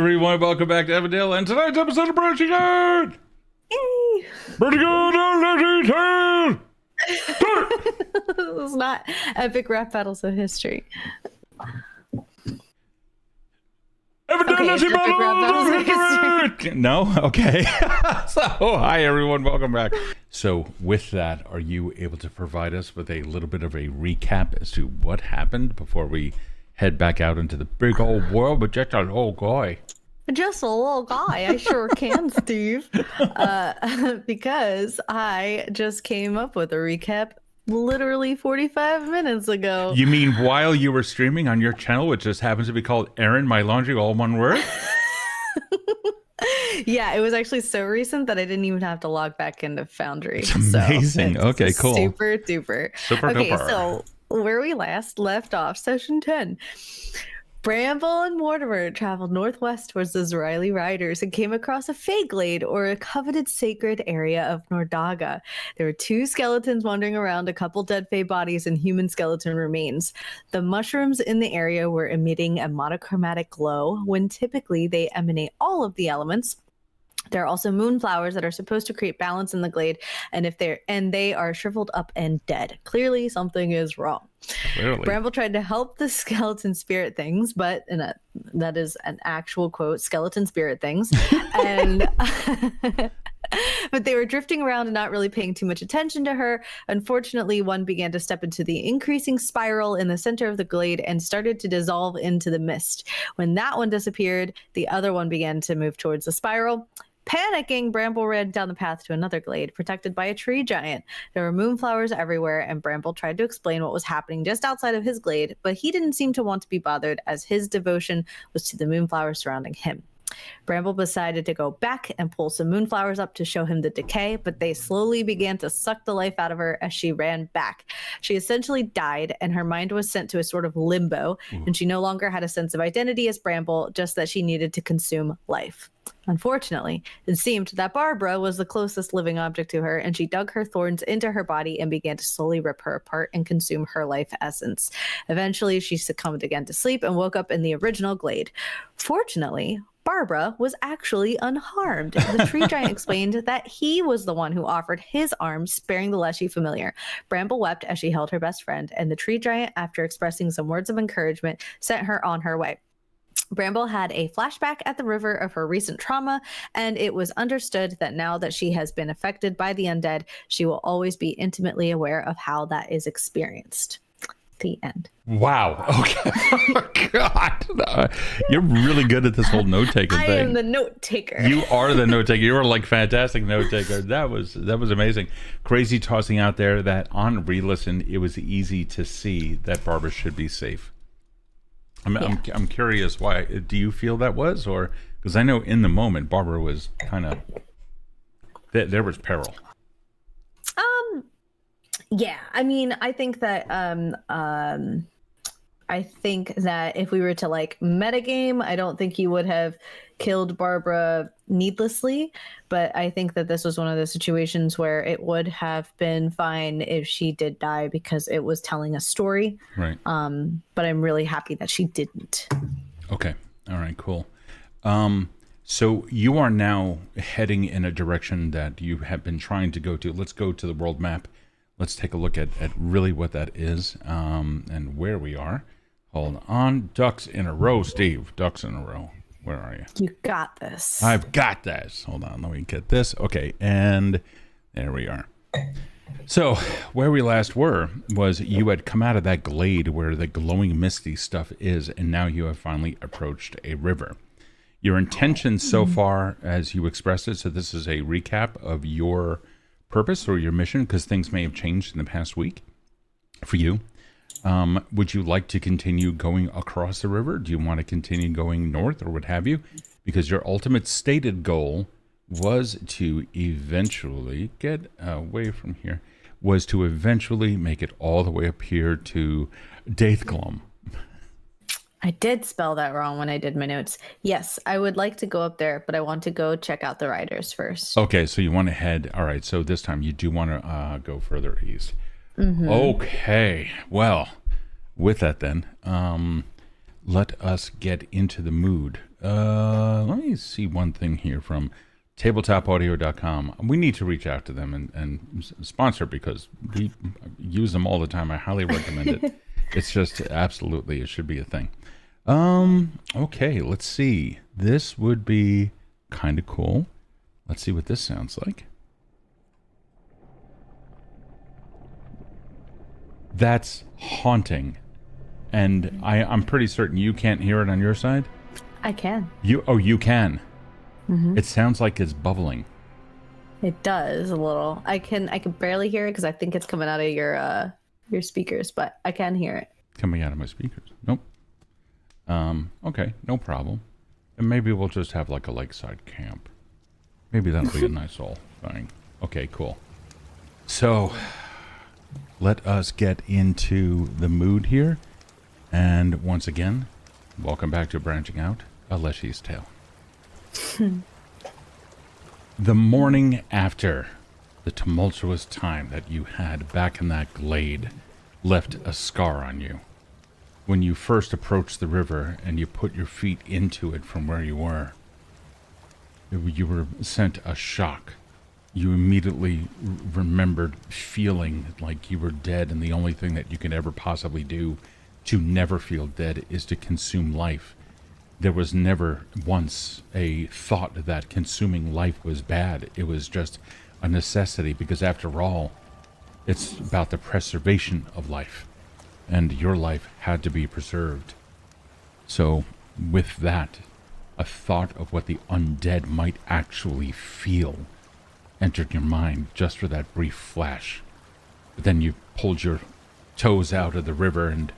Everyone, welcome back to Evindale, and tonight's episode of Pretty Good! Yay! Pretty Good on Leshy Tale! This is not epic rap battles of history. Evindale Leshy battles of history! No? Okay. So, hi everyone, welcome back. So, with that, are you able to provide us with a little bit of a recap as to what happened before we head back out into the big old world with just a little guy? Just a little guy. I sure can, Steve. Because I just came up with a recap literally 45 minutes ago. You mean while you were streaming on your channel, which just happens to be called Erin, My Laundry, all one word? Yeah, it was actually so recent that I didn't even have to log back into Foundry. It's amazing. So okay, cool. Super duper. Okay, duper. so where we last left off, session 10. Bramble and Mortimer traveled northwest towards the Zriley Riders and came across a Fey Glade, or a coveted sacred area of Nordaga. There were two skeletons wandering around, a couple dead Fey bodies, and human skeleton remains. The mushrooms in the area were emitting a monochromatic glow, when typically they emanate all of the elements. There are also moonflowers that are supposed to create balance in the glade, and they are shriveled up and dead. Clearly, something is wrong. Clearly. Bramble tried to help the skeleton spirit things, but that is an actual quote, skeleton spirit things, and but they were drifting around and not really paying too much attention to her. Unfortunately, one began to step into the increasing spiral in the center of the glade and started to dissolve into the mist. When that one disappeared, the other one began to move towards the spiral. Panicking, Bramble ran down the path to another glade, protected by a tree giant. There were moonflowers everywhere, and Bramble tried to explain what was happening just outside of his glade, but he didn't seem to want to be bothered, as his devotion was to the moonflowers surrounding him. Bramble decided to go back and pull some moonflowers up to show him the decay, but they slowly began to suck the life out of her as she ran back. She essentially died, and her mind was sent to a sort of limbo, and she no longer had a sense of identity as Bramble, just that she needed to consume life. Unfortunately, it seemed that Barbara was the closest living object to her, and she dug her thorns into her body and began to slowly rip her apart and consume her life essence. Eventually, she succumbed again to sleep and woke up in the original glade. Fortunately, Barbara was actually unharmed. The tree giant explained that he was the one who offered his arms, sparing the Leshy familiar. Bramble wept as she held her best friend, and the tree giant, after expressing some words of encouragement, sent her on her way. Bramble had a flashback at the river of her recent trauma, and it was understood that now that she has been affected by the undead, she will always be intimately aware of how that is experienced. The end. Wow. Okay. Oh, God. You're really good at this whole note-taking thing. I am the note-taker. You are the note-taker. You are like fantastic note-taker. That was amazing. Crazy tossing out there that on re-listen, it was easy to see that Barbara should be safe. I'm curious why. Do you feel that was, or because I know in the moment Barbara was kind of there was peril. Yeah, I mean, I think that if we were to like metagame, I don't think he would have killed Barbara needlessly, but I think that this was one of the situations where it would have been fine if she did die because it was telling a story. Right. But I'm really happy that she didn't. Okay. All right, cool. So you are now heading in a direction that you have been trying to go to. Let's go to the world map. Let's take a look at really what that is and where we are. Hold on. Ducks in a row, Steve. Ducks in a row. Where are you? You got this. I've got this. Hold on. Let me get this. Okay. And there we are. So where we last were was you had come out of that glade where the glowing misty stuff is, and now you have finally approached a river. Your intentions so far, as you expressed it, so this is a recap of your purpose or your mission, because things may have changed in the past week for you. Would you like to continue going across the river? Do you want to continue going north or what have you? Because your ultimate stated goal was to eventually get away from here, was to eventually make it all the way up here to Daithglum. I did spell that wrong when I did my notes. Yes, I would like to go up there, but I want to go check out the riders first. Okay, so you want to head. All right, so this time you do want to go further east. Mm-hmm. Okay, well, with that then, let us get into the mood. Let me see one thing here from tabletopaudio.com. We need to reach out to them and sponsor because we use them all the time. I highly recommend it. It's just absolutely, it should be a thing. Okay, let's see. This would be kind of cool. Let's see what this sounds like. That's haunting. And I'm pretty certain you can't hear it on your side. I can. You can. Mm-hmm. It sounds like it's bubbling. It does a little. I can barely hear it because I think it's coming out of your speakers, but I can hear it. Coming out of my speakers. Nope. Okay, no problem. And maybe we'll just have like a lakeside camp. Maybe that'll be a nice old thing. Okay, cool. So, let us get into the mood here. And once again, welcome back to Branching Out, a Leshy's Tale. The morning after the tumultuous time that you had back in that glade left a scar on you. When you first approached the river and you put your feet into it from where you were, you were sent a shock. You immediately remembered feeling like you were dead, and the only thing that you could ever possibly do to never feel dead is to consume life. There was never once a thought that consuming life was bad. It was just a necessity because after all, it's about the preservation of life. And your life had to be preserved. So, with that, a thought of what the undead might actually feel entered your mind just for that brief flash. But then you pulled your toes out of the river and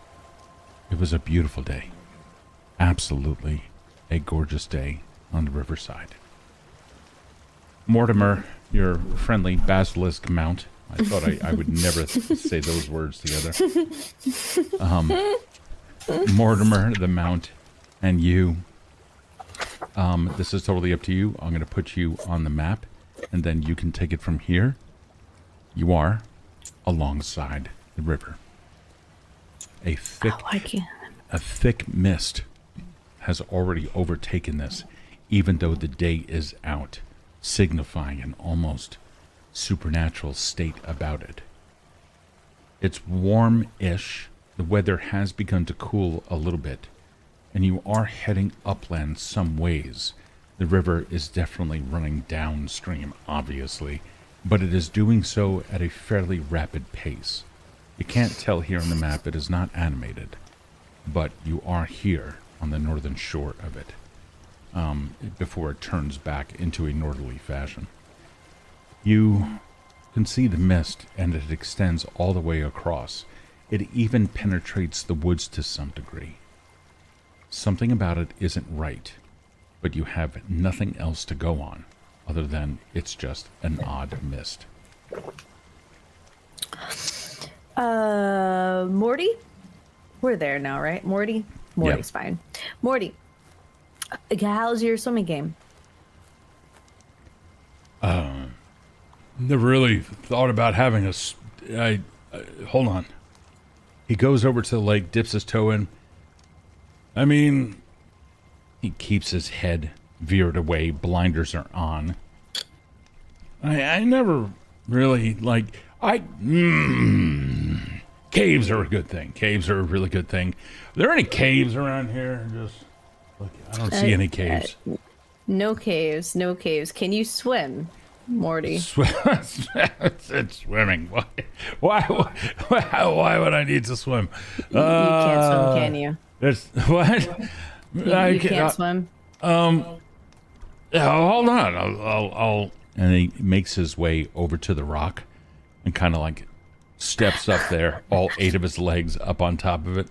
it was a beautiful day. Absolutely a gorgeous day on the riverside. Mortimer, your friendly basilisk mount. I thought I would never say those words together. Mortimer, the mount, and you. This is totally up to you. I'm going to put you on the map, and then you can take it from here. You are alongside the river. A thick mist has already overtaken this, even though the day is out, signifying an almost supernatural state about it. It's warm-ish. The weather has begun to cool a little bit, and you are heading upland some ways. The river is definitely running downstream, obviously, but it is doing so at a fairly rapid pace. You can't tell here on the map, it is not animated, but you are here on the northern shore of it, before it turns back into a northerly fashion. You can see the mist, and it extends all the way across. It even penetrates the woods to some degree. Something about it isn't right, but you have nothing else to go on, other than it's just an odd mist. Morty? We're there now, right? Morty's Yep. fine. Morty, how's your swimming game? Never really thought about having hold on. He goes over to the lake, dips his toe in. I mean, he keeps his head veered away, blinders are on. I never really, caves are a good thing. Caves are a really good thing. Are there any caves around here? I don't see any caves. No caves. Can you swim, Morty? It's swimming. Why would I need to swim? You can't swim, can you? There's what? You can't swim. Yeah, hold on. I'll. And he makes his way over to the rock, and kind of steps up there, all 8 of his legs up on top of it.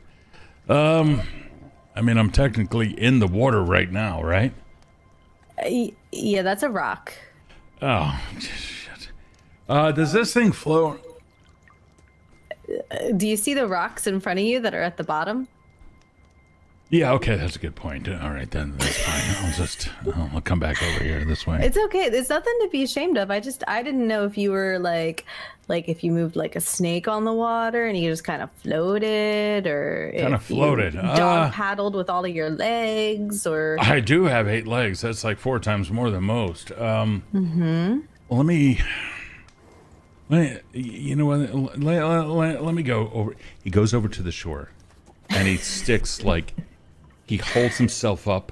I mean, I'm technically in the water right now, right? Yeah, that's a rock. Oh, shit. Does this thing float? Do you see the rocks in front of you that are at the bottom? Yeah, okay, that's a good point. All right, then that's fine. I'll come back over here this way. It's okay. There's nothing to be ashamed of. I didn't know if you were like if you moved like a snake on the water and you just kind of floated, or Kind of if floated. you dog paddled with all of your legs, or I do have 8 legs. That's like 4 times more than most. Well, let me. You know what? Let me go over. He goes over to the shore, and he sticks like. He holds himself up.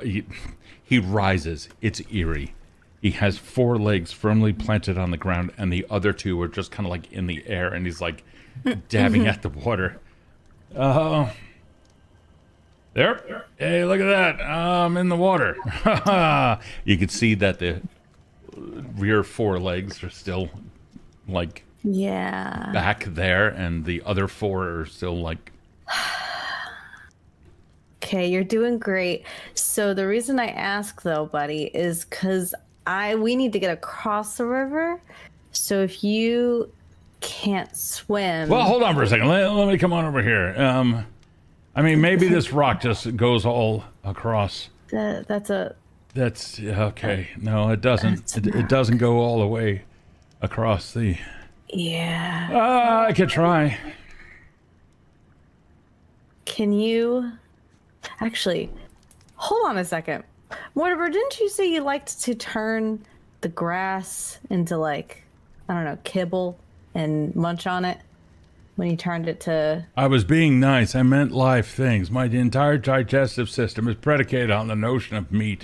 He rises. It's eerie. He has 4 legs firmly planted on the ground, and the other 2 are just kind of like in the air, and he's like dabbing at the water. There. Hey, look at that. I'm in the water. You can see that the rear 4 legs are still like back there, and the other 4 are still like. Okay, you're doing great. So the reason I ask though, buddy, is because we need to get across the river. So if you can't swim, Well, hold on for a second. Let me come on over here. I mean, maybe this rock just goes all across. that's Okay. No, it doesn't. It doesn't go all the way across the. yeah. I could try. Can you actually hold on a second? Mortimer, didn't you say you liked to turn the grass into like, I don't know, kibble and munch on it when you turned it to... I was being nice. I meant live things. My entire digestive system is predicated on the notion of meat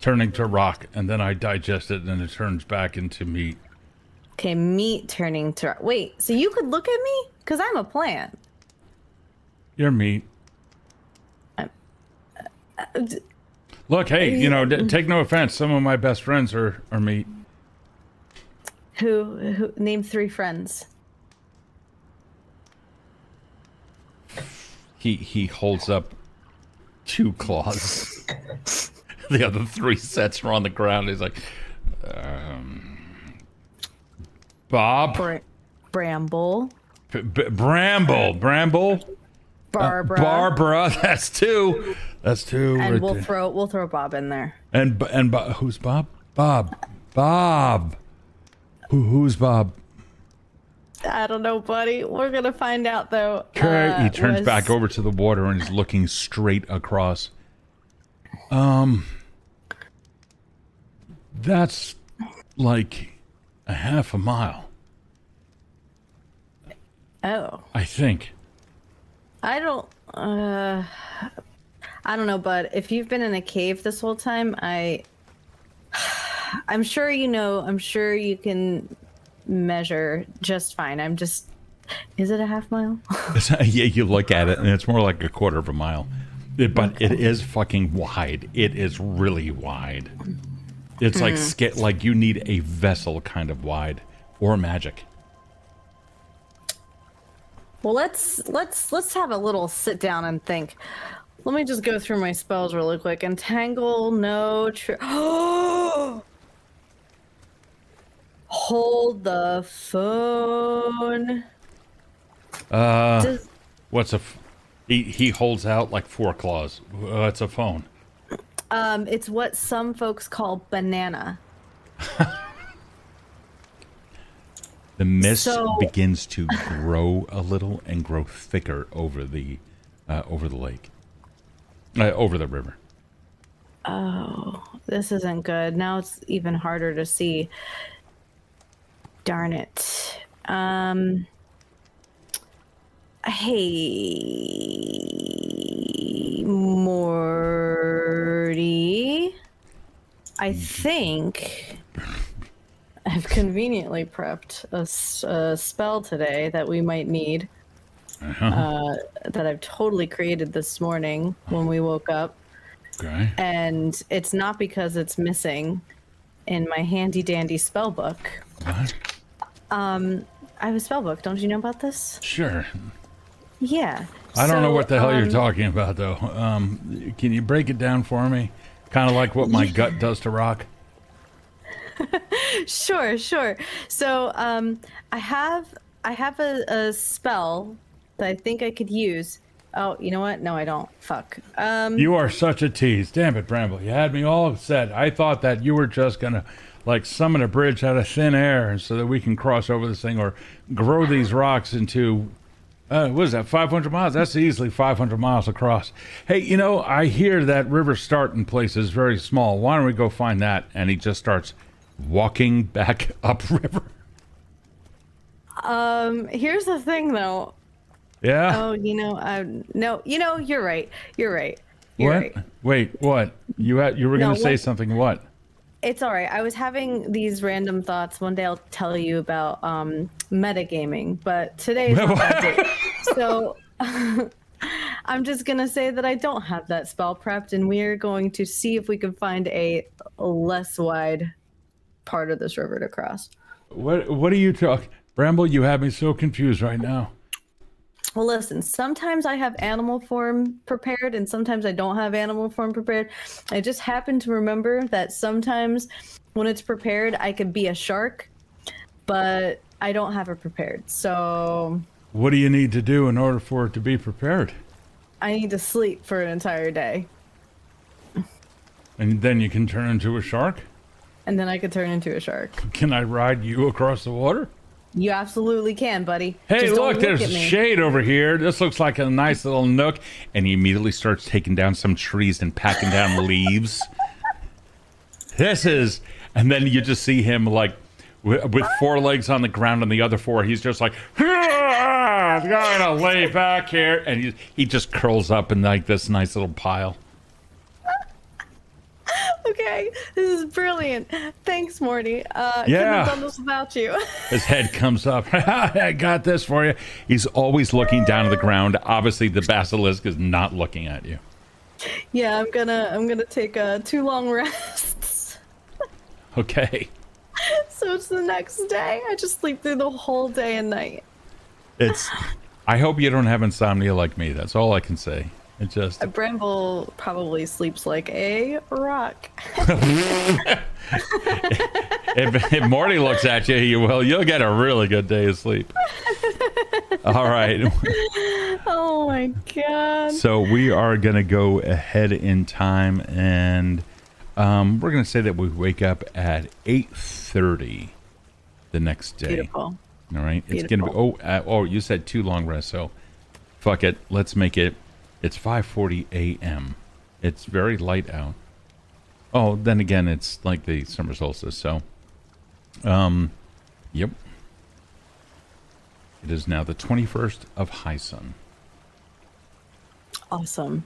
turning to rock, and then I digest it, and it turns back into meat. Okay, meat turning to... Wait, so you could look at me? Because I'm a plant. You're meat. Look, hey, you know, take no offense. Some of my best friends are meat. Who name 3 friends? He holds up 2 claws. The other 3 sets are on the ground. He's like, Bob, Bramble, Bramble, Barbara, That's 2. That's 2. and right we'll there. throw Bob in there. And who's Bob? Bob. Who's Bob? I don't know, buddy. We're gonna find out though. Okay, he turns back over to the water and is looking straight across. That's like a half a mile. Oh. I think. I don't know, bud. If you've been in a cave this whole time, I'm sure you know. I'm sure you can measure just fine. Is it a half mile? Yeah, you look at it and it's more like a quarter of a mile. But it is fucking wide. It is really wide. It's like you need a vessel kind of wide, or magic. Well, let's have a little sit down and think. Let me just go through my spells really quick. Entangle, no. Hold the phone. What's he holds out like 4 claws. It's a phone. It's what some folks call banana. The mist begins to grow a little and grow thicker over the lake, over the river. Oh, this isn't good. Now it's even harder to see. Darn it. Hey, Morty. I think I've conveniently prepped a spell today that we might need. That I've totally created this morning when we woke up. Okay. And it's not because it's missing in my handy dandy spell book. What? I have a spell book. Don't you know about this? Sure. Yeah. I don't know what the hell you're talking about, though. Can you break it down for me? Kind of like what my gut does to rock. Sure. So, I have a spell that I think I could use Oh, you know what? No, I don't. Fuck. You are such a tease. Damn it, Bramble. You had me all upset. I thought that you were just going to, like, summon a bridge out of thin air so that we can cross over this thing or grow these rocks into, what is that, 500 miles? That's easily 500 miles across. Hey, you know, I hear that river start in places very small. Why don't we go find that? And he just starts walking back upriver. Here's the thing, though. Yeah? Oh, no, you're right. You're right. What? You're right. Wait, what? You were going No, to say what- something, what? It's all right. I was having these random thoughts. One day I'll tell you about metagaming, but today's not that day. So I'm just going to say that I don't have that spell prepped, and we're going to see if we can find a less wide part of this river to cross. What are you talking? Bramble, you have me so confused right now. Well, listen, sometimes I have animal form prepared and sometimes I don't have animal form prepared. I just happen to remember that sometimes when it's prepared, I could be a shark, but I don't have it prepared. So What do you need to do in order for it to be prepared? I need to sleep for an entire day. And then you can turn into a shark? And then I could turn into a shark. Can I ride you across the water? You absolutely can, buddy. Hey, Just don't look, there's at a me. shade over here. This looks like a nice little nook. And he immediately starts taking down some trees and packing down leaves. And then you just see him like with four legs on the ground and the other four. He's just like, I'm gonna lay back here. And he just curls up in like this nice little pile. Okay, this is brilliant. Thanks, Morty. Couldn't Yeah. have done this without you. His head comes up. I got this for you. He's always looking down at the ground. Obviously, the basilisk is not looking at you. Yeah, I'm gonna take 2 long rests. Okay. So it's the next day. I just sleep through the whole day and night. I hope you don't have insomnia like me. That's all I can say. It just. Bramble probably sleeps like a rock. If Morty looks at you, you'll get a really good day of sleep. All right. Oh my god. So we are going to go ahead in time, and we're going to say that we wake up at 8:30 the next day. Beautiful. All right. It's going to be. You said 2 long rests, so fuck it. Let's make it. It's 5:40 a.m. It's very light out. Oh, then again, it's like the summer solstice, so. Yep. It is now the 21st of High Sun. Awesome.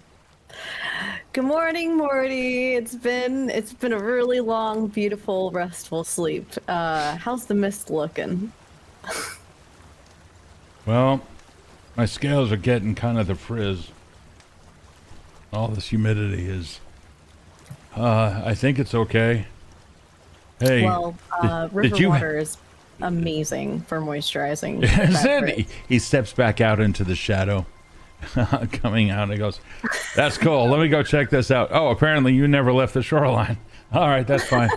Good morning, Morty. It's been a really long, beautiful, restful sleep. How's the mist looking? Well, my scales are getting kind of the frizz. All this humidity is. I think it's okay. Hey. Well, river water is amazing for moisturizing. Is that it? frizz. He steps back out into the shadow. Coming out and he goes, that's cool. Let me go check this out. Oh, apparently you never left the shoreline. All right, that's fine.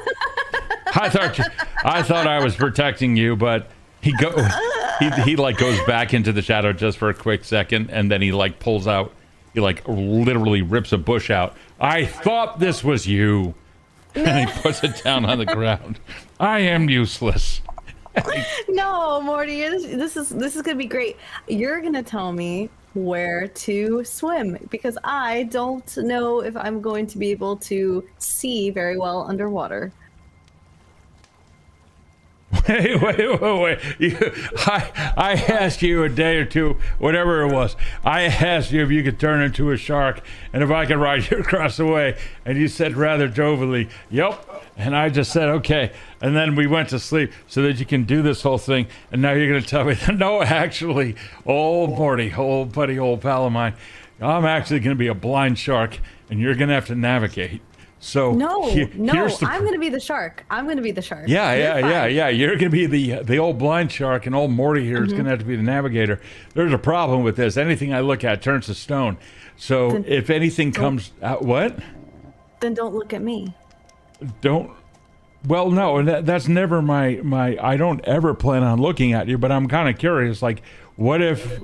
I thought I was protecting you, but he like goes back into the shadow just for a quick second, and then he like pulls out. He like literally rips a bush out. I thought this was you, and he puts it down on the ground. I am useless. No, Morty, this is gonna be great. You're gonna tell me where to swim because I don't know if I'm going to be able to see very well underwater. Wait. I asked you a day or two, whatever it was. I asked you if you could turn into a shark and if I could ride you across the way. And you said rather jovially, yep. And I just said, okay. And then we went to sleep so that you can do this whole thing. And now you're going to tell me, no, actually, old Morty, old buddy, old pal of mine, I'm actually going to be a blind shark and you're going to have to navigate. So here's I'm going to be the shark. I'm going to be the shark. Yeah. You're going to be the old blind shark, and old Morty here is going to have to be the navigator. There's a problem with this. Anything I look at turns to stone. So if anything comes out, what? Then don't look at me. Don't. Well, no, that's never my. I don't ever plan on looking at you, but I'm kind of curious. Like, what if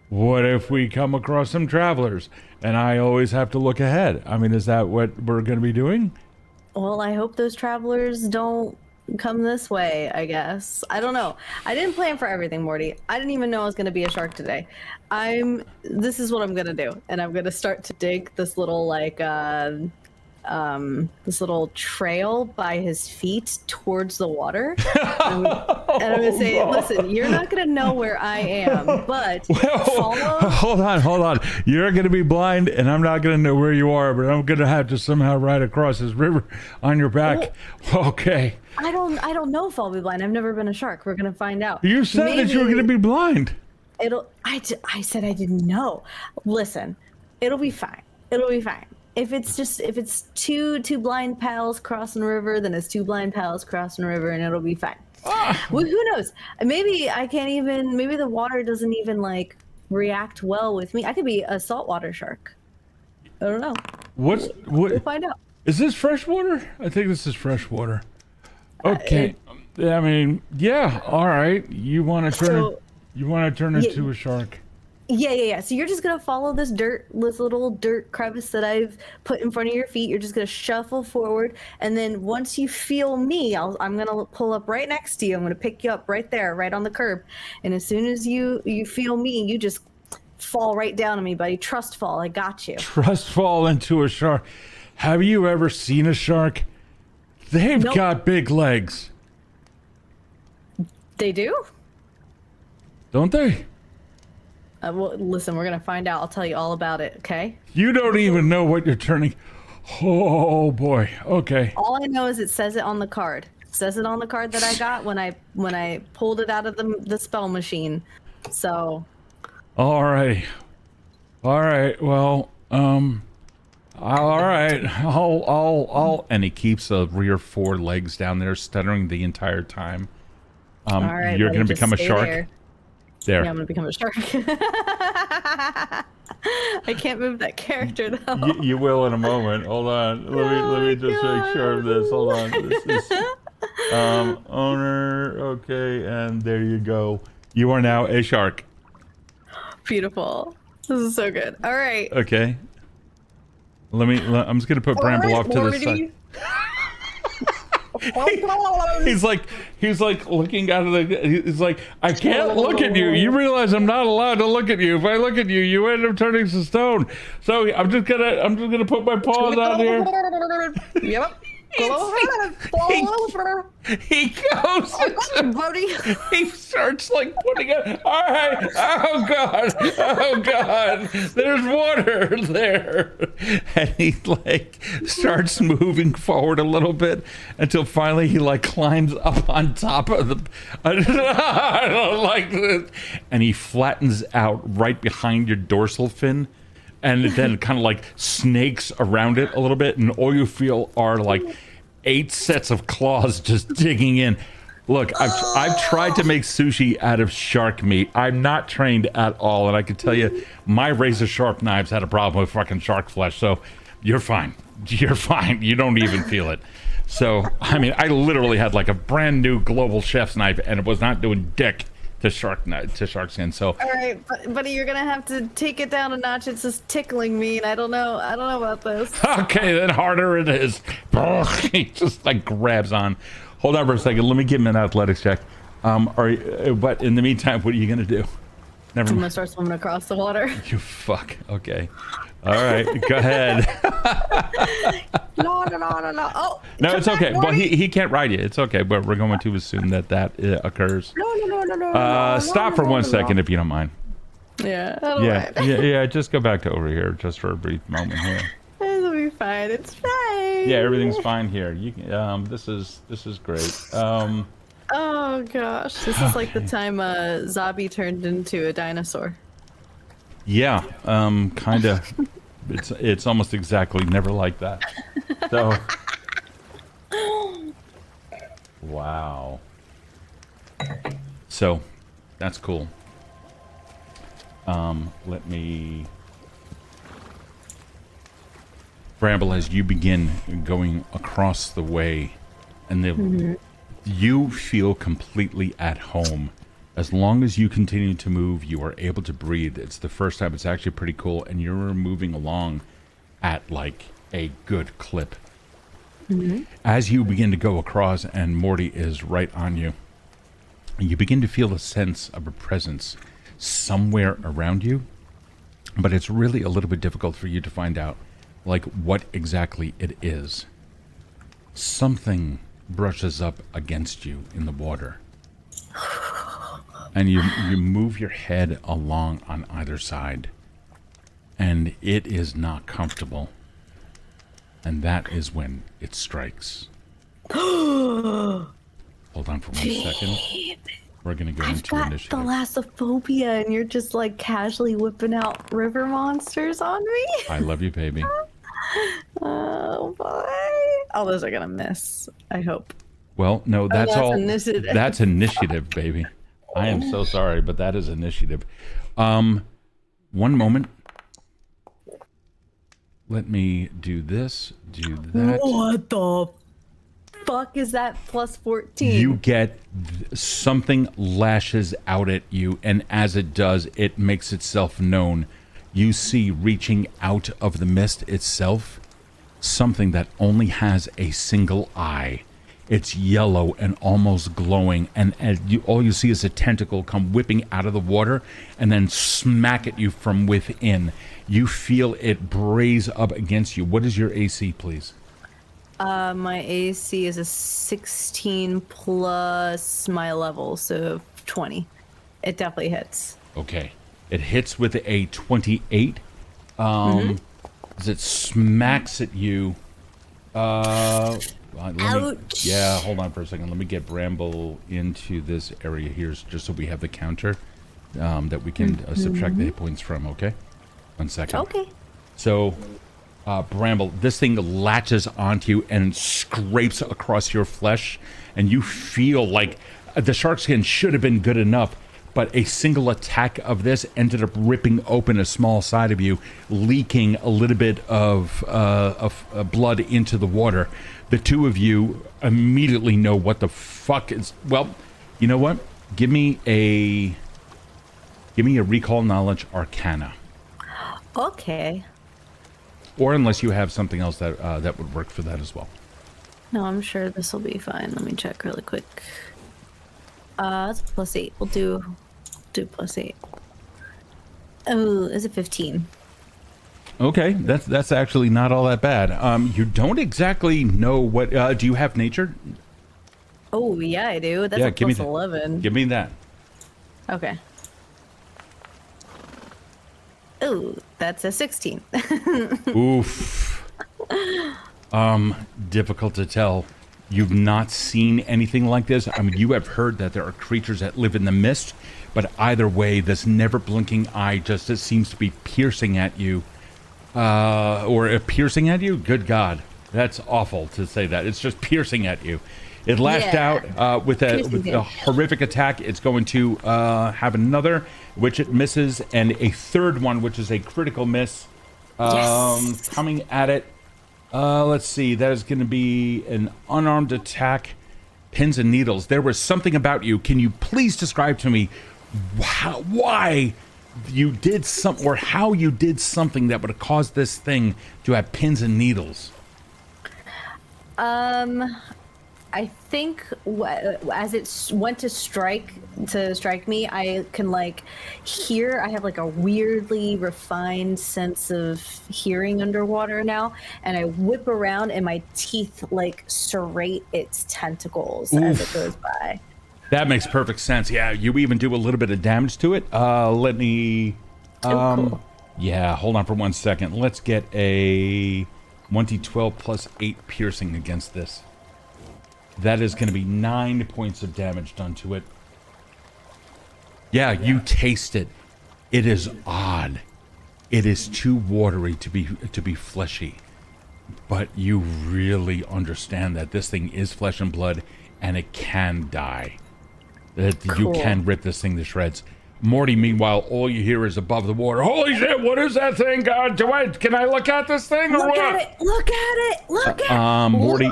what if we come across some travelers and I always have to look ahead? I mean, is that what we're going to be doing? Well, I hope those travelers don't come this way, I guess. I don't know. I didn't plan for everything, Morty. I didn't even know I was going to be a shark today. This is what I'm going to do. And I'm going to start to dig this little, like, this little trail by his feet towards the water. And I'm going to say, listen, you're not going to know where I am, but follow. Hold on. You're going to be blind, and I'm not going to know where you are, but I'm going to have to somehow ride across this river on your back. Well, okay. I don't know if I'll be blind. I've never been a shark. We're going to find out. You said that you were going to be blind. I said I didn't know. Listen, it'll be fine. It'll be fine. If it's two blind pals crossing a river, then it's two blind pals crossing a river, and it'll be fine. Well, who knows? Maybe maybe the water doesn't even like react well with me. I could be a saltwater shark. I don't know. What? We'll find out. Is this freshwater? I think this is freshwater. Okay. I mean, yeah. All right. You want to turn into a shark? Yeah. So you're just gonna follow this little dirt crevice that I've put in front of your feet. You're just gonna shuffle forward, and then once you feel me, I'm gonna pull up right next to you. I'm gonna pick you up right there, right on the curb. And as soon as you feel me, you just fall right down on me, buddy. Trust fall. I got you. Trust fall into a shark. Have you ever seen a shark? They've got big legs. They do? Don't they? Well, listen, we're going to find out. I'll tell you all about it, okay? You don't even know what you're turning. Oh, boy. Okay. All I know is it says it on the card. It says it on the card that I got when I pulled it out of the spell machine. So. All right. Well, all right. I'll. And he keeps the rear four legs down there, stuttering the entire time. All right, you're going to become a shark. There. Yeah, I'm gonna become a shark. I can't move that character though. You will in a moment. Hold on. Let me just make sure of this. Hold on. This is owner. Okay, and there you go. You are now a shark. Beautiful. This is so good. All right. Okay. I'm just gonna put Bramble off to the side. He's like looking out of he's like, I can't look at you. You realize I'm not allowed to look at you. If I look at you, you end up turning to stone. So I'm just gonna put my paws out here. Yep. He goes. He starts like putting it. All right. Oh God. There's water there, and he like starts moving forward a little bit until finally he like climbs up on top of the. I don't like this, and he flattens out right behind your dorsal fin. And then kind of like snakes around it a little bit, and all you feel are like 8 sets of claws just digging in. Look, I've tried to make sushi out of shark meat. I'm not trained at all, and I can tell you, my razor sharp knives had a problem with fucking shark flesh. So you're fine. You're fine. You don't even feel it. So I mean, I literally had like a brand new global chef's knife, and it was not doing dick to shark skin. So all right, buddy, you're gonna have to take it down a notch. It's just tickling me, and I don't know about this. Okay, then harder it is. He just like grabs on. Hold on for a second. Let me give him an athletics check. But in the meantime, what are you gonna do? I'm gonna start swimming across the water. You fuck. Okay. All right, go ahead. No. Oh, no, it's okay. Well, he can't ride you. It's okay, but we're going to assume that occurs. No. Stop for 1 second if you don't mind. Yeah. Yeah. Just go back to over here just for a brief moment here. It'll be fine. It's fine. Yeah, everything's fine here. You can, this is great. Oh gosh, this is like the time Zabi turned into a dinosaur. Yeah, kind of. It's almost exactly never like that. So, wow. So, that's cool. Let me. Bramble, as you begin going across the way, and you feel completely at home As long as you continue to move, you are able to breathe. It's the first time. It's actually pretty cool, and you're moving along at like a good clip. Mm-hmm. As you begin to go across, and Morty is right on you, you begin to feel a sense of a presence somewhere around you, but it's really a little bit difficult for you to find out like what exactly it is. Something brushes up against you in the water. And you move your head along on either side. And it is not comfortable. And that is when it strikes. Hold on for 1 second. We're going to go into initiative. I've got thalassophobia, and you're just like casually whipping out river monsters on me. I love you, baby. Oh, boy. Oh, those are going to miss, I hope. Well, no, that's all. Initiative. That's initiative, baby. I am so sorry, but that is initiative. One moment. Let me do this, do that. What the fuck is that plus 14? You get something lashes out at you, and as it does, it makes itself known. You see reaching out of the mist itself, something that only has a single eye. It's yellow and almost glowing, and all you see is a tentacle come whipping out of the water and then smack at you from within. You feel it braze up against you. What is your AC, please? My AC is a 16 plus my level, so 20. It definitely hits. Okay. It hits with a 28. As it smacks at you. Ouch. Hold on for a second. Let me get Bramble into this area here just so we have the counter that we can subtract the hit points from, okay? 1 second. Okay. So, Bramble, this thing latches onto you and scrapes across your flesh, and you feel like the shark skin should have been good enough, but a single attack of this ended up ripping open a small side of you, leaking a little bit of blood into the water. The two of you immediately know what the fuck is. Well, you know what? Give me a recall knowledge arcana. Okay. Or unless you have something else that that would work for that as well. No, I'm sure this will be fine. Let me check really quick. It's +8. We'll do +8. Oh, is it 15? Okay, that's actually not all that bad. You don't exactly know what. Do you have nature? Oh yeah, I do. That's a plus 11. Give me that. Okay. Oh, that's a 16. Oof. Difficult to tell. You've not seen anything like this. I mean, you have heard that there are creatures that live in the mist, but either way, this never blinking eye just seems to be piercing at you. Or piercing at you? Good God. That's awful to say that. It's just piercing at you. It lashed out with a horrific attack. It's going to have another, which it misses, and a third one, which is a critical miss, coming at it. Let's see. That is going to be an unarmed attack. Pins and needles. There was something about you. Can you please describe to me why you did or how you did something that would have caused this thing to have pins and needles? I think as it went to strike me, I can like hear. I have like a weirdly refined sense of hearing underwater now, and I whip around, and my teeth like serrate its tentacles as it goes by. That makes perfect sense. Yeah, you even do a little bit of damage to it. Let me. Cool. Yeah, hold on for 1 second. Let's get a 1d12 plus 8 piercing against this. That is going to be 9 points of damage done to it. Yeah, you taste it. It is odd. It is too watery to be fleshy. But you really understand that this thing is flesh and blood, and it can die. That you can rip this thing to shreds. Morty, meanwhile, all you hear is above the water. Holy shit! What is that thing? Can I look at this thing or what? Look at it! Morty.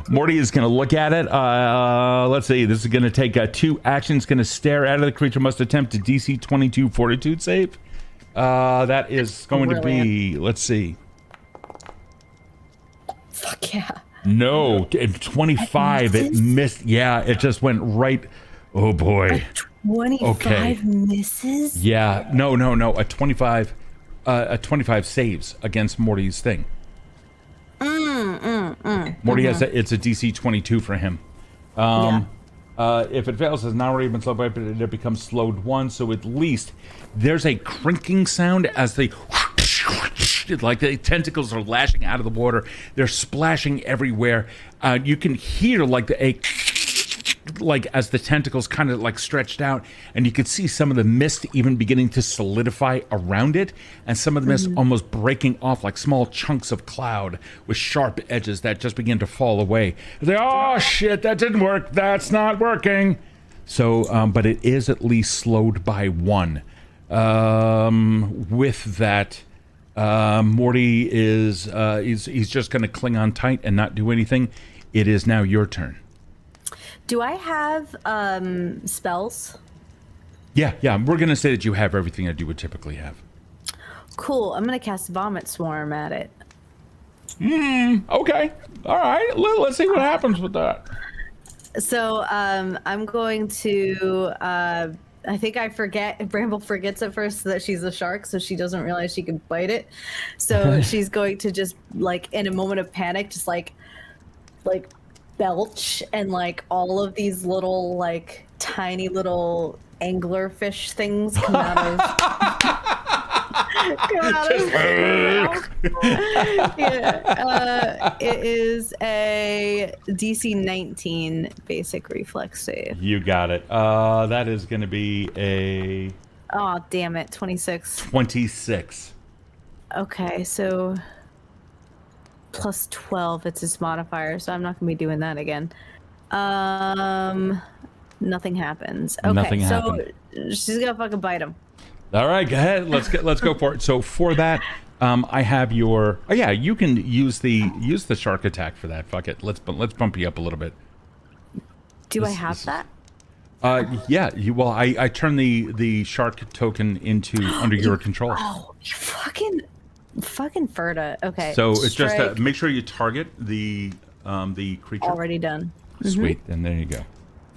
Morty is going to look at it. Let's see. This is going to take 2 actions. Going to stare at it. The creature must attempt a DC 22 Fortitude save. That is going to be. Let's see. Fuck yeah. No, 25. It missed. Yeah, it just went right. Oh boy. 25 misses? Yeah. No. A 25. A 25 saves against Morty's thing. Morty has it's a DC 22 for him. If it fails, it's not already been slowed by, but it becomes slowed 1. So at least there's a crinking sound as they like the tentacles are lashing out of the water. They're splashing everywhere. You can hear like like as the tentacles kind of like stretched out, and you could see some of the mist even beginning to solidify around it, and some of the mist almost breaking off like small chunks of cloud with sharp edges that just begin to fall away. They, oh shit, that didn't work. That's not working. So, but it is at least slowed by 1. With that, Morty is he's just going to cling on tight and not do anything. It is now your turn. Do I have spells? Yeah. We're going to say that you have everything that you would typically have. Cool. I'm going to cast Vomit Swarm at it. Okay. All right. Let's see what happens with that. So I'm going to... I think I forget. Bramble forgets at first that she's a shark, so she doesn't realize she can bite it. So she's going to just, like, in a moment of panic, just like belch, and like all of these little like tiny little anglerfish things come out of it is a DC 19 basic reflex save. You got it. That is going to be a... Oh, damn it. 26. 26. Okay, so... plus 12, it's its modifier, so I'm not gonna be doing that again. Nothing happens. Okay, Nothing so happened. she's gonna fucking bite him. All right, go ahead. Let's go for it. So for that, I have your. Oh yeah, you can use the shark attack for that. Fuck it. Let's bump you up a little bit. Do I have that? Yeah. Well, I turn the shark token into under your control. Oh, you fucking Ferda. Okay. So it's just make sure you target the creature. Already done. Sweet. And there you go.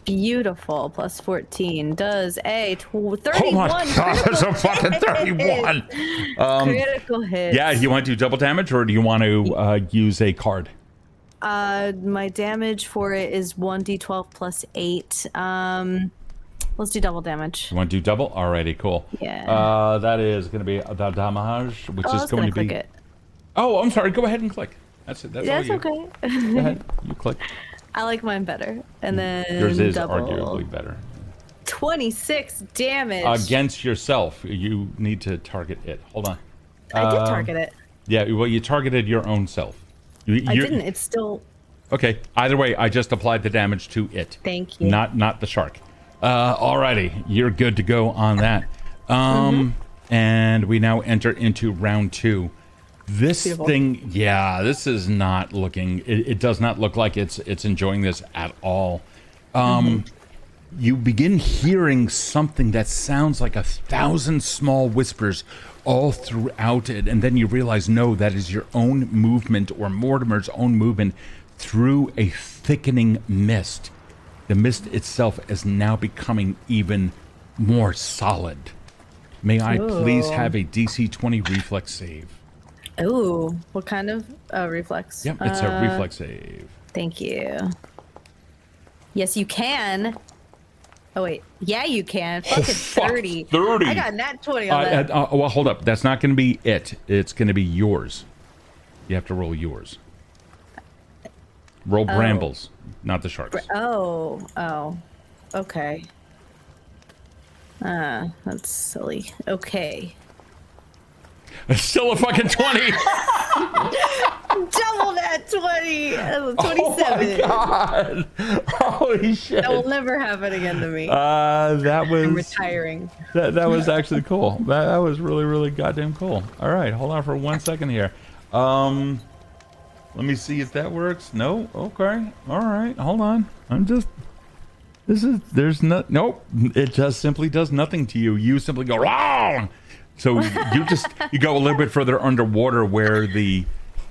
Beautiful. Plus 14 does a 31. Oh my god, that's a fucking 31. Critical hit. Yeah, do you want to do double damage or do you want to use a card? My damage for it is 1d12 plus 8. Let's do double damage. You want to do double? Alrighty, cool. Yeah. That is going to be the damage, which is going to be. Click it. Oh, I'm sorry. Go ahead and click. That's it. That's okay. Go ahead. You click. I like mine better. And then yours is double. arguably better. 26 damage. Against yourself. You need to target it. Hold on. I did target it. Yeah, well, you targeted your own self. I didn't. It's still... Okay. Either way, I just applied the damage to it. Thank you. Not the shark. Alrighty. You're good to go on that. And we now enter into round 2. This Beautiful. thing, yeah, this is not looking, it does not look like it's enjoying this at all. You begin hearing something that sounds like 1,000 small whispers all throughout it, and then you realize, no, that is your own movement, or Mortimer's own movement, through a thickening mist. The mist itself is now becoming even more solid. May I please have a DC 20 reflex save? Ooh, what kind of reflex? Yep, it's a reflex save. Thank you. Yes, you can. Oh, wait. Yeah, you can. Fucking 30. 30. I got nat 20 on that. Well, hold up. That's not going to be it. It's going to be yours. You have to roll yours. Roll Brambles, not the sharks. Oh. Okay. That's silly. Okay. It's still a fucking 20. Double that 20. That was 27. Oh my god. Holy shit. That will never happen again to me. That was... I'm retiring. That was actually cool. That was really, really goddamn cool. All right, hold on for 1 second here. Let me see if that works. No? Okay. All right. Hold on. Nope. It just simply does nothing to you. You simply go, wrong. So you go a little bit further underwater where the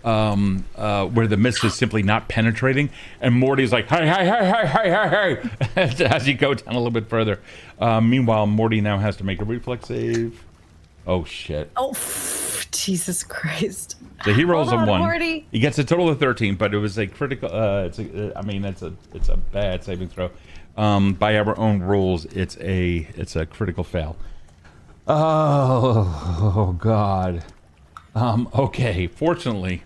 mist is simply not penetrating, and Morty's like, hey, as you go down a little bit further. Meanwhile, Morty now has to make a reflex save. Oh shit. Oh, Jesus Christ. So he rolls a 1. Morty. He gets a total of 13, but it was a critical. It's a bad saving throw. By our own rules, it's a critical fail. Oh God. Okay. Fortunately,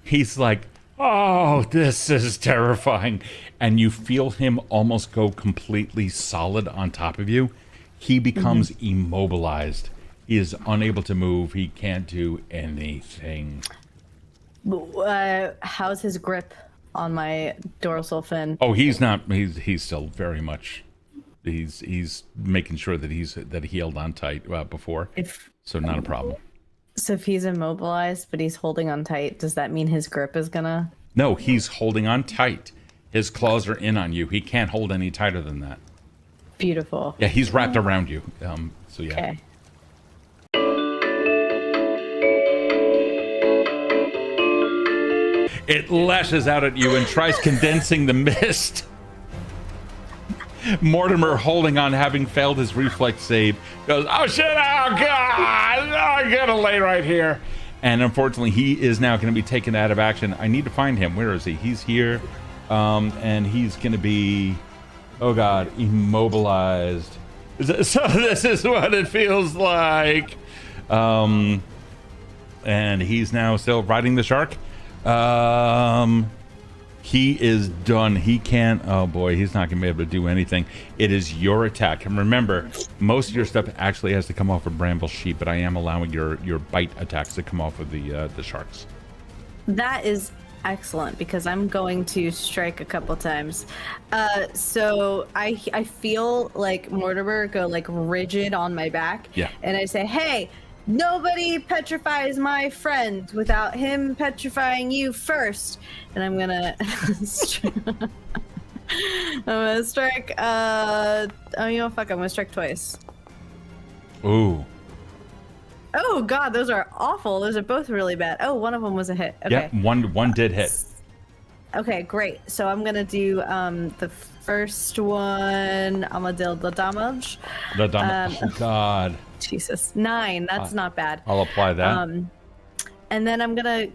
he's like, oh, this is terrifying, and you feel him almost go completely solid on top of you. He becomes immobilized. He is unable to move. He can't do anything. How's his grip on my dorsal fin? Oh, he's not. He's still very much. He's making sure that he held on tight before. So not a problem. So if he's immobilized, but he's holding on tight, does that mean his grip is gonna? No, he's holding on tight. His claws are in on you. He can't hold any tighter than that. Beautiful. Yeah, he's wrapped around you. So yeah. Okay. It lashes out at you and tries condensing the mist. Mortimer, holding on, having failed his reflex save, goes, oh shit, oh god, I gotta lay right here. And unfortunately, he is now going to be taken out of action. I need to find him. Where is he? He's here. And he's going to be, oh god, immobilized. So this is what it feels like. And he's now still riding the shark. He is done. He can't. Oh boy, he's not gonna be able to do anything. It is your attack. And remember, most of your stuff actually has to come off of Bramble's sheet, but I am allowing your bite attacks to come off of the sharks. That is excellent, because I'm going to strike a couple times. So I feel like Mortimer go like rigid on my back. Yeah. And I say, hey, nobody petrifies my friend without him petrifying you first. And I'm gonna I'm gonna strike oh, you know, fuck, I'm gonna strike twice. Ooh. Oh god, those are awful. Those are both really bad. Oh, one of them was a hit. Okay. Yeah, one did hit. Okay, great. So I'm gonna do the first one. I'm gonna deal the damage. The damage. Oh god. Jesus, 9. That's not bad. I'll apply that. And then I'm gonna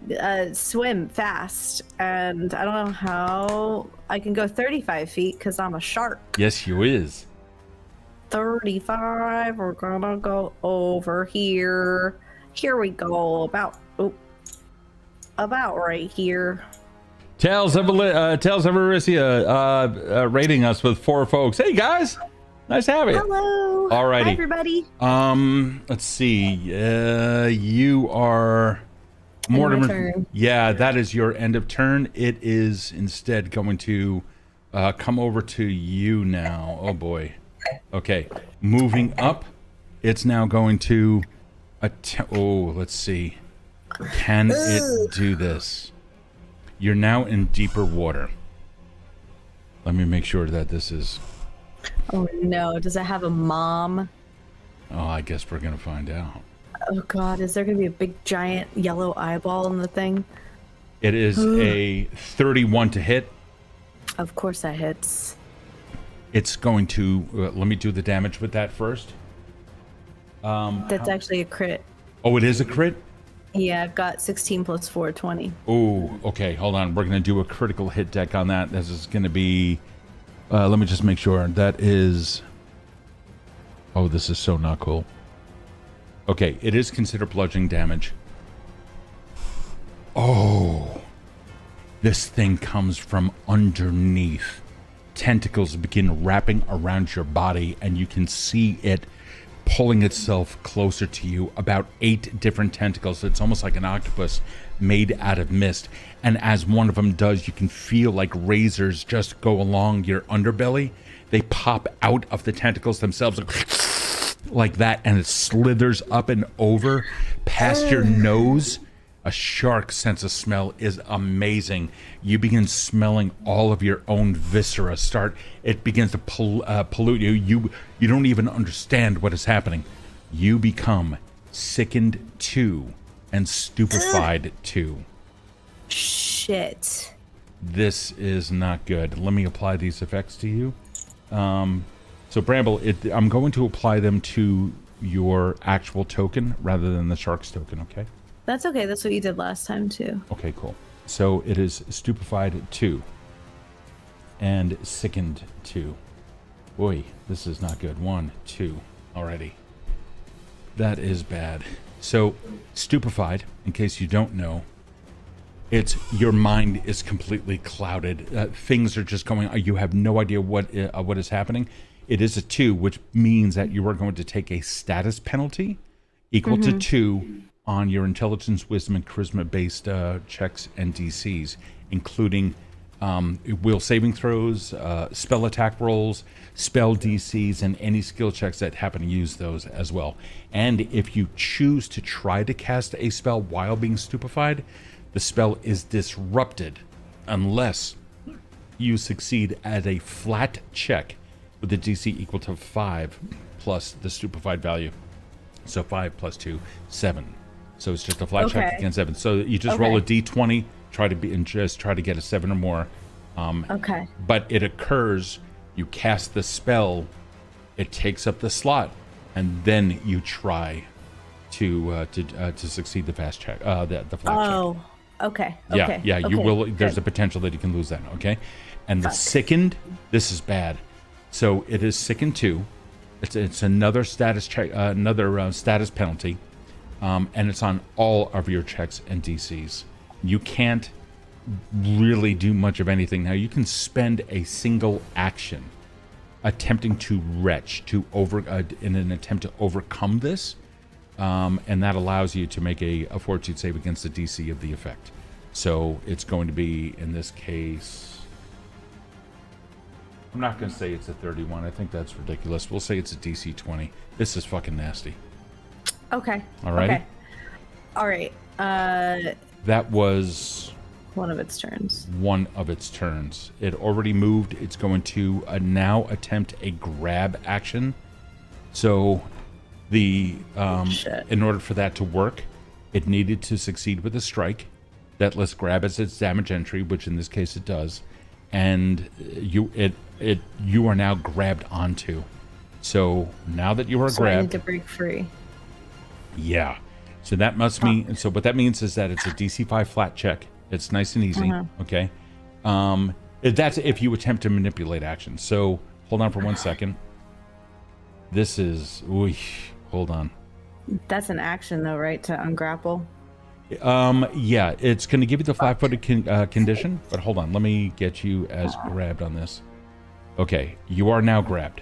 swim fast, and I don't know how I can go 35 feet because I'm a shark. Yes, you is. 35. We're gonna go over here. Here we go. About right here. Tales of Arisia rating us with 4 folks. Hey guys, nice to have you. Hello. Alrighty. Hi, everybody. Let's see. You are Mortimer. Yeah, that is your end of turn. It is instead going to come over to you now. Oh boy. Okay, moving up. It's now going to. Let's see. Can it do this? You're now in deeper water. Let me make sure that this is. Oh no, does it have a mom? Oh, I guess we're gonna find out. Oh god, is there gonna be a big giant yellow eyeball in the thing? It is a 31 to hit. Of course that hits. It's going to, let me do the damage with that first. That's actually a crit. Oh, it is a crit? Yeah, I've got 16 plus 4, 20. Oh, okay, hold on. We're gonna do a critical hit deck on that. This is gonna be, let me just make sure. That is, oh, this is so not cool. Okay, it is considered bludgeoning damage. Oh, this thing comes from underneath. Tentacles begin wrapping around your body, and you can see it pulling itself closer to you. About 8 different tentacles. It's almost like an octopus made out of mist. And as one of them does, you can feel like razors just go along your underbelly. They pop out of the tentacles themselves like that, and it slithers up and over past your nose A shark's sense of smell is amazing. You begin smelling all of your own viscera. It begins to pollute you. You don't even understand what is happening. You become sickened 2 and stupefied 2. Shit. This is not good. Let me apply these effects to you. So Bramble, I'm going to apply them to your actual token rather than the shark's token, okay? That's okay. That's what you did last time, too. Okay, cool. So it is stupefied 2 and sickened 2. Boy, this is not good. 1, 2 already. That is bad. So stupefied, in case you don't know, it's your mind is completely clouded. Things are just going. You have no idea what is happening. It is a 2, which means that you are going to take a status penalty equal to 2 on your intelligence, wisdom, and charisma-based checks and DCs, including will saving throws, spell attack rolls, spell DCs, and any skill checks that happen to use those as well. And if you choose to try to cast a spell while being stupefied, the spell is disrupted unless you succeed at a flat check with a DC equal to 5 plus the stupefied value. So 5 plus 2, 7. So it's just a flat check against 7. So you just roll a d20, try to get a 7 or more. But it occurs, you cast the spell, it takes up the slot, and then you try to succeed the fast check, the flat check. Okay. Yeah. You will. There's a potential that you can lose that. Okay, and the sickened. This is bad. So it is sickened 2. It's another status check, another status penalty, and it's on all of your checks and DCs. You can't really do much of anything now. You can spend a single action attempting to retch in an attempt to overcome this. And that allows you to make a fortitude save against the DC of the effect. So it's going to be, in this case, I'm not going to say it's a 31. I think that's ridiculous. We'll say it's a DC 20. This is fucking nasty. Okay. All right. Okay. All right. That was one of its turns. One of its turns. It already moved. It's going to now attempt a grab action. So in order for that to work, it needed to succeed with a strike that lists grab as its damage entry, which in this case it does, and you are now grabbed onto. So now that you are grabbed, I need to break free. Yeah. So that must mean. So what that means is that it's a DC 5 flat check. It's nice and easy. Okay. That's if you attempt to manipulate action. So hold on for 1 second. This is. Hold on. That's an action, though, right? To ungrapple? Yeah, it's going to give you the flat-footed condition, but hold on. Let me get you as grabbed on this. Okay, you are now grabbed.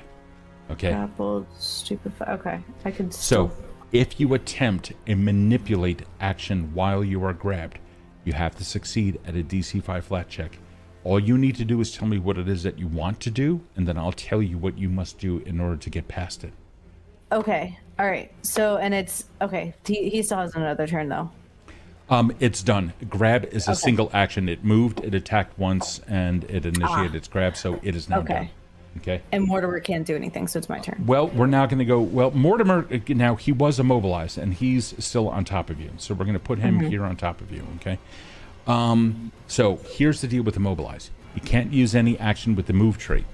Okay. Grappled, stupefied. Okay, I can still... So, if you attempt a manipulate action while you are grabbed, you have to succeed at a DC 5 flat check. All you need to do is tell me what it is that you want to do, and then I'll tell you what you must do in order to get past it. Okay. All right. So, and it's okay. He still has another turn though. It's done. Grab is a single action. It moved, it attacked once, and it initiated its grab, so it is now done. Okay. And Mortimer can't do anything, so it's my turn. Well, we're now going to go. Well, Mortimer, now he was immobilized, and he's still on top of you. So we're going to put him here on top of you, okay? So here's the deal with immobilize. You can't use any action with the move trait.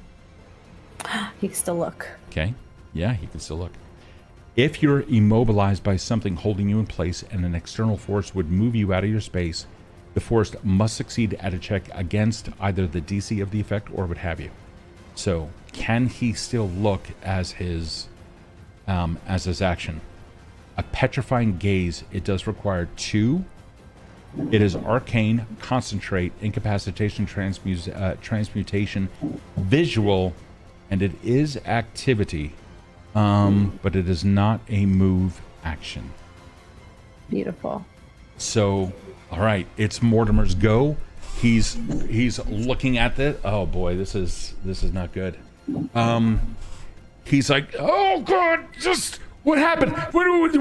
He can still look. Okay. Yeah, he can still look. If you're immobilized by something holding you in place and an external force would move you out of your space, the force must succeed at a check against either the DC of the effect or what have you. So, can he still look as his action? A petrifying gaze, it does require 2. It is arcane, concentrate, incapacitation, transmutation, visual, and it is activity. But it is not a move action. Beautiful. So, all right, it's Mortimer's go. He's looking at this. Oh boy, this is not good. He's like, oh god, just What happened? Look at him!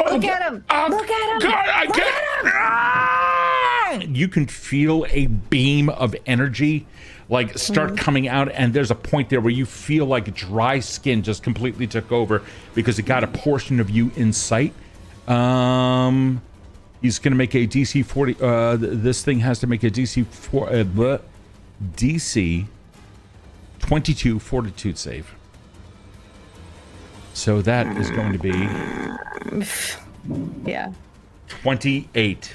Look at him! God, I Look can't. at him! You can feel a beam of energy like start coming out, and there's a point there where you feel like dry skin just completely took over because it got a portion of you in sight. He's gonna make a DC 40. This thing has to make a DC 22 Fortitude save. So that is going to be 28.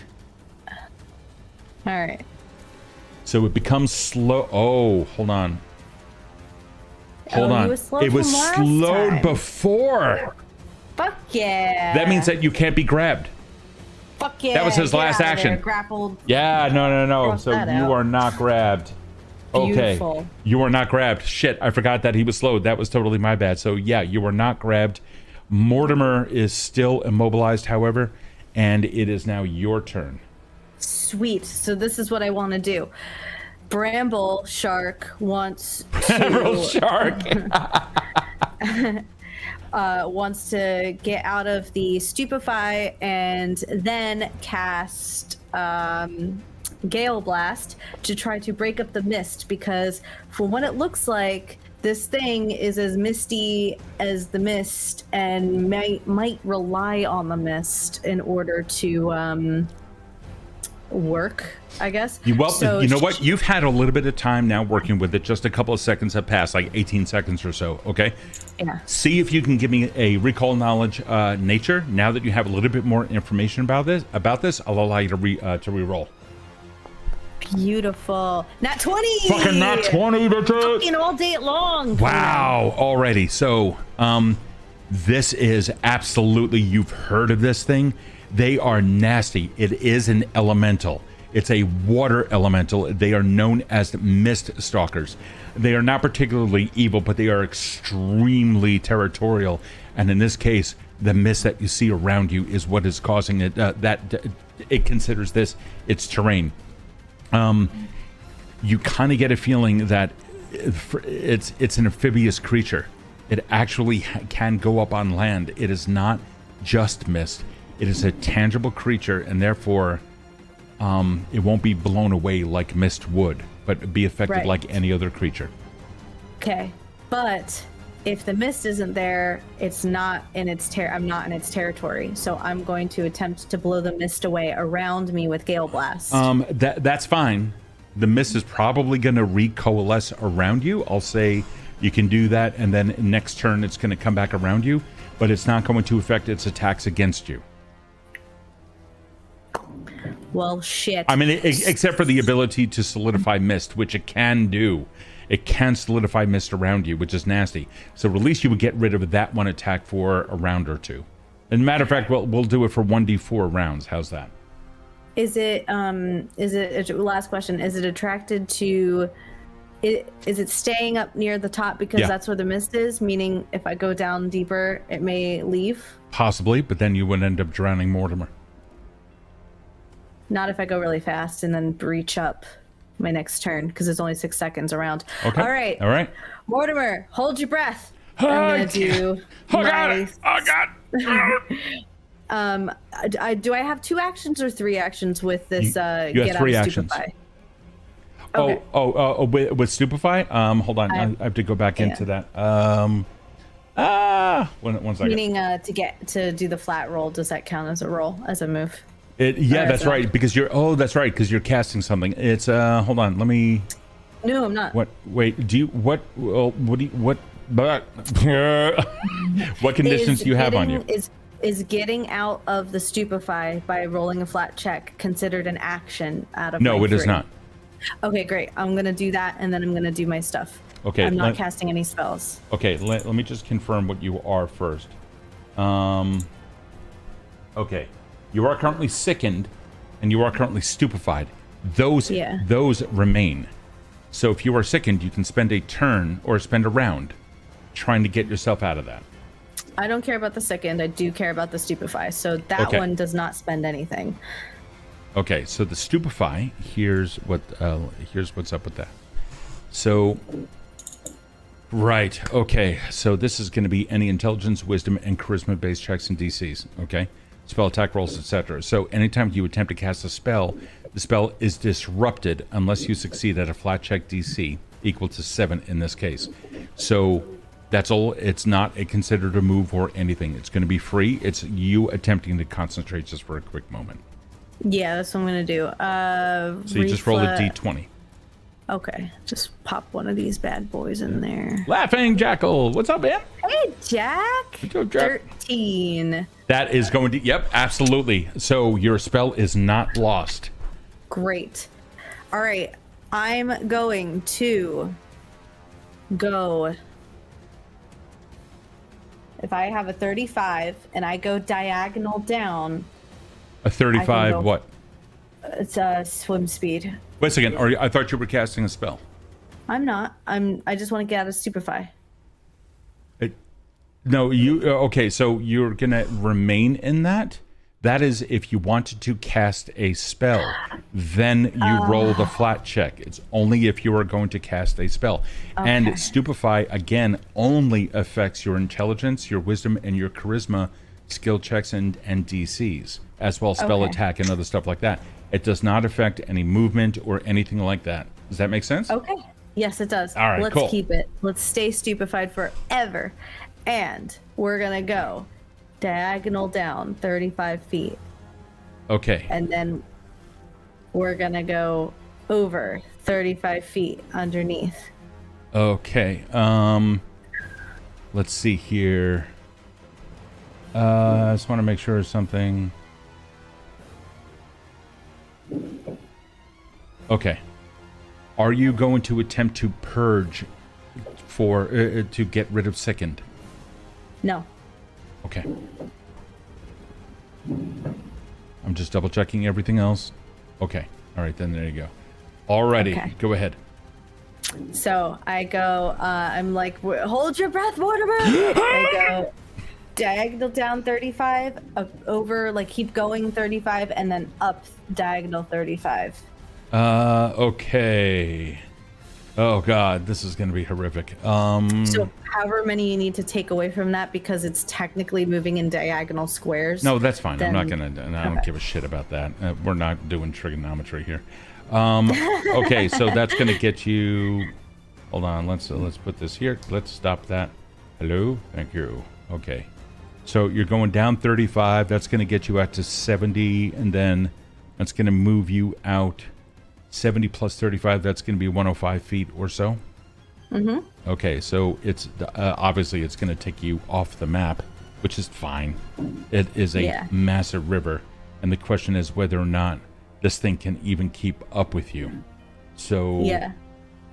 All right. So it becomes slow. Oh, hold on. Hold on. It was slowed before. Fuck yeah. That means that you can't be grabbed. Fuck yeah. That was his last action. Grappled. Yeah, no. So you are not grabbed. Beautiful. Okay. You are not grabbed. Shit, I forgot that he was slowed. That was totally my bad. So yeah, you are not grabbed. Mortimer is still immobilized, however, and it is now your turn. Sweet. So this is what I want to do. Bramble Shark wants Bramble Shark. wants to get out of the Stupefy and then cast Gale Blast to try to break up the mist, because from what it looks like, this thing is as misty as the mist and might rely on the mist in order to work, I guess. You know what? You've had a little bit of time now working with it. Just a couple of seconds have passed, like 18 seconds or so, okay? Yeah. See if you can give me a recall knowledge nature. Now that you have a little bit more information about this, I'll allow you to re-roll. Beautiful. Nat 20! Fucking nat 20, bitches! Fucking all day long. Wow, already. So, this is absolutely, you've heard of this thing. They are nasty. It is an elemental. It's a water elemental. They are known as mist stalkers. They are not particularly evil, but they are extremely territorial. And in this case, the mist that you see around you is what is causing it. It considers this its terrain. You kind of get a feeling that it's an amphibious creature. It actually can go up on land. It is not just mist. It is a tangible creature, and therefore it won't be blown away like mist would, but be affected like any other creature. Okay, but if the mist isn't there, it's not in its I'm not in its territory, so I'm going to attempt to blow the mist away around me with Gale Blast. That's fine. The mist is probably going to recoalesce around you. I'll say you can do that, and then next turn it's going to come back around you, but it's not going to affect its attacks against you. Well, shit. I mean, except for the ability to solidify mist, which it can do. It can solidify mist around you, which is nasty. So at least you would get rid of that one attack for a round or two. And matter of fact, we'll do it for 1d4 rounds. How's that? Is it last question, is it attracted to is it staying up near the top because that's where the mist is, meaning if I go down deeper it may leave? Possibly, but then you would end up drowning Mortimer. Not if I go really fast and then breach up my next turn, because it's only 6 seconds around. Okay. All right. Mortimer, hold your breath. I'm gonna do God. Do I have 2 actions or 3 actions with this? You have 3 actions. Stupefy? Okay. With Stupefy? Hold on. I have to go back into that. One second. Meaning to do the flat roll, does that count as a roll, as a move? That's right, because because you're casting something. It's hold on, let me. No, I'm not. What? Wait, do you what conditions do you have on you? Is getting out of the Stupefy by rolling a flat check considered an action out of? No, it is not. Okay, great. I'm gonna do that, and then I'm gonna do my stuff. Okay. I'm not casting any spells. Okay, let me just confirm what you are first. Okay. You are currently sickened, and you are currently stupefied. Those remain. So if you are sickened, you can spend a turn or spend a round trying to get yourself out of that. I don't care about the sickened. I do care about the stupefy. So that one does not spend anything. Okay, so the stupefy. Here's what's up with that. So Right. Okay. So this is going to be any intelligence, wisdom, and charisma-based checks and DCs. Okay. Spell attack rolls, etc. So anytime you attempt to cast a spell, the spell is disrupted unless you succeed at a flat check DC equal to 7 in this case. So that's all. It's not considered a move or anything. It's going to be free. It's you attempting to concentrate just for a quick moment. Yeah, that's what I'm gonna do. So you just roll a d20. Okay, just pop one of these bad boys in there. Laughing Jackal, what's up, man? Hey, Jack. What's up, Jack? 13. That is going to. Yep, absolutely. So your spell is not lost. Great. All right, I'm going to go. If I have a 35 and I go diagonal down. A 35 what? It's a swim speed. Wait a second. I thought you were casting a spell. I'm not. I just want to get out of stupefy. No, you. Okay, so you're gonna remain in that. That is if you wanted to cast a spell, then you roll the flat check. It's only if you are going to cast a spell. Okay. And stupefy again only affects your intelligence, your wisdom, and your charisma skill checks and DCs, as well as spell attack and other stuff like that. It does not affect any movement or anything like that. Does that make sense? Okay. Yes, it does. All right, Let's cool. keep it. Let's stay stupefied forever. And we're going to go diagonal down 35 feet. Okay. And then we're going to go over 35 feet underneath. Okay. Let's see here. I just want to make sure something. Okay. Are you going to attempt to purge for to get rid of sickened? No. Okay. I'm just double checking everything else. Okay. All right, then there you go. Alrighty. Okay. Go ahead. So I go, I'm like, hold your breath, Mortimer. I go diagonal down 35, up, over, like keep going 35, and then up diagonal 35. Okay. Oh God, this is gonna be horrific. So however many you need to take away from that, because it's technically moving in diagonal squares. No, that's fine. Then, I'm not gonna. I don't give a shit about that. We're not doing trigonometry here. Okay, so that's gonna get you. Hold on. Let's put this here. Let's stop that. Hello. Thank you. Okay. So you're going down 35. That's gonna get you out to 70, and then that's gonna move you out 70 plus 35. That's gonna be 105 feet or so. Mm-hmm. Okay, so it's obviously it's going to take you off the map, which is fine. It is a massive river, and the question is whether or not this thing can even keep up with you. So,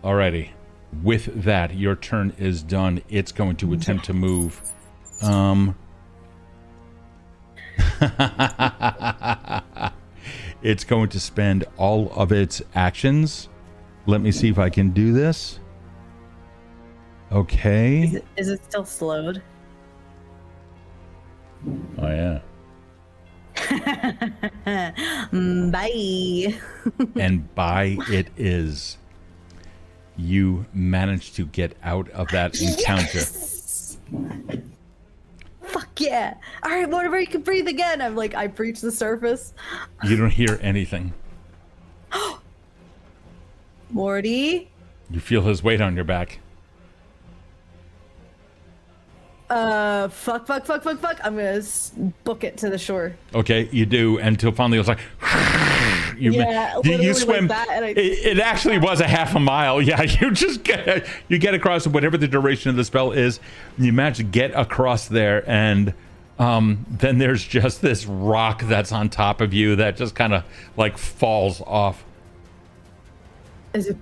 alrighty. With that, your turn is done. It's going to attempt to move. It's going to spend all of its actions. Let me see if I can do this. Okay. Is it still slowed? Oh, yeah. Bye. And bye it is. You managed to get out of that encounter. Yes! Fuck yeah. All right, Mortimer, you can breathe again. I'm like, I breach the surface. You don't hear anything. Morty? You feel his weight on your back. Fuck. I'm gonna book it to the shore. Okay, you do, until finally it was like, you swim. Like that, and it actually was a half a mile. Yeah, you just get across whatever the duration of the spell is. You manage to get across there, and then there's just this rock that's on top of you that just kind of like falls off. Is it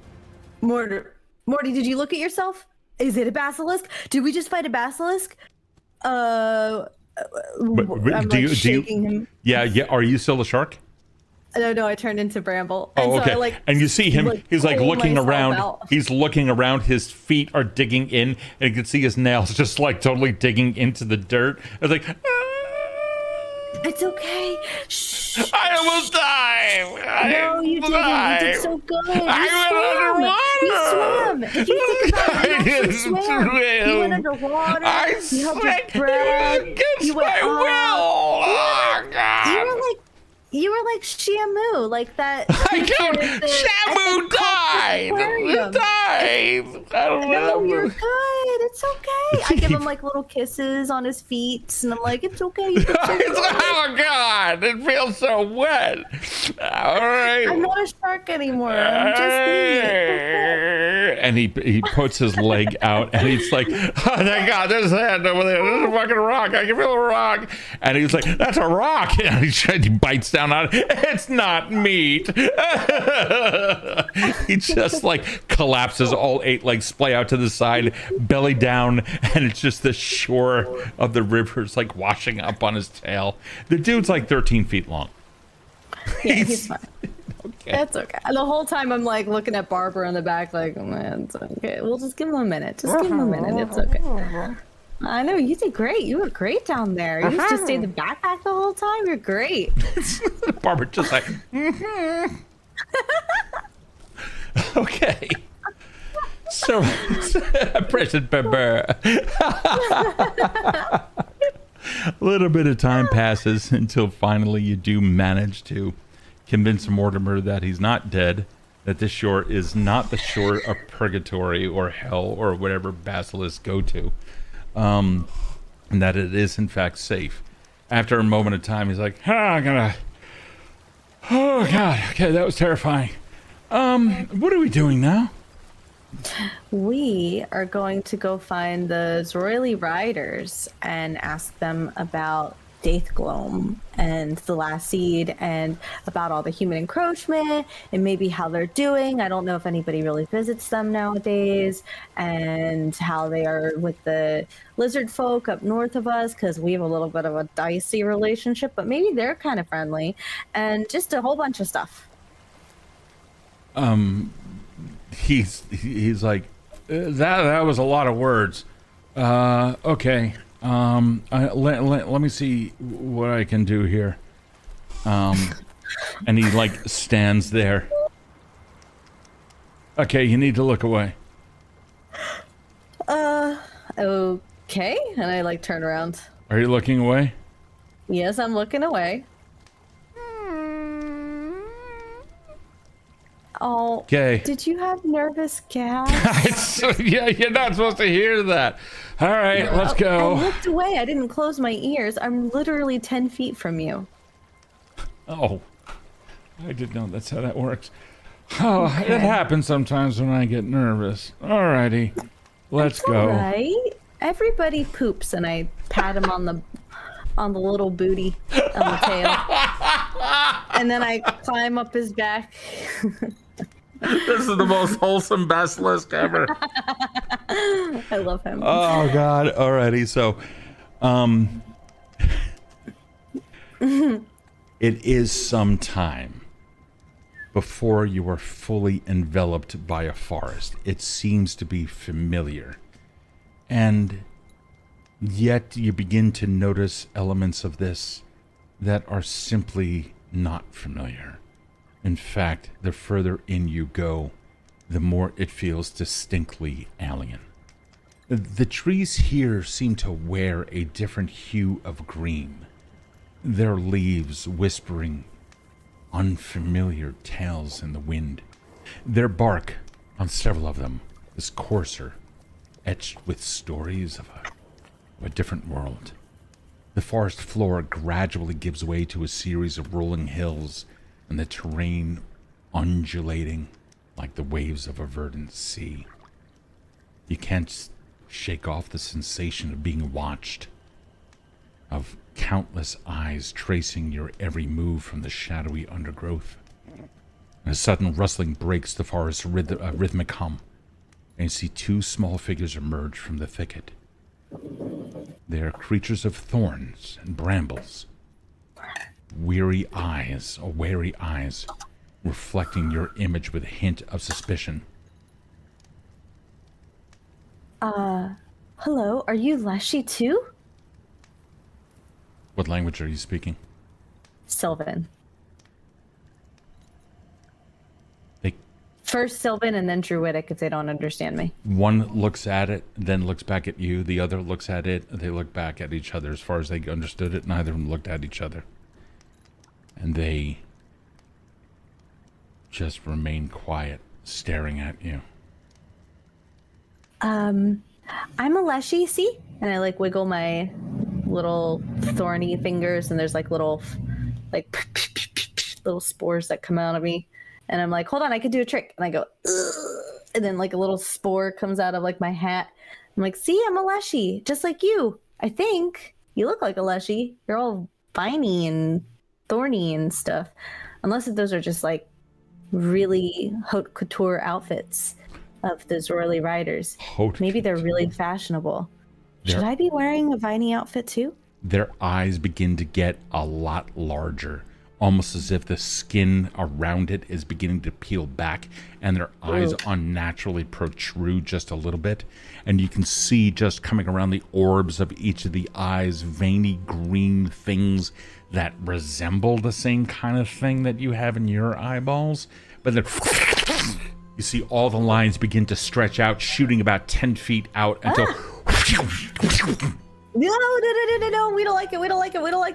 Morty, did you look at yourself? Is it a basilisk? Did we just fight a basilisk? Do you shaking him. Yeah. Are you still a shark? No, I turned into Bramble. Oh, and okay. And you see him, he's like looking around. Out. He's looking around. His feet are digging in, and you can see his nails just like totally digging into the dirt. It's like, It's okay. Shh. I almost died. No, you didn't. You did so good. I went underwater. You swam. If you think about it, you actually didn't swam. You went swim. underwater. I You held your sank breath. against You went my up. will. Oh, God. You were like Shamu, like that. I creature don't. at the Shamu died. aquarium. He died. I don't No, know. you're good. It's okay. I give him like little kisses on his feet, and I'm like, it's okay. You did so good. Oh, God. It feels so wet. All right. I'm not a shark anymore. I'm just me. And he puts his leg out, and he's like, oh, thank God, there's a hand over there. There's a fucking rock. I can feel a rock. And he's like, that's a rock. And he bites down on it. It's not meat. He just like collapses. All 8 legs splay out to the side, belly down, and it's just the shore of the river's like washing up on his tail. The dude's like 13 feet long. Yeah, he's fine. Okay. That's okay. And the whole time I'm like looking at Barbara in the back, like, oh, man, it's okay. We'll just give him a minute. Just give him a minute. It's okay. I know you did great. You were great down there. You just stayed in the backpack the whole time. You're great. Barbara just like, okay. So, President Pepper. A little bit of time passes until finally you do manage to convince Mortimer that he's not dead, that this shore is not the shore of purgatory or hell or whatever basilisks go to, and that it is in fact safe. After a moment of time, he's like, oh God, okay, that was terrifying. What are we doing now? We are going to go find the Zroily Riders and ask them about Daithgloam and the last seed and about all the human encroachment and maybe how they're doing. I don't know if anybody really visits them nowadays and how they are with the lizard folk up north of us, because we have a little bit of a dicey relationship, but maybe they're kind of friendly, and just a whole bunch of stuff. He's like, that was a lot of words. Okay. Let me see what I can do here. And he like stands there. Okay, you need to look away. Okay. And I like turn around. Are you looking away? Yes, I'm looking away. Oh, okay. Did you have nervous gas? Yeah, you're not supposed to hear that. All right, let's go. I looked away. I didn't close my ears. I'm literally 10 feet from you. Oh, I didn't know that's how that works. Oh, okay. It happens sometimes when I get nervous. All righty, let's go. All right. Everybody poops, and I pat him on the little booty on the tail, and then I climb up his back. This is the most wholesome basilisk ever. I love him. Oh God! Alrighty, so, it is some time before you are fully enveloped by a forest. It seems to be familiar, and yet you begin to notice elements of this that are simply not familiar. In fact, the further in you go, the more it feels distinctly alien. The trees here seem to wear a different hue of green, their leaves whispering unfamiliar tales in the wind. Their bark, on several of them, is coarser, etched with stories of a different world. The forest floor gradually gives way to a series of rolling hills, and the terrain undulating like the waves of a verdant sea. You can't shake off the sensation of being watched, of countless eyes tracing your every move from the shadowy undergrowth. And a sudden rustling breaks the forest's rhythmic hum, and you see 2 small figures emerge from the thicket. They are creatures of thorns and brambles, wary eyes, reflecting your image with a hint of suspicion. Hello, are you Leshy too? What language are you speaking? Sylvan. They, First Sylvan and then Druidic if they don't understand me. one looks at it, then looks back at you. The other looks at it. They look back at each other. As far as they understood it, neither of them looked at each other. And they just remain quiet, staring at you. I'm a Leshy, see? And I like wiggle my little thorny fingers, and there's like little little spores that come out of me. And I'm like, hold on, I could do a trick. And I go, ugh. And then like a little spore comes out of like my hat. I'm like, see, I'm a Leshy, just like you. I think you look like a Leshy. You're all viney and thorny and stuff. Unless those are just like really haute couture outfits of those royally riders. Maybe they're really fashionable. Should I be wearing a viney outfit too? Their eyes begin to get a lot larger, almost as if the skin around it is beginning to peel back, and their eyes unnaturally protrude just a little bit. And you can see just coming around the orbs of each of the eyes, veiny green things that resemble the same kind of thing that you have in your eyeballs. But then you see all the lines begin to stretch out, shooting about 10 feet out until... No, we don't like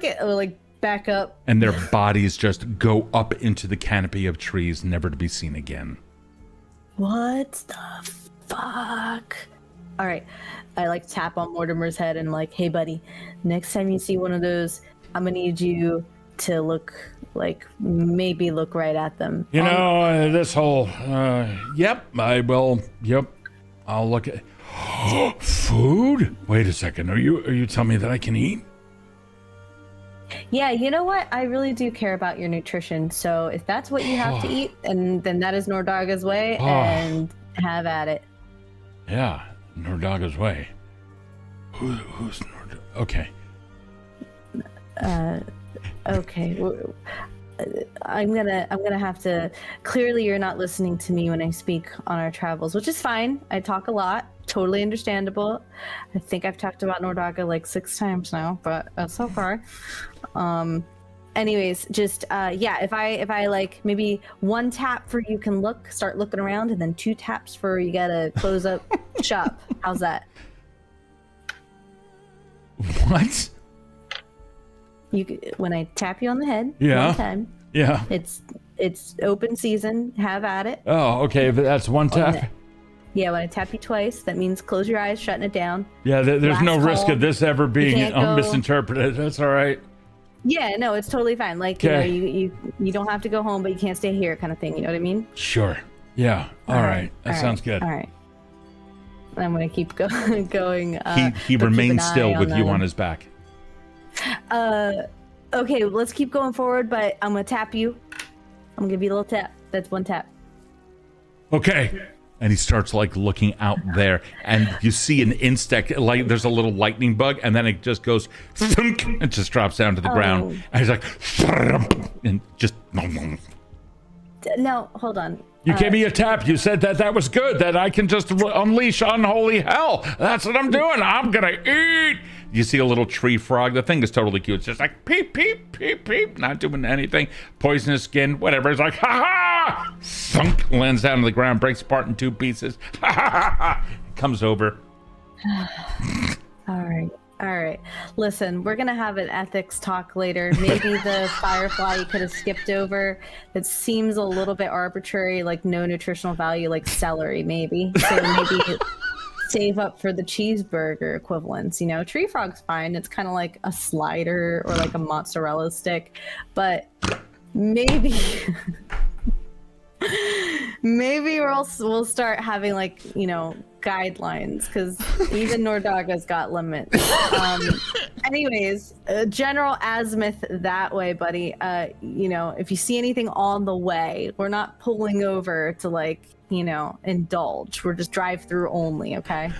it. Or like back up. And their bodies just go up into the canopy of trees, never to be seen again. What the fuck? All right. I like tap on Mortimer's head and I'm like, hey buddy, next time you see one of those, I'm gonna need you to look like, maybe look right at them. You know, this whole, yep, I will, yep, I'll look at... Food? Wait a second, are you telling me that I can eat? Yeah, you know what? I really do care about your nutrition. So if that's what you have to eat, and then that is Nordaga's way, and have at it. Yeah, Nordaga's way. Who's Nordaga? Okay. Okay. I'm gonna have to. Clearly, you're not listening to me when I speak on our travels, which is fine. I talk a lot. Totally understandable. I think I've talked about Nordaga like 6 times now, but so far. Anyways, just yeah. If I like maybe 1 tap for you can start looking around, and then 2 taps for you gotta close up shop. How's that? What? When I tap you on the head, yeah, 1 time, yeah, it's open season. Have at it. Oh, okay. But that's 1 tap. Yeah, when I tap you twice, that means close your eyes, shutting it down. Yeah, there's Last no risk call. of this ever being go. misinterpreted. That's all right. Yeah, no, it's totally fine. Like, you know, you don't have to go home, but you can't stay here, kind of thing. You know what I mean? Sure. Yeah. All right. That sounds good. All right. I'm gonna keep going. He remains still with you on his back. Okay, let's keep going forward, but I'm gonna tap you. I'm gonna give you a little tap. That's 1 tap. Okay. And he starts like looking out there, and you see an insect, like there's a little lightning bug, and then it just goes thunk, and just drops down to the ground. And he's like, and just. No, hold on. You gave me a tap. You said that was good, that I can just unleash unholy hell. That's what I'm doing. I'm gonna eat. You see a little tree frog. The thing is totally cute. It's just like peep, peep, peep, peep, not doing anything. Poisonous skin, whatever. It's like, ha ha! Thunk, lands down on the ground, breaks apart in 2 pieces. Ha ha ha! Comes over. All right. Listen, we're gonna have an ethics talk later. Maybe the firefly you could have skipped over. It seems a little bit arbitrary, like no nutritional value, like celery, maybe. So maybe save up for the cheeseburger equivalents. You know, tree frog's fine. It's kind of like a slider or like a mozzarella stick, but maybe. Maybe we'll start having, like, you know, guidelines, because even Nordaga's got limits. Anyways, general azimuth that way, buddy. You know, if you see anything on the way, we're not pulling over to, like, you know, indulge. We're just drive through only, okay?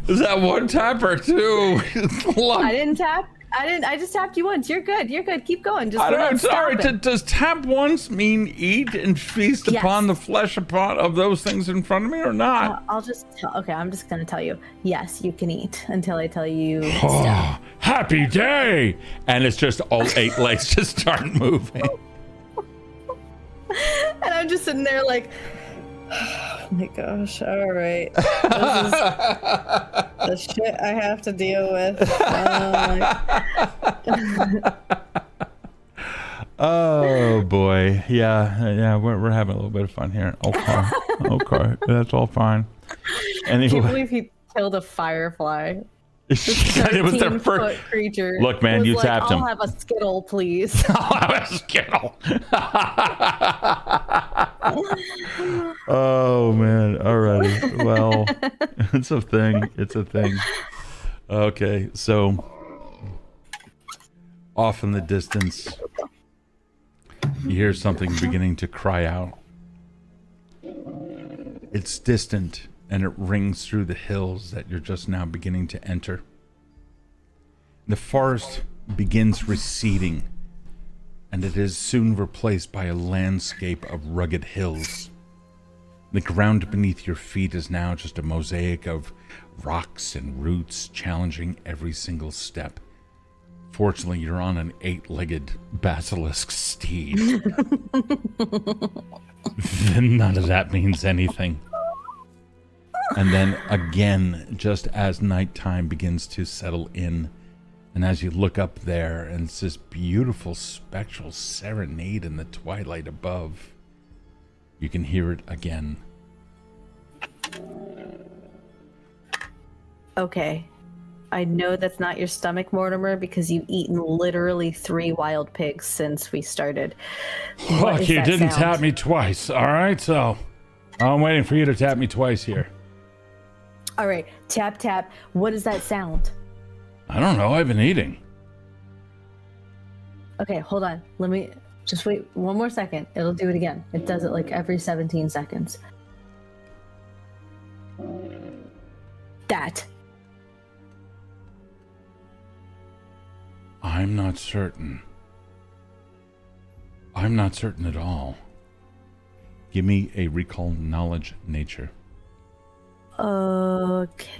Is that 1 tap or 2? I didn't tap. I just tapped you once. You're good. You're good. Keep going. Just I don't know. stop Sorry. it. Does tap once mean eat and feast Yes. upon the flesh of those things in front of me, or not? I'll just tell. Okay, I'm just gonna tell you. Yes, you can eat until I tell you. Oh, happy day! And it's just all 8 legs just start moving. And I'm just sitting there like, oh my gosh, all right. This is the shit I have to deal with. Oh boy, yeah, we're having a little bit of fun here. Okay, that's all fine. I can't Anyway, believe he killed a firefly. it was their 13-foot first creature. Look, man, was you like, tapped him. I'll have a Skittle, please. I'll have a Skittle. Oh man, alrighty. Well, it's a thing. It's a thing. Okay, so off in the distance, you hear something beginning to cry out. It's distant, and it rings through the hills that you're just now beginning to enter. The forest begins receding, and it is soon replaced by a landscape of rugged hills. The ground beneath your feet is now just a mosaic of rocks and roots challenging every single step. Fortunately, you're on an 8-legged basilisk steed. None of that means anything. And then again, just as nighttime begins to settle in, and as you look up there, and it's this beautiful spectral serenade in the twilight above, you can hear it again. Okay. I know that's not your stomach, Mortimer, because you've eaten literally 3 wild pigs since we started. What Look, is you that didn't sound? tap me twice, all right? So I'm waiting for you to tap me twice here. All right, tap, tap. What is that sound? I don't know. I've been eating. Okay, hold on. Let me just wait one more second. It'll do it again. It does it like every 17 seconds. That. I'm not certain. I'm not certain at all. Give me a recall knowledge nature. Okay.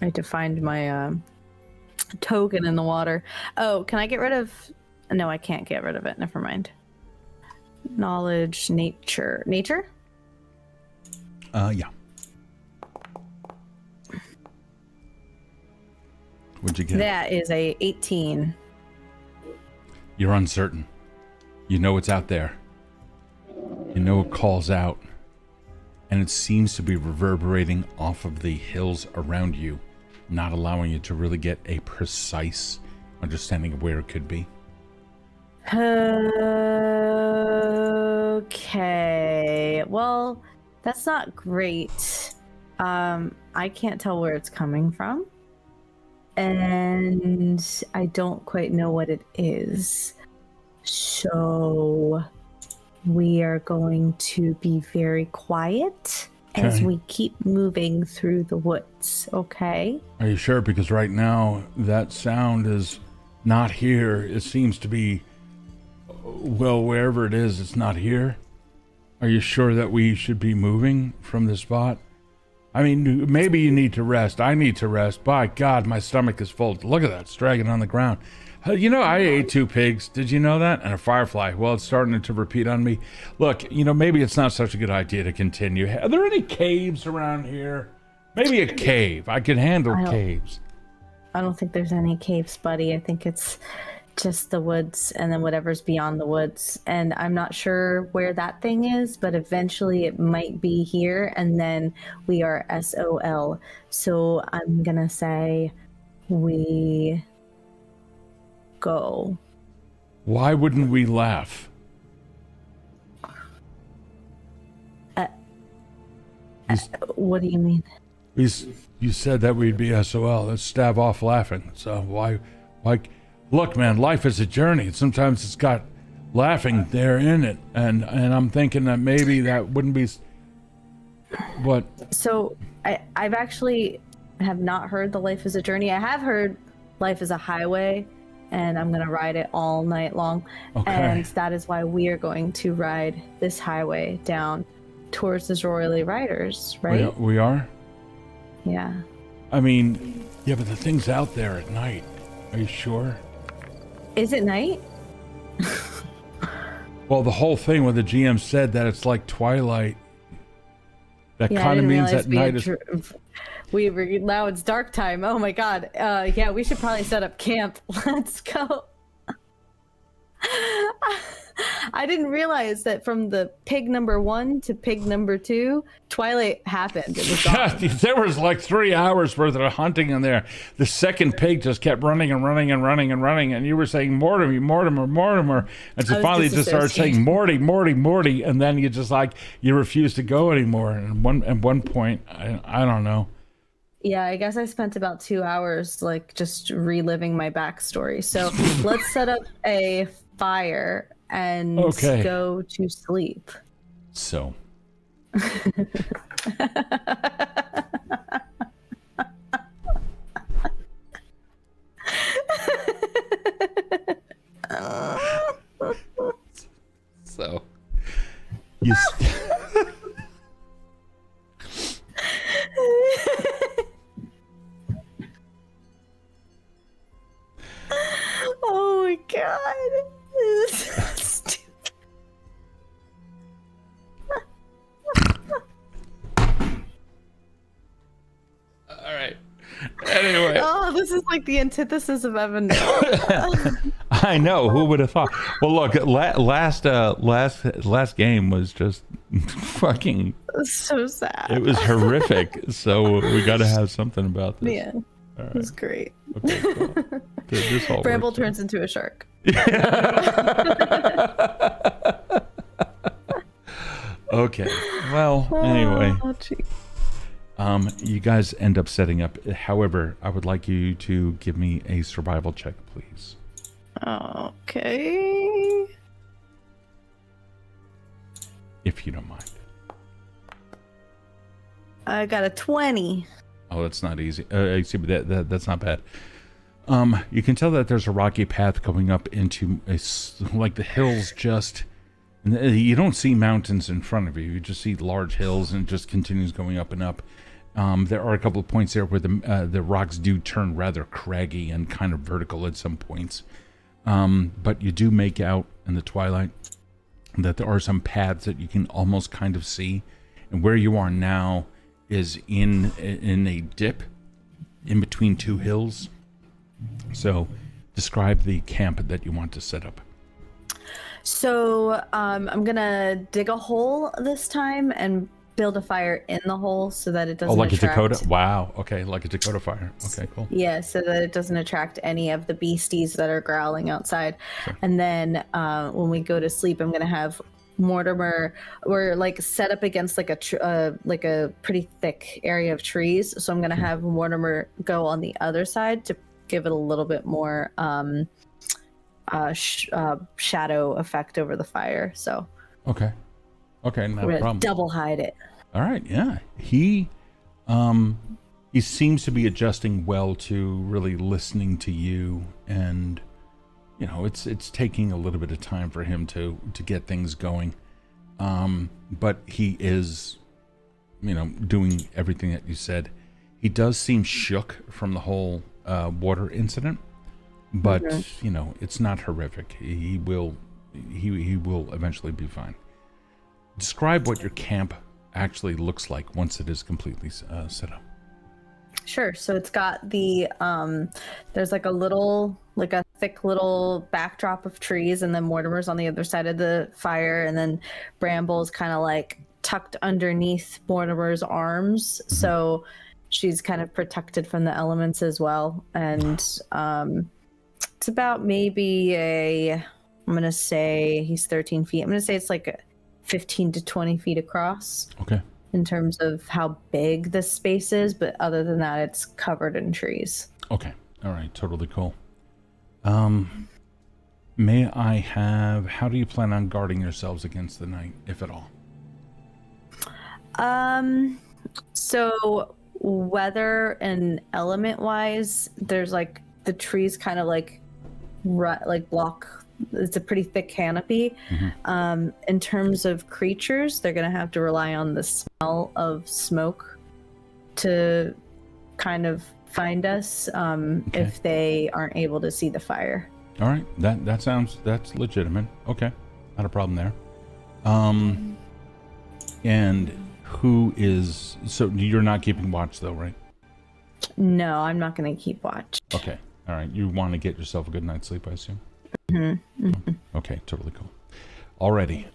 I had to find my token in the water. Oh, can I get rid of... No, I can't get rid of it. Never mind. Knowledge, nature. Nature? Yeah. What'd you get? That is a 18. You're uncertain. You know it's out there. You know it calls out. And it seems to be reverberating off of the hills around you, not allowing you to really get a precise understanding of where it could be. Okay. Well, that's not great. I can't tell where it's coming from. And I don't quite know what it is. So we are going to be very quiet as Okay. we keep moving through the woods, okay? Are you sure? Because right now that sound is not here. It seems to be, well, wherever it is, it's not here. Are you sure that we should be moving from this spot? I mean, maybe you need to rest. I need to rest. By God, my stomach is full. Look at that. It's dragging on the ground. You know, I ate 2 pigs. Did you know that? And a firefly. Well, it's starting to repeat on me. Look, you know, maybe it's not such a good idea to continue. Are there any caves around here? Maybe a cave. I could handle caves. I don't think there's any caves, buddy. I think it's just the woods and then whatever's beyond the woods. And I'm not sure where that thing is, but eventually it might be here. And then we are SOL. So I'm going to say we go. Why wouldn't we laugh? What do you mean? You said that we'd be SOL. Let's stab off laughing. So why? Look, man, life is a journey. Sometimes it's got laughing there in it, and I'm thinking that maybe that wouldn't be. What? So I've actually have not heard the Life is a Journey. I have heard Life is a Highway, and I'm going to ride it all night long. Okay. And that is why we are going to ride this highway down towards the Zorley Riders, right? We are? Yeah. I mean, yeah, but the thing's out there at night. Are you sure? Is it night? Well, the whole thing when the GM said that it's like twilight, that Yeah, kind I of didn't means realize at night is... now it's dark time. Oh my god. Yeah, we should probably set up camp. Let's go. I didn't realize that from the pig number 1 to pig number 2, twilight happened. It was gone. There was like 3 hours worth of hunting in there. The second pig just kept running and running and running and running, and you were saying Mortimer, and so finally just started saying Morty, and then you just like you refused to go anymore. And at one point, I don't know. Yeah, I guess I spent about 2 hours like just reliving my backstory. So let's set up a fire and go to sleep. So. So. You. Oh my god. This is so stupid. All right. Anyway. Oh, this is like the antithesis of Evindale. I know. Who would have thought? Well, look, last game was just fucking so sad. It was horrific. So we got to have something about this. Yeah, right. It was great. Okay, cool. This all Bramble turns into a shark. Okay. Well, anyway. Oh, you guys end up setting up. However, I would like you to give me a survival check, please. Okay. If you don't mind. I got a 20. Oh, that's not easy. See, but that's not bad. You can tell that there's a rocky path going up into like the hills just... You don't see mountains in front of you. You just see large hills, and it just continues going up and up. There are a couple of points there where the rocks do turn rather craggy and kind of vertical at some points. But you do make out in the twilight that there are some paths that you can almost kind of see. And where you are now is in a dip in between two hills. So describe the camp that you want to set up. So I'm gonna dig a hole this time and build a fire in the hole so that it doesn't like attract... a Dakota? Wow. Okay, like a Dakota fire. Okay, cool. Yeah, so that it doesn't attract any of the beasties that are growling outside. Sure. And then when we go to sleep, I'm gonna have Mortimer, we're like set up against like a pretty thick area of trees. So I'm gonna have Mortimer go on the other side to give it a little bit more shadow effect over the fire. So okay, no problem. Double hide it. All right, yeah. He seems to be adjusting well to really listening to you, and you know it's taking a little bit of time for him to get things going. But he is, doing everything that you said. He does seem shook from the whole water incident. But it's not horrific. He will eventually be fine. Describe what your camp actually looks like once it is completely set up. Sure. So it's got the there's like a thick little backdrop of trees, and then Mortimer's on the other side of the fire, and then Bramble's kind of like tucked underneath Mortimer's arms, so she's kind of protected from the elements as well. And it's about maybe I'm going to say he's 13 feet. I'm going to say it's like 15 to 20 feet across. Okay. In terms of how big this space is. But other than that, it's covered in trees. Okay. All right. Totally cool. May I have... How do you plan on guarding yourselves against the night, if at all? So weather and element wise, there's like the trees kind of like block. It's a pretty thick canopy. In terms of creatures, they're gonna have to rely on the smell of smoke to kind of find us if they aren't able to see the fire. All right, that's legitimate. Okay, not a problem there. And who is, so you're not keeping watch though, right? No, I'm not going to keep watch. Okay, all right. You want to get yourself a good night's sleep, I assume. Okay, totally cool. Alrighty,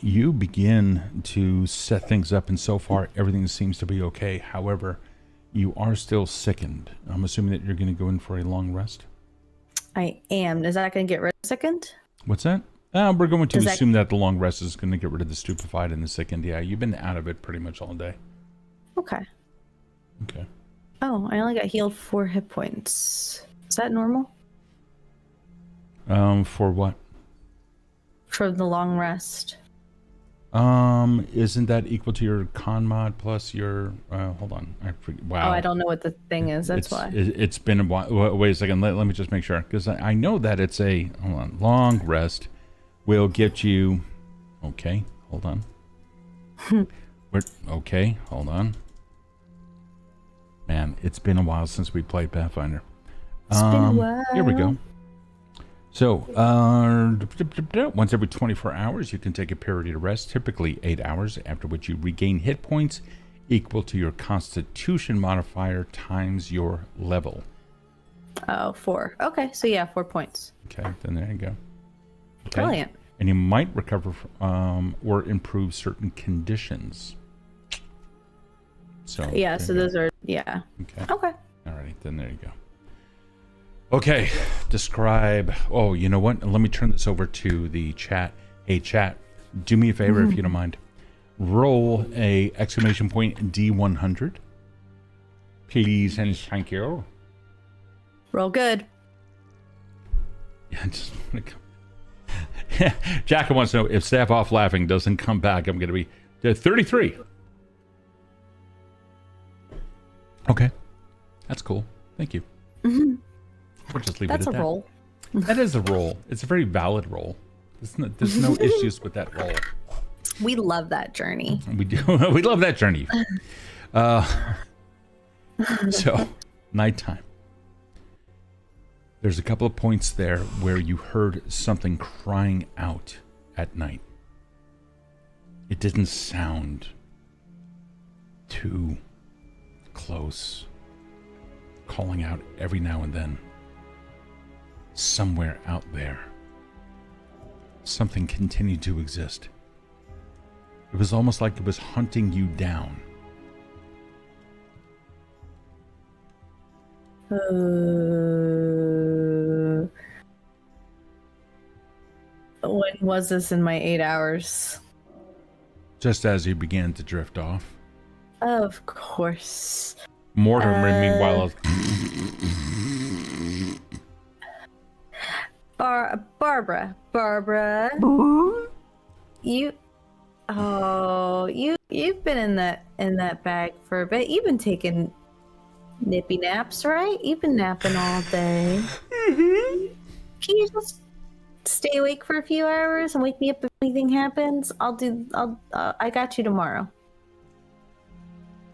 you begin to set things up, and so far everything seems to be okay. However, you are still sickened. I'm assuming that you're going to go in for a long rest. I am. Is that going to get rid of sickened? What's that? We're going to assume that the long rest is going to get rid of the stupefied and the sickened. Yeah, you've been out of it pretty much all day. Okay. Okay. Oh, I only got healed 4 hit points. Is that normal? For what? For the long rest. Isn't that equal to your con mod plus your, hold on. Wow. Oh, I don't know what the thing is. That's why. It's been a while. Wait a second. Let me just make sure. Because I know that it's a, hold on, long rest will get you, okay, hold on. Okay, hold on. Man, it's been a while since we played Pathfinder. It's been a while. Here we go. So, once every 24 hours, you can take a period of rest, typically 8 hours, after which you regain hit points equal to your Constitution modifier times your level. Oh, 4. Okay, so yeah, 4 points. Okay, then there you go. Okay. Brilliant. And you might recover or improve certain conditions. So yeah, so those are, yeah. Okay. Okay. Alrighty, then there you go. Okay, describe. Oh, you know what? Let me turn this over to the chat. Hey, chat, do me a favor if you don't mind. Roll a exclamation point D100. Please and thank you. Roll good. Yeah, just want to come. Jack wants to know if Staff Off Laughing doesn't come back, I'm going to be 33. Okay, that's cool. Thank you. We'll just leave it at that. That's a roll. That is a roll. It's a very valid roll. There's no issues with that roll. We love that journey. We do. We love that journey. So, nighttime. There's a couple of points there where you heard something crying out at night. It didn't sound too close. Calling out every now and then. Somewhere out there, something continued to exist. It was almost like it was hunting you down. When was this in my 8 hours? Just as you began to drift off. Of course. Mortimer, meanwhile, Barbara, you've been in that bag for a bit. You've been taking nippy naps, right? You've been napping all day. Can you just stay awake for a few hours and wake me up if anything happens? I got you tomorrow.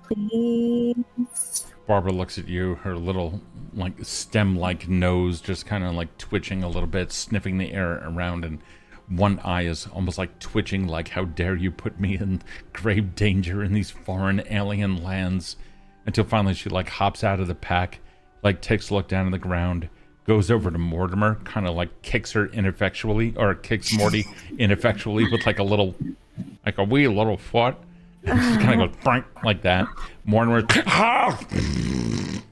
Please. Barbara looks at you, her little like stem-like nose just kind of like twitching a little bit, sniffing the air around, and one eye is almost like twitching, like, how dare you put me in grave danger in these foreign alien lands, until finally she like hops out of the pack, like takes a look down at the ground, goes over to Mortimer, kind of like kicks her ineffectually, or kicks Morty ineffectually with like a wee little foot. And just kind of goes frank like that. Mortimer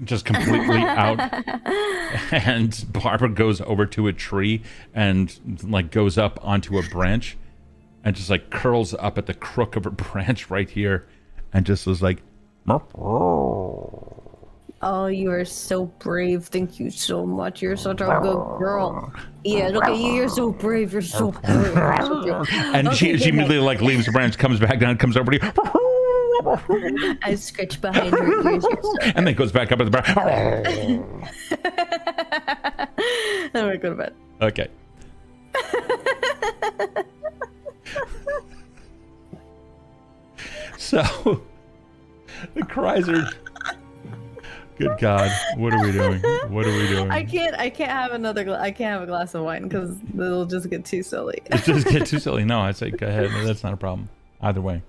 just completely out, and Barbara goes over to a tree and like goes up onto a branch and just like curls up at the crook of a branch right here, and just was like, oh, you are so brave. Thank you so much. You're such a good girl. Yeah, look at you. You're so brave. You're so brave. and she immediately like leaves the branch, comes back down, comes over to you. I scratch behind your ears. And then goes back up at the bar. Then we go to bed. Okay. So the cries are. Good God! What are we doing? What are we doing? I can't have I can't have a glass of wine because it'll just get too silly. It just get too silly. No, I'd say go ahead. That's not a problem. Either way.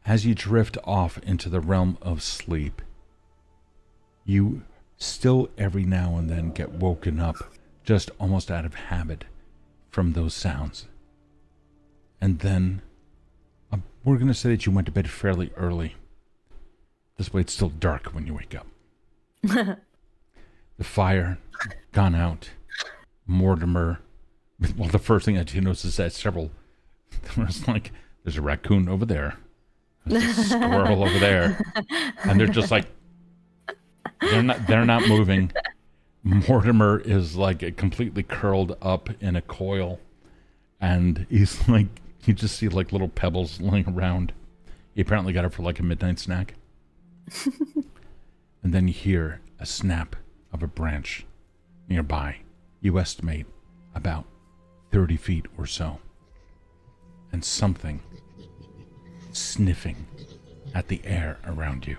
As you drift off into the realm of sleep, you still every now and then get woken up, just almost out of habit, from those sounds. And then, we're going to say that you went to bed fairly early. This way it's still dark when you wake up. The fire gone out. Mortimer. Well, the first thing that you notice is that there's a raccoon over there. There's a squirrel over there. And they're just like, they're not moving. Mortimer is like completely curled up in a coil. And he's like, you just see like little pebbles laying around. He apparently got it for like a midnight snack. And then you hear a snap of a branch nearby. You estimate about 30 feet or so. And something sniffing at the air around you.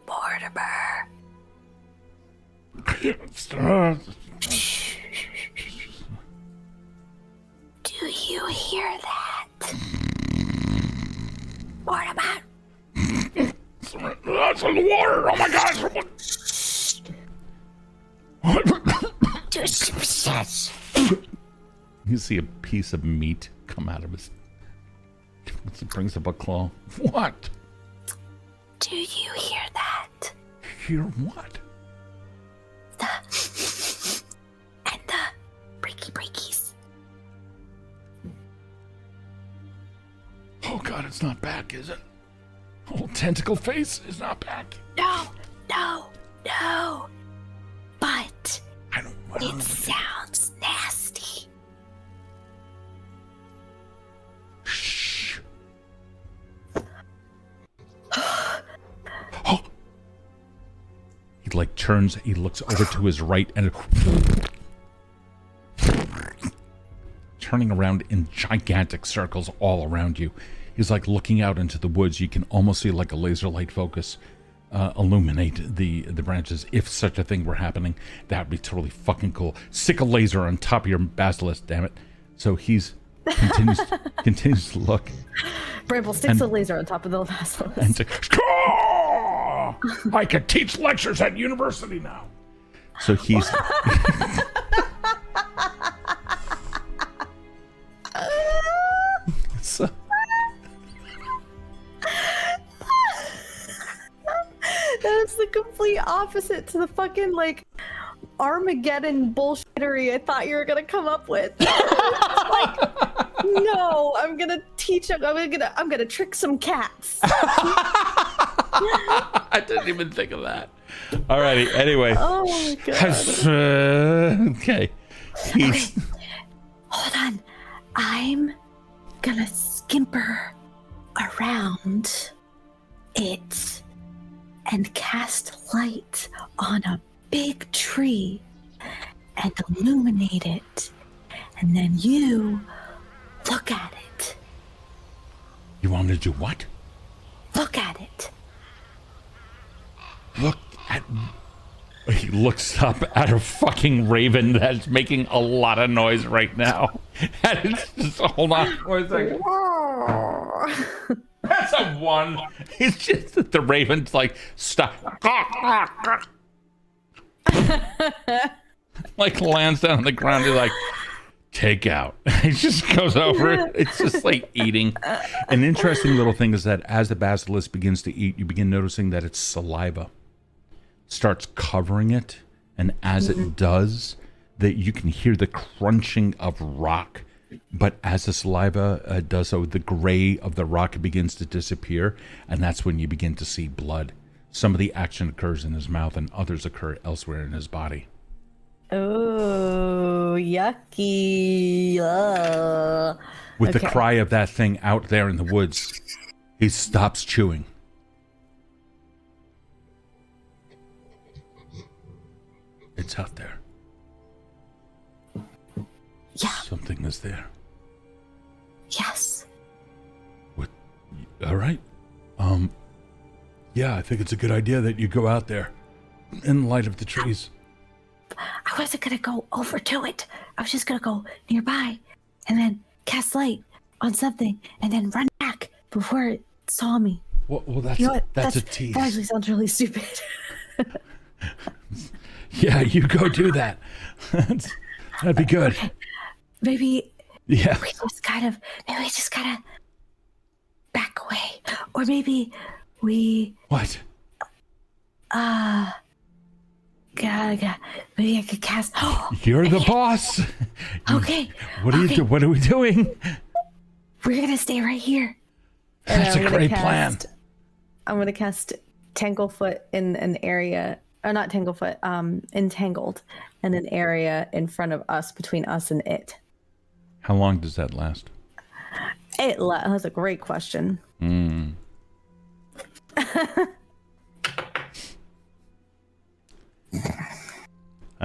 Mortimer. Do you hear that? Mortimer. That's in the water! Oh my God! You see a piece of meat come out of his. He brings up a claw. What? Do you hear that? Hear what? And the breakies. Oh God, it's not back, is it? Oh, tentacle face is not back. No. But it sounds nasty. Shh. Oh. He like turns, he looks over to his right and turning around in gigantic circles all around you. He's like looking out into the woods. You can almost see like a laser light focus illuminate the branches. If such a thing were happening, that would be totally fucking cool. Stick a laser on top of your basilisk, damn it. So he's continues to look. Bramble sticks a laser on top of the basilisk. And I can teach lectures at university now. So he's so, That's the complete opposite to the fucking like Armageddon bullshittery I thought you were gonna come up with. Like, no, I'm gonna teach him. I'm gonna trick some cats. I didn't even think of that. Alrighty. Anyway. Oh my God. Okay. Okay. Hold on. I'm gonna skimper around it and cast light on a big tree and illuminate it. And then you look at it. You want me to do what? Look at it. Look at. He looks up at a fucking raven that's making a lot of noise right now. And it's just, hold on for a second. That's a 1. It's just that the raven's like, stop. Like lands down on the ground. He's like, take out. He just goes over it. It's just like eating. An interesting little thing is that as the basilisk begins to eat, you begin noticing that its saliva starts covering it, and as it does, that you can hear the crunching of rock. But as the saliva does so, the gray of the rock begins to disappear, and that's when you begin to see blood. Some of the action occurs in his mouth, and others occur elsewhere in his body. Oh, yucky. Ugh. With the Okay. cry of that thing out there in the woods, he stops chewing. It's out there. Yeah. Something is there. Yes. What? All right. Yeah, I think it's a good idea that you go out there in light of the trees. I wasn't gonna go over to it. I was just gonna go nearby and then cast light on something and then run back before it saw me. Well, that's You know what? that's a tease. That actually sounds really stupid. Yeah, you go do that. That'd be good. Okay. Maybe Yeah. we just gotta back away, or maybe we What? maybe I could cast. You're the boss. Okay. What are you do? What are we doing? We're gonna stay right here. That's And a I'm gonna great plan. I'm gonna cast Tanglefoot in an area, or not Tanglefoot, Entangled in an area in front of us, between us and it. How long does that last? That's a great question.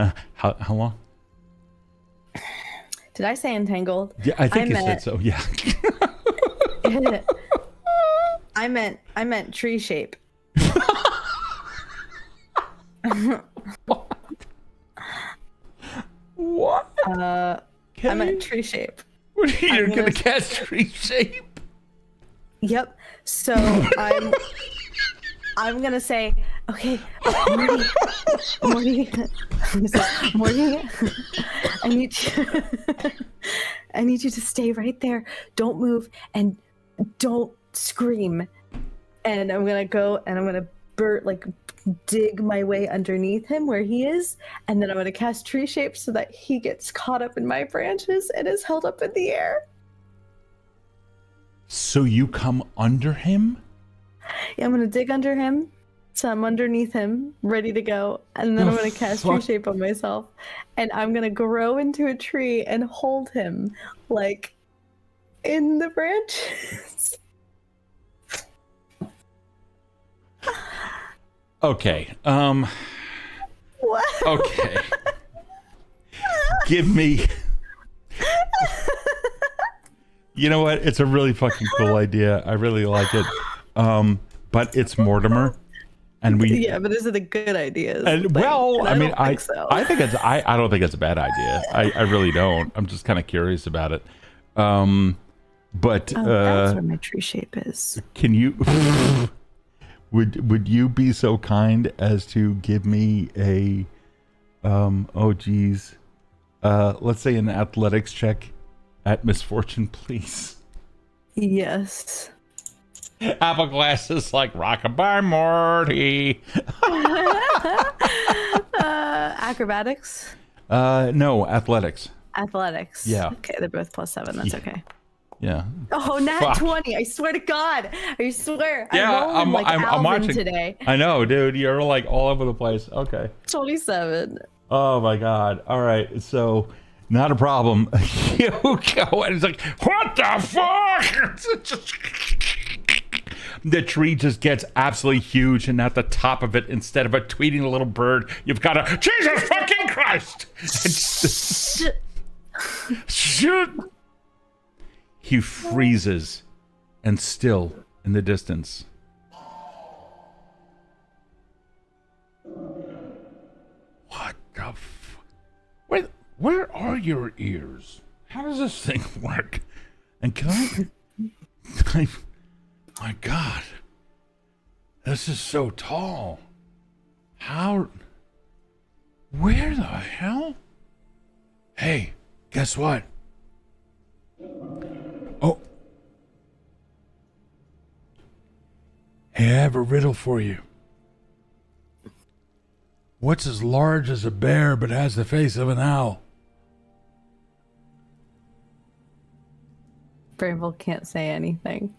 How long? Did I say entangled? Yeah, I think you said so. Yeah. I meant tree shape. What? I meant tree shape. What are you I'm gonna gonna- cast tree shape? Yep. So I'm gonna say, okay, Morty, Morty, I need you to stay right there. Don't move and don't scream. And I'm gonna go and I'm gonna dig my way underneath him where he is, and then I'm gonna cast tree shape so that he gets caught up in my branches and is held up in the air. So you come under him? Yeah, I'm gonna dig under him, so I'm underneath him, ready to go, and then I'm gonna cast tree shape on myself, and I'm gonna grow into a tree and hold him, like, in the branches. Okay. What? Okay. Give me. You know what? It's a really fucking cool idea. I really like it. But it's Mortimer, and we. Yeah, but is it a good idea? And, well, I mean, don't I think so. I think it's I don't think it's a bad idea. I really don't. I'm just kind of curious about it. But that's where my tree shape is. can you? Would you be so kind as to give me a oh geez, let's say an athletics check at misfortune, please? Yes. Apple glasses like rockabye Morty. Acrobatics. No, athletics. Athletics. Yeah. Okay, they're both +7. That's Yeah. okay. Yeah. Oh, nat Fuck. 20! I swear to God! I swear. Yeah, I'm rolling like I'm Alvin watching today. I know, dude. You're like all over the place. Okay. 27. Oh my God. All right. So, not a problem. You go and it's like, what the fuck? The tree just gets absolutely huge, and at the top of it, instead of a tweeting little bird, you've got a Jesus fucking Christ! Shoot! He freezes, and still in the distance. What the where are your ears? How does this thing work? And can I my God, this is so tall. Where the hell? Hey, guess what? Oh. Hey, I have a riddle for you. What's as large as a bear but has the face of an owl? Bramble can't say anything.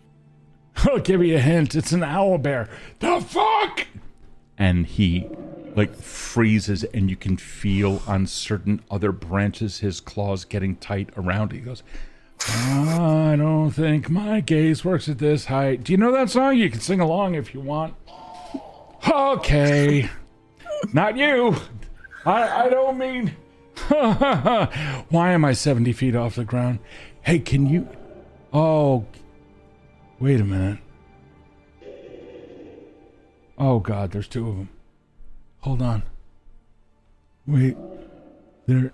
I'll give you a hint. It's an owl bear. The fuck? And he like freezes, and you can feel on certain other branches his claws getting tight around it. He goes, I don't think my gaze works at this height. Do you know that song? You can sing along if you want. Okay. Not you. I don't mean... Why am I 70 feet off the ground? Hey, can you... Oh, wait a minute. Oh, God, there's two of them. Hold on. Wait. There...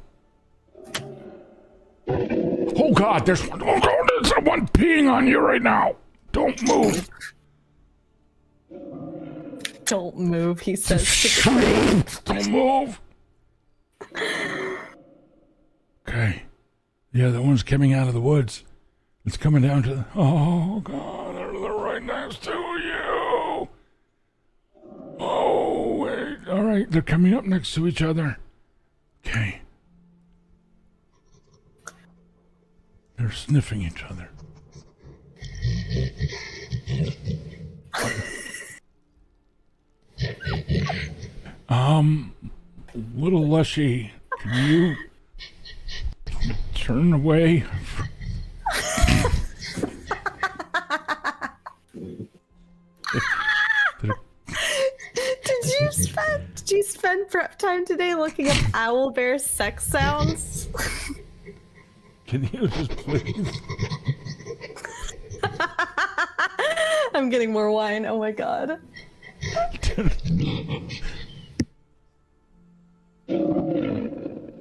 Oh, God, there's one. Oh, God, there's someone peeing on you right now. Don't move. Don't move, he says to the tree. Don't move. Okay. Yeah, that one's coming out of the woods. It's coming down to the... Oh, God, they're right next to you. Oh, wait. All right, they're coming up next to each other. Okay. They're sniffing each other. Little Leshy, can you turn away? Did you spend prep time today looking up owlbear sex sounds? Can you just please? I'm getting more wine. Oh my god.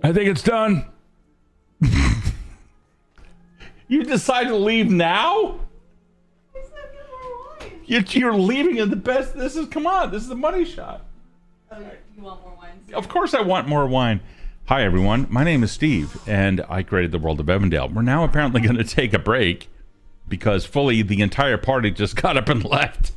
I think it's done. You decide to leave now? You're leaving in the best. Come on, this is the money shot. Oh, you want more wine? Of course I want more wine. Hi, everyone. My name is Steve, and I created the world of Evindale. We're now apparently going to take a break because fully the entire party just got up and left.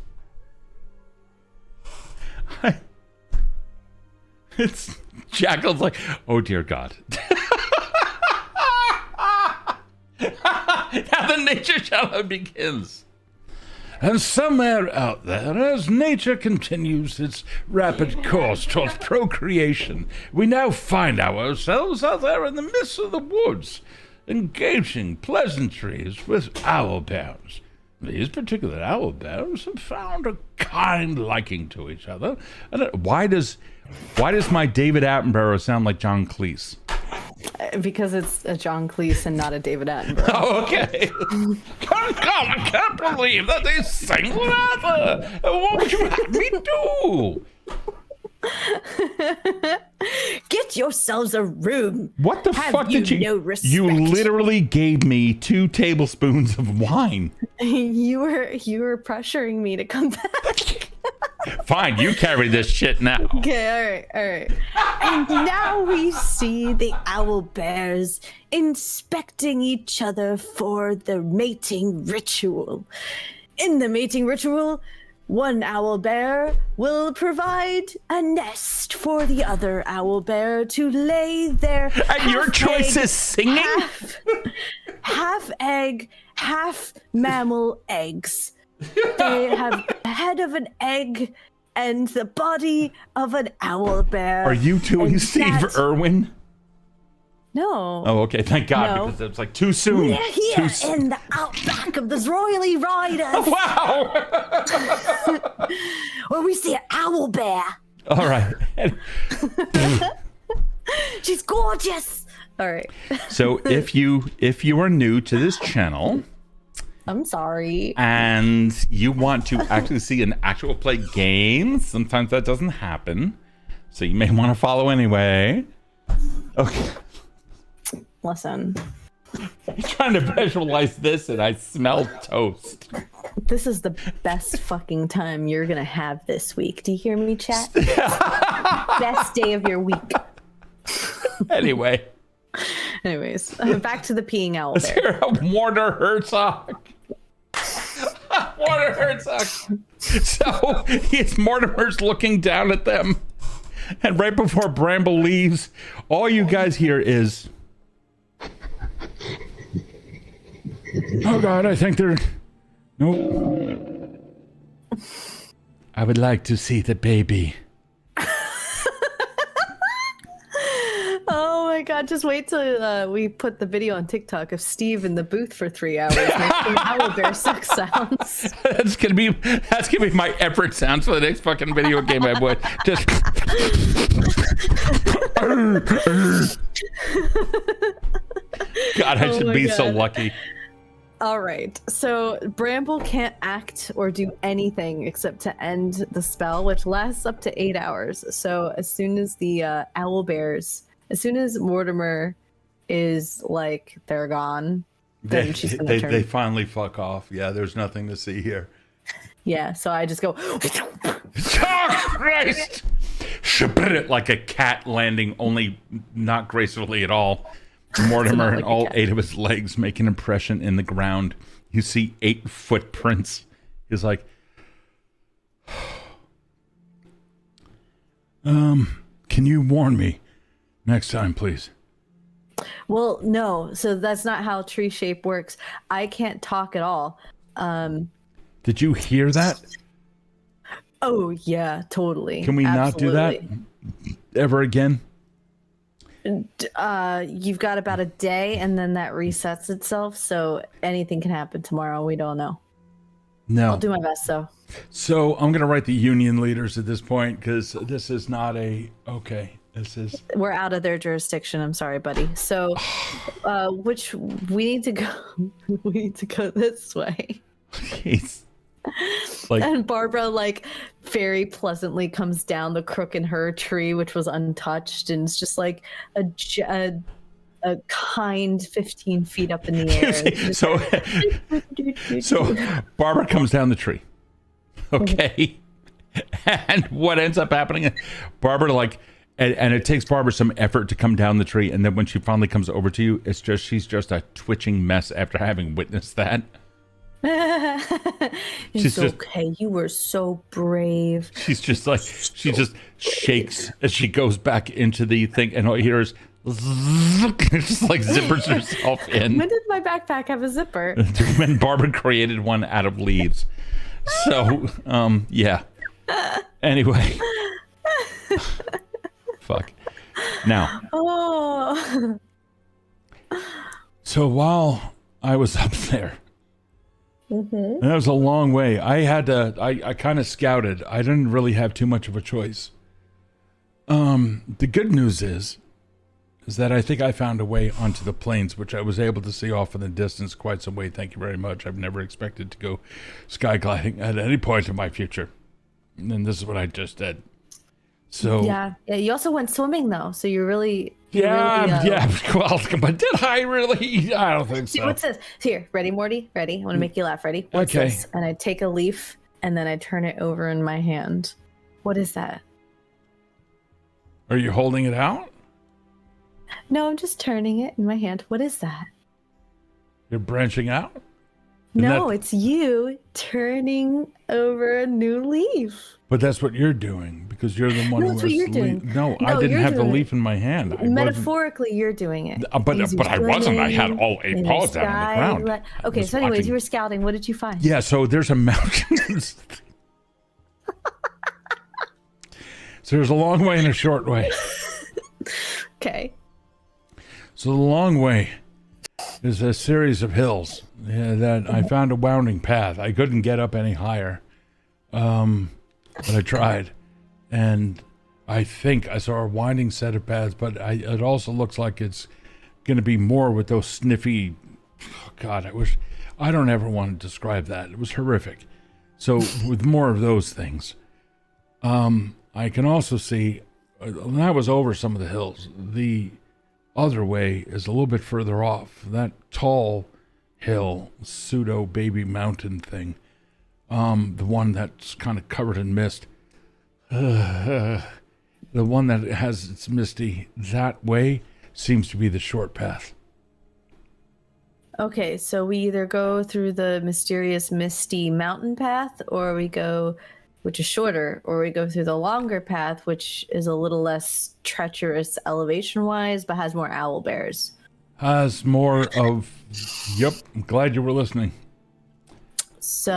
It's Jackal's like, oh dear God. Now the nature shadow begins. And somewhere out there, as nature continues its rapid course towards procreation, we now find ourselves out there in the midst of the woods, engaging pleasantries with owlbears. These particular owlbears have found a kind liking to each other. And why does my David Attenborough sound like John Cleese? Because it's a John Cleese and not a David Attenborough. Oh, okay. God, I can't believe that they sing together. What would you have me do? Get yourselves a room. What the fuck did you... No respect? You literally gave me 2 tablespoons of wine. You were pressuring me to come back. Fine, you carry this shit now. Okay, all right. And now we see the owlbears inspecting each other for the mating ritual. In the mating ritual, one owlbear will provide a nest for the other owlbear to lay their And your choice is singing? half egg, half mammal eggs. They have the head of an egg and the body of an owlbear. Are you doing Steve Irwin? No. Oh, okay. Thank God, No. because it's like too soon. We're here in the outback of the Royally Riders. Wow. Where we see an owlbear. All right. She's gorgeous. All right. So if you are new to this channel, I'm sorry. and you want to actually see an actual play game, sometimes that doesn't happen. So you may want to follow anyway. Okay. Listen. I'm trying to visualize this and I smell toast. This is the best fucking time you're going to have this week. Do you hear me, chat? Best day of your week. Anyway. Anyways, back to the peeing owl Let's bear. hear a Warner Herzog. Warner Herzog. So Mortimer's looking down at them. And right before Bramble leaves, all you guys hear is... Oh God, I think they're... Nope. I would like to see the baby. god, just wait till we put the video on TikTok of Steve in the booth for 3 hours making owlbear sex sounds. That's gonna be my effort sounds for the next fucking video game I would just. God, I should be so lucky. All right, so Bramble can't act or do anything except to end the spell, which lasts up to 8 hours. So as soon as the owlbears, as soon as Mortimer is like they're gone, then she's gonna turn. They finally fuck off. Yeah, there's nothing to see here. Yeah, so I just go. Oh, Christ! Like a cat landing, only not gracefully at all. Mortimer and all 8 of his legs make an impression in the ground. You see 8 footprints. He's like, can you warn me next time, please? Well, no. So that's not how tree shape works. I can't talk at all. Did you hear that? Oh, yeah, totally. Can we not do that ever again? You've got about a day and then that resets itself, so anything can happen tomorrow. We don't know. No. I'll do my best though. So I'm gonna write the union leaders at this point because this is not we're out of their jurisdiction. I'm sorry, buddy. So which we need to go this way. And Barbara very pleasantly comes down the crook in her tree, which was untouched, and it's just like a kind 15 feet up in the air. So Barbara comes down the tree. Okay. And what ends up happening, Barbara and it takes Barbara some effort to come down the tree, and then when she finally comes over to you, she's just a twitching mess after having witnessed that. It's okay. You were so brave. She's just she just shakes as she goes back into the thing, and all you hear is just zippers herself in. When did my backpack have a zipper? When Barbara created one out of leaves. So, yeah. Anyway. Fuck. Now. Oh. So while I was up there. Mm-hmm. And that was a long way. I kind of scouted. I didn't really have too much of a choice. The good news is that I think I found a way onto the plains, which I was able to see off in the distance quite some way. Thank you very much. I've never expected to go sky gliding at any point in my future. And this is what I just did. So yeah. You also went swimming though, so you're really. Yeah. Well, but did I really? I don't think so. What's this? Here, ready, Morty? Ready? I want to make you laugh. Ready? What's this? And I take a leaf and then I turn it over in my hand. What is that? Are you holding it out? No, I'm just turning it in my hand. What is that? You're branching out? No, it's you turning over a new leaf. But that's what you're doing because you're the one who that's what you're doing. No, I didn't have the leaf in my hand. Metaphorically, you're doing it. But I wasn't. I had all 8 paws down on the ground. Okay, so anyways, you were scouting. What did you find? Yeah, so there's a mountain. So there's a long way and a short way. Okay. So the long way is a series of hills that I found a winding path. I couldn't get up any higher. But I tried, and I think I saw a winding set of paths, but it also looks like it's going to be more with those sniffy, God, I don't ever want to describe that. It was horrific. So with more of those things, I can also see, when I was over some of the hills, the other way is a little bit further off. That tall hill, pseudo baby mountain thing. The one that's kind of covered in mist. The one that has its misty that way seems to be the short path. Okay, so we either go through the mysterious misty mountain path, or we go, which is shorter, or we go through the longer path, which is a little less treacherous elevation-wise, but has more owl bears. Has more of... Yep, I'm glad you were listening. So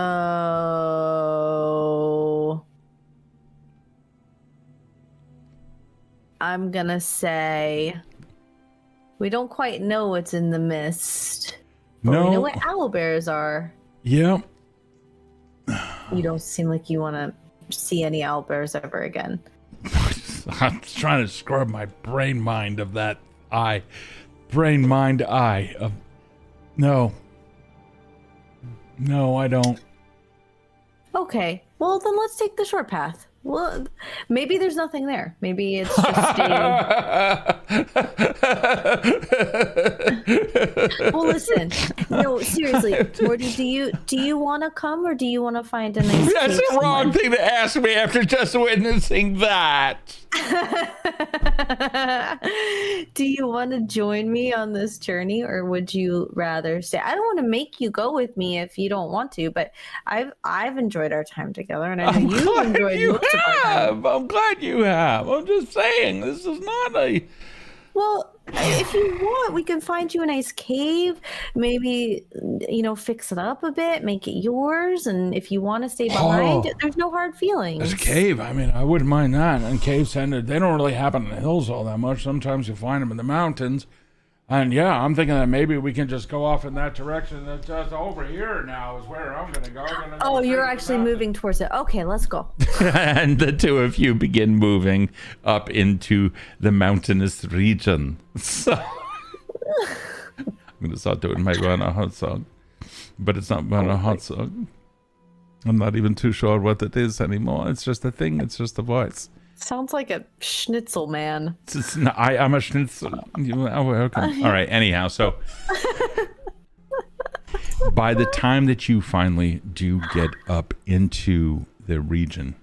I'm gonna say We don't quite know what's in the mist. But No. we know what owlbears are. Yeah. You don't seem like you want to see any owlbears ever again. I'm trying to scrub my brain mind of that eye. Brain mind eye of... No. No, I don't. Okay, well then let's take the short path. Well, maybe there's nothing there. Maybe it's just a... Well, listen. No, seriously, Morty, do you want to come or do you want to find a nice That's cave the wrong somewhere? thing to ask me after just witnessing that. Do you want to join me on this journey or would you rather stay? I don't want to make you go with me if you don't want to, but I've enjoyed our time together and I know you've enjoyed most of our time. I'm glad you have. I'm just saying, this is not a... Well, if you want, we can find you a nice cave, maybe, fix it up a bit, make it yours. And if you want to stay behind, there's no hard feelings. It's a cave. I mean, I wouldn't mind that. And caves they don't really happen in the hills all that much. Sometimes you find them in the mountains. And yeah, I'm thinking that maybe we can just go off in that direction. That's just over here now is where I'm going to go. Oh, you're actually moving towards it. Okay, let's go. And the two of you begin moving up into the mountainous region. So I'm going to start doing my Werner Hot song. But it's not Werner Hot song. I'm not even too sure what it is anymore. It's just a thing. It's just a voice. Sounds like a schnitzel man. I'm a schnitzel. Oh, welcome. All right. Anyhow, so by the time that you finally do get up into the region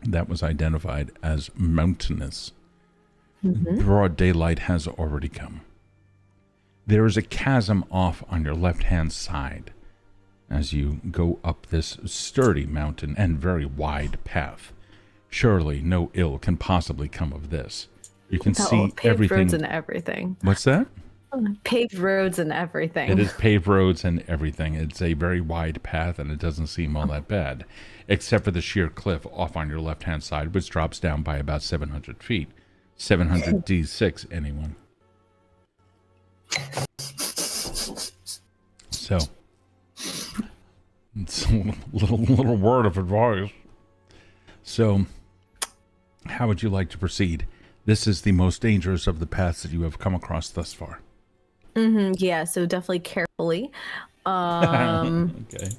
that was identified as mountainous, broad daylight has already come. There is a chasm off on your left-hand side as you go up this sturdy mountain and very wide path. Surely no ill can possibly come of this. You can see paved everything. Roads and everything. What's that? Paved roads and everything. It is paved roads and everything. It's a very wide path, and it doesn't seem all that bad, except for the sheer cliff off on your left-hand side, which drops down by about 700 feet. 700 D6, anyone? So, it's a little word of advice. So, how would you like to proceed? This is the most dangerous of the paths that you have come across thus far. Yeah, so definitely carefully. Okay.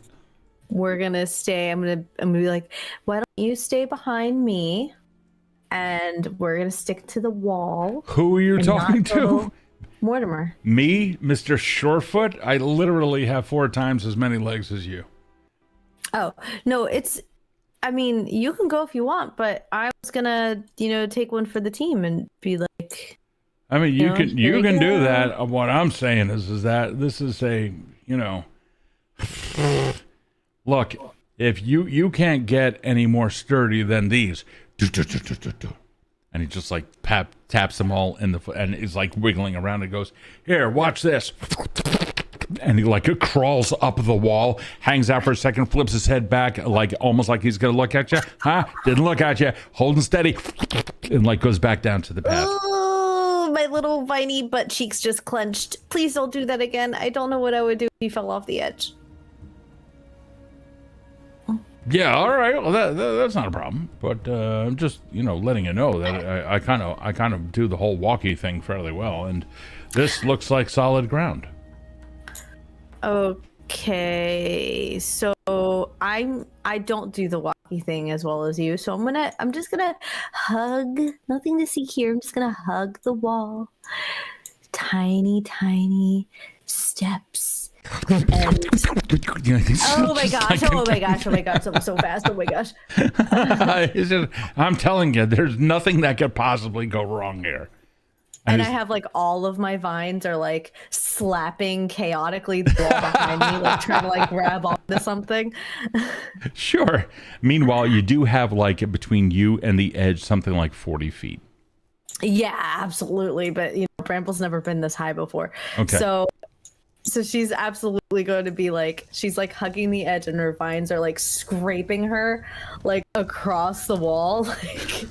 We're gonna stay. I'm gonna be like, why don't you stay behind me? And we're gonna stick to the wall. Who are you talking to? Mortimer. Me, Mr. Surefoot? I literally have 4 times as many legs as you. Oh, no, I mean, you can go if you want, but I was gonna, take one for the team and be like. I mean, you can do that. What I'm saying is that this is a, look, if you can't get any more sturdy than these, and he just like taps them all in the foot, and he's like wiggling around and goes, here, watch this. And he like crawls up the wall, hangs out for a second, flips his head back, like almost like he's gonna look at you. Huh? Didn't look at you. Holding steady, and like goes back down to the path. Oh, my little viney butt cheeks just clenched. Please don't do that again. I don't know what I would do if he fell off the edge. Yeah, all right. Well, that's not a problem. But I'm just letting you know that I kind of do the whole walkie thing fairly well, and this looks like solid ground. Okay, so I don't do the walkie thing as well as you, so I'm just gonna hug. Nothing to see here. I'm just gonna hug the wall. Tiny steps. And... oh my gosh! Oh my gosh! Oh my gosh! I'm so fast! Oh my gosh! I'm telling you, there's nothing that could possibly go wrong here. And I have like all of my vines are like slapping chaotically the wall behind me, like trying to like grab onto something. Sure. Meanwhile, you do have like between you and the edge something like 40 feet. Yeah, absolutely. But Bramble's never been this high before. Okay. So she's absolutely going to be like, she's like hugging the edge, and her vines are like scraping her like across the wall, like.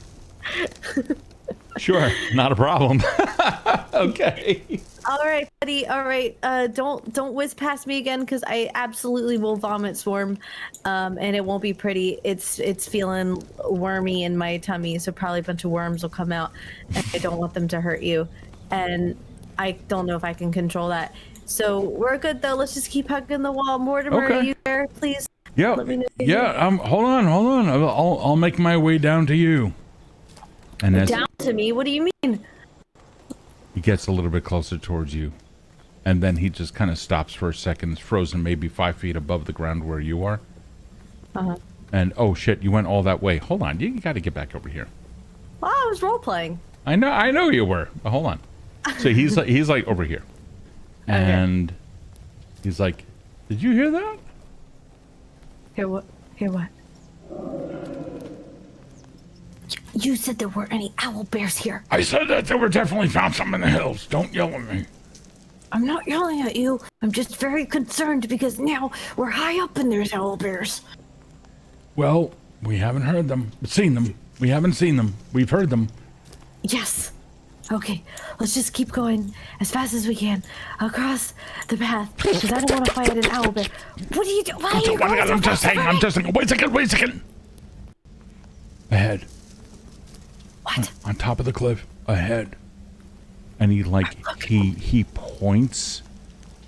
Sure, not a problem. Okay. All right, buddy. All right. Don't whiz past me again, because I absolutely will vomit swarm, and it won't be pretty. It's feeling wormy in my tummy, so probably a bunch of worms will come out, and I don't want them to hurt you, and I don't know if I can control that. So we're good though. Let's just keep hugging the wall. Mortimer, Okay. are you there? Please. Yeah. Let me know if Yeah. Hold on. I'll make my way down to you. And as down to me. What do you mean? he gets a little bit closer towards you, and then he just kind of stops for a second, frozen maybe 5 feet above the ground where you are. Uh-huh. And oh shit, you went all that way. Hold on, you got to get back over here. Well, I was role playing. I know you were. But hold on. So he's like over here, and he's like, "Did you hear that?" Hear what? Hear what? You said there weren't any owl bears here. I said that there were definitely found some in the hills. Don't yell at me. I'm not yelling at you. I'm just very concerned because now we're high up and there's owl bears. Well, we haven't heard them, seen them. We haven't seen them. We've heard them. Yes. Okay, let's just keep going as fast as we can across the path because I don't want to fight an owl bear. What are you doing? Why are you going so I'm just fast? saying. I'm just saying. Wait a second. Ahead. What? On top of the cliff. Ahead. And he points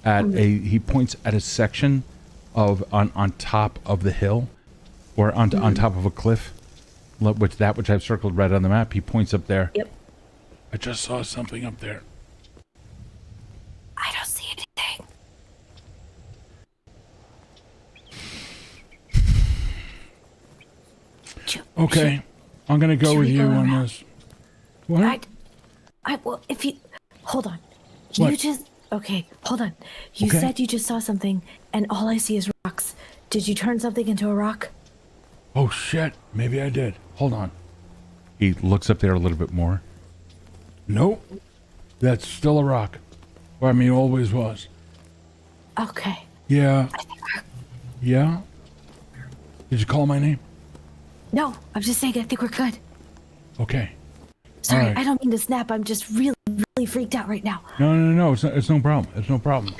at a section of on top of the hill, or on top of a cliff, which I've circled right on the map. He points up there. Yep. I just saw something up there. I don't see anything. Okay, I'm gonna go with you on this. What? Well, if you hold on, What? you just okay. Hold on. You Okay. said you just saw something, and all I see is rocks. Did you turn something into a rock? Oh shit, maybe I did. Hold on. He looks up there a little bit more. Nope, that's still a rock. Or I mean, always was. Okay. Yeah. Yeah? Did you call my name? No, I'm just saying. I think we're good. Okay. Sorry, All right. I don't mean to snap. I'm just really, really freaked out right now. No. It's no problem. It's no problem.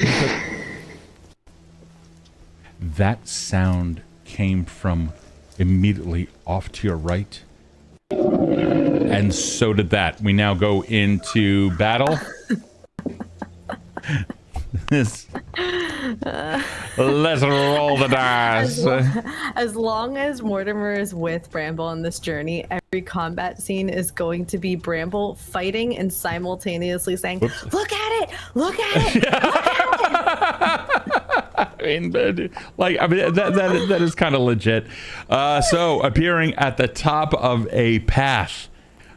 That sound came from immediately off to your right. And so did that. We now go into battle. Let's roll the dice. As long as Mortimer is with Bramble on this journey, every combat scene is going to be Bramble fighting and simultaneously saying, Whoops. "Look at it! Look at it!" I mean, that is kind of legit. So appearing at the top of a path.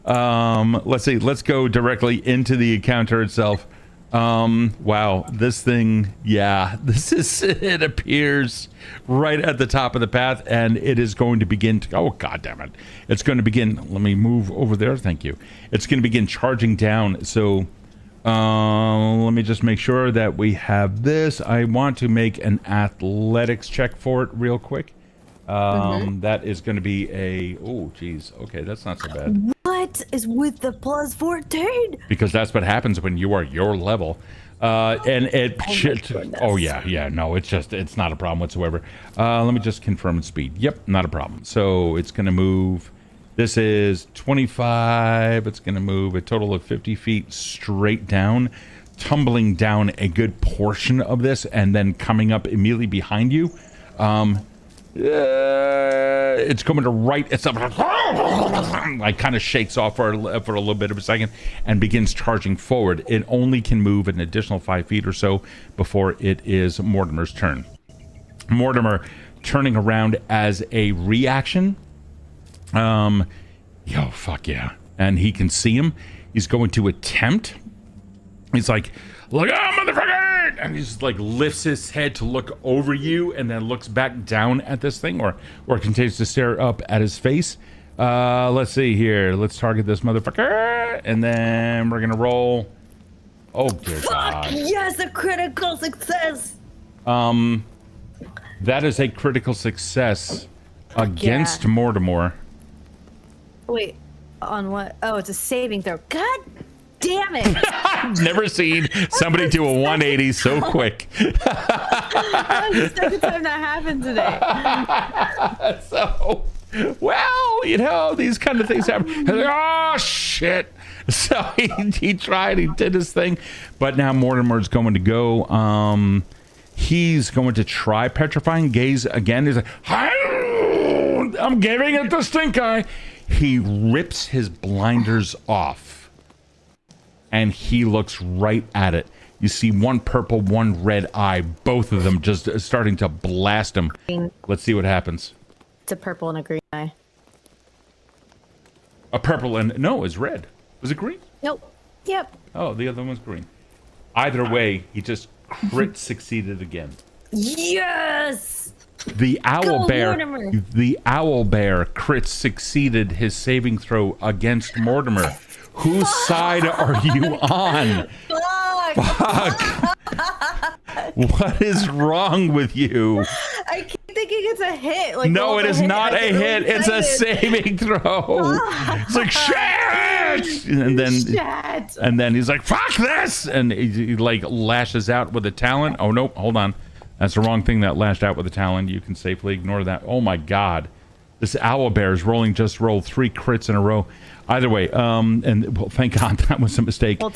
Let's see. Let's go directly into the encounter itself. Wow, this thing, it appears right at the top of the path, and it is going to begin to, oh god damn it, it's going to begin, let me move over there, thank you. It's going to begin charging down. So let me just make sure that we have this. I want to make an athletics check for it real quick. That is going to be a, oh geez, okay, that's not so bad. What is with the plus 14? Because that's what happens when you are your level. And it no, it's not a problem whatsoever. Let me just confirm its speed. Yep, not a problem. So it's going to move, this is 25, it's going to move a total of 50 feet straight down, tumbling down a good portion of this, and then coming up immediately behind you. It's coming to right. It's up. Like kind of shakes off for a little bit of a second and begins charging forward. It only can move an additional 5 feet or so before it is Mortimer's turn. Mortimer turning around as a reaction. Fuck yeah! And he can see him. He's going to attempt. He's like, look out, motherfucker! And he's like lifts his head to look over you and then looks back down at this thing, or continues to stare up at his face. Let's see here. Let's target this motherfucker, and then we're gonna roll. Oh dear God! Yes, a critical success. That is a critical success against Mortimer. Wait, on what? Oh, it's a saving throw. God damn it. I've never seen somebody do a 180 so quick. That's the second time that happened today. So, well, you know, these kind of things happen. He's like, oh, shit. So he tried, he did his thing. But now Mortimer's going to go. He's going to try Petrifying Gaze again. He's like, I'm giving it the stink eye. He rips his blinders off. And he looks right at it. You see one purple, one red eye. Both of them just starting to blast him. Let's see what happens. It's a purple and a green eye. A purple and... No, it was red. Was it green? Nope. Yep. Oh, the other one was green. Either way, he just crit succeeded again. Yes! The owl bear... Mortimer. The owl bear crit succeeded his saving throw against Mortimer. Whose side are you on? Fuck. What is wrong with you? I keep thinking it's a hit. Like, no, it is not a hit. Really it's a saving throw. It's like, shit! And then he's like, fuck this! And he like lashes out with a talon. Oh, no, hold on. That's the wrong thing that lashed out with a talon. You can safely ignore that. Oh, my God. This owl bear is rolled 3 crits in a row. Either way, and well, thank God that was a mistake. Well,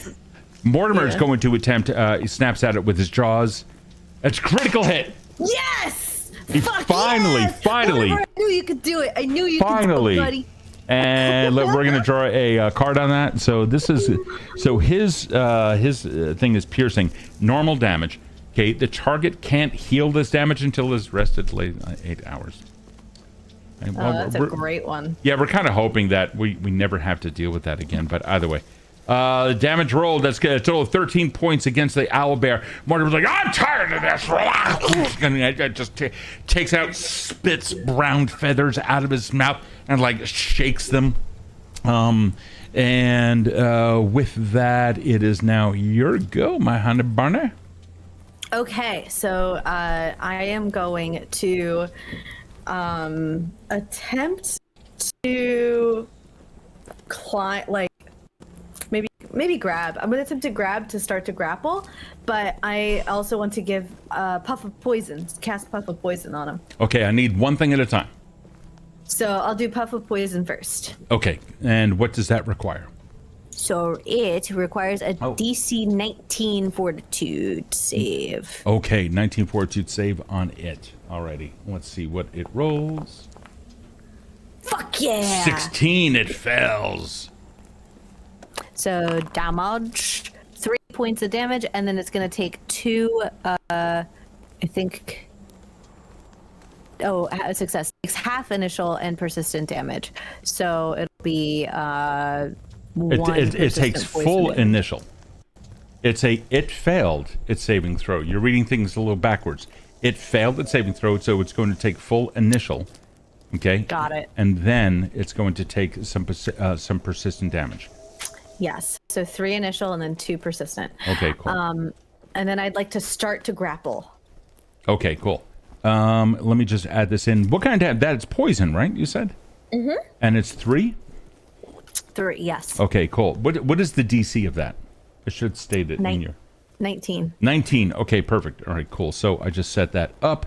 Mortimer is going to attempt, he snaps at it with his jaws. It's a critical hit. Yes! Finally. Mortimer, I knew you could do it. I knew you could do it, buddy. And look, we're going to draw a card on that. So this is, so his thing is piercing. Normal damage. Okay, the target can't heal this damage until it's rested 8 hours. Well, that's a great one. Yeah, we're kind of hoping that we never have to deal with that again. But either way, the damage rolled, that's good. A total of 13 points against the owl bear. Mortimer's like, I'm tired of this. And it just takes out, spits brown feathers out of his mouth and like shakes them. And with that, it is now your go, my honey bunny. Okay, so I am going to attempt to climb, like maybe grab. I'm gonna attempt to grab to start to grapple, but I also want to give Puff of Poison, cast Puff of Poison on him. Okay, I need one thing at a time. So I'll do Puff of Poison first. Okay, and what does that require? So it requires a DC 19 Fortitude save. Okay, 19 Fortitude save on it. Alrighty, let's see what it rolls. Fuck yeah! 16, it fails. So damage, 3 points of damage, and then it's gonna take 2, I think... Oh, a success. It takes half initial and persistent damage. So it'll be... It takes full initial. It failed its saving throw. You're reading things a little backwards. It failed its saving throw, so it's going to take full initial. Okay. Got it. And then it's going to take some persistent damage. Yes. So 3 initial and then 2 persistent. Okay. Cool. And then I'd like to start to grapple. Okay. Cool. Let me just add this in. What kind of that? It's poison, right? You said. Mm-hmm. And it's 3. 3, yes. Okay, cool. What is the DC of that? I should state it in your... 19. 19. Okay, perfect. All right, cool. So I just set that up,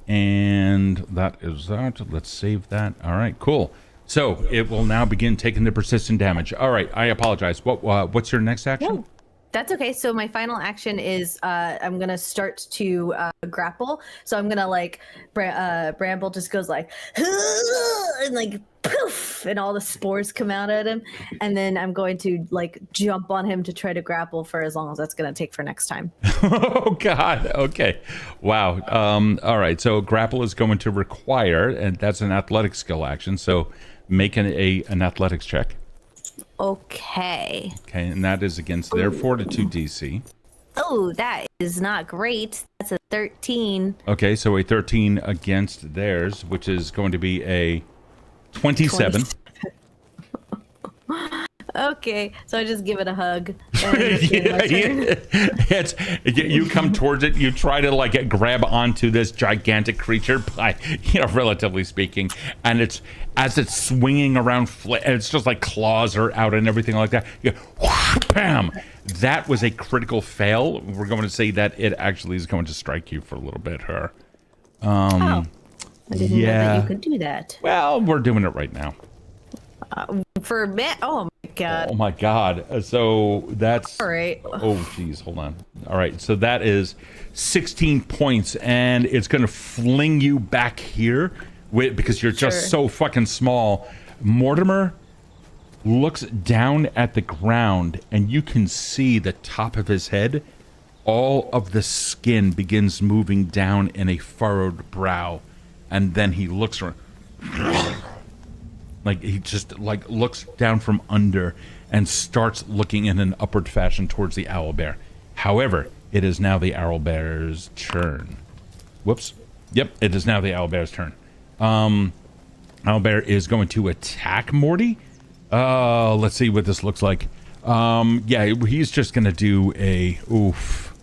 and that is that. Let's save that. All right, cool. So it will now begin taking the persistent damage. All right, I apologize. What's your next action? No, that's okay. So my final action is I'm going to start to grapple. So I'm going to like... Bramble just goes like... And like... Poof! And all the spores come out at him, and then I'm going to like jump on him to try to grapple for as long as that's going to take for next time. Oh God! Okay, wow. All right. So grapple is going to require, and that's an athletic skill action. So make an athletics check. Okay. Okay, and that is against their Fortitude DC. Oh, that is not great. That's a 13. Okay, so a 13 against theirs, which is going to be a 27. Okay, so I just give it a hug. You come towards it. You try to like grab onto this gigantic creature, by, relatively speaking, and it's as it's swinging around. It's just like claws are out and everything like that. Bam! That was a critical fail. We're going to say that it actually is going to strike you for a little bit, her. I didn't know that you could do that. Well, we're doing it right now. For a bit? Oh my god. Oh my god. So that's... All right. Oh, geez. Hold on. All right. So that is 16 points, and it's going to fling you back here because you're just so fucking small. Mortimer looks down at the ground, and you can see the top of his head. All of the skin begins moving down in a furrowed brow, and then he looks around. Like he just looks down from under and starts looking in an upward fashion towards the owlbear. However, it is now the owlbear's turn. Whoops. Yep, it is now the owlbear's turn. Owlbear is going to attack Morty. Let's see what this looks like. Yeah, he's just gonna do a oof.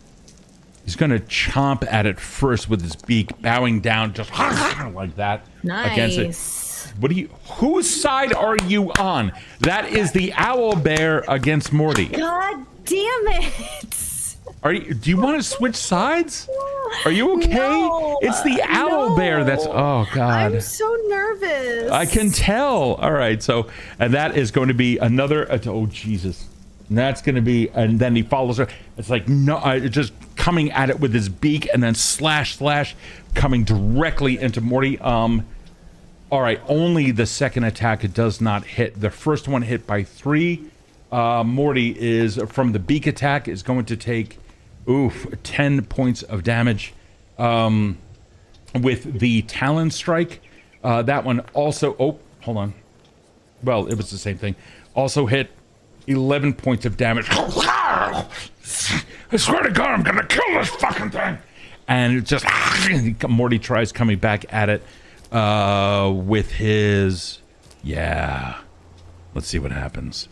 He's gonna chomp at it first with his beak, bowing down just like that. Nice. Against it. Whose side are you on? That is the owlbear against Morty. God damn it! Do you want to switch sides? Are you okay? No, It's the owlbear that's... Oh, God. I'm so nervous. I can tell. All right, so... And that is going to be another... Oh, Jesus. And that's going to be... And then he follows her. It's like, no... just coming at it with his beak and then slash, coming directly into Morty. All right, only the second attack does not hit. The first one hit by 3. Morty is, from the beak attack, is going to take, 10 points of damage. With the Talon Strike, that one also, hold on. Well, it was the same thing. Also hit 11 points of damage. I swear to God, I'm going to kill this fucking thing. And it just, Morty tries coming back at it. With his... Yeah. Let's see what happens.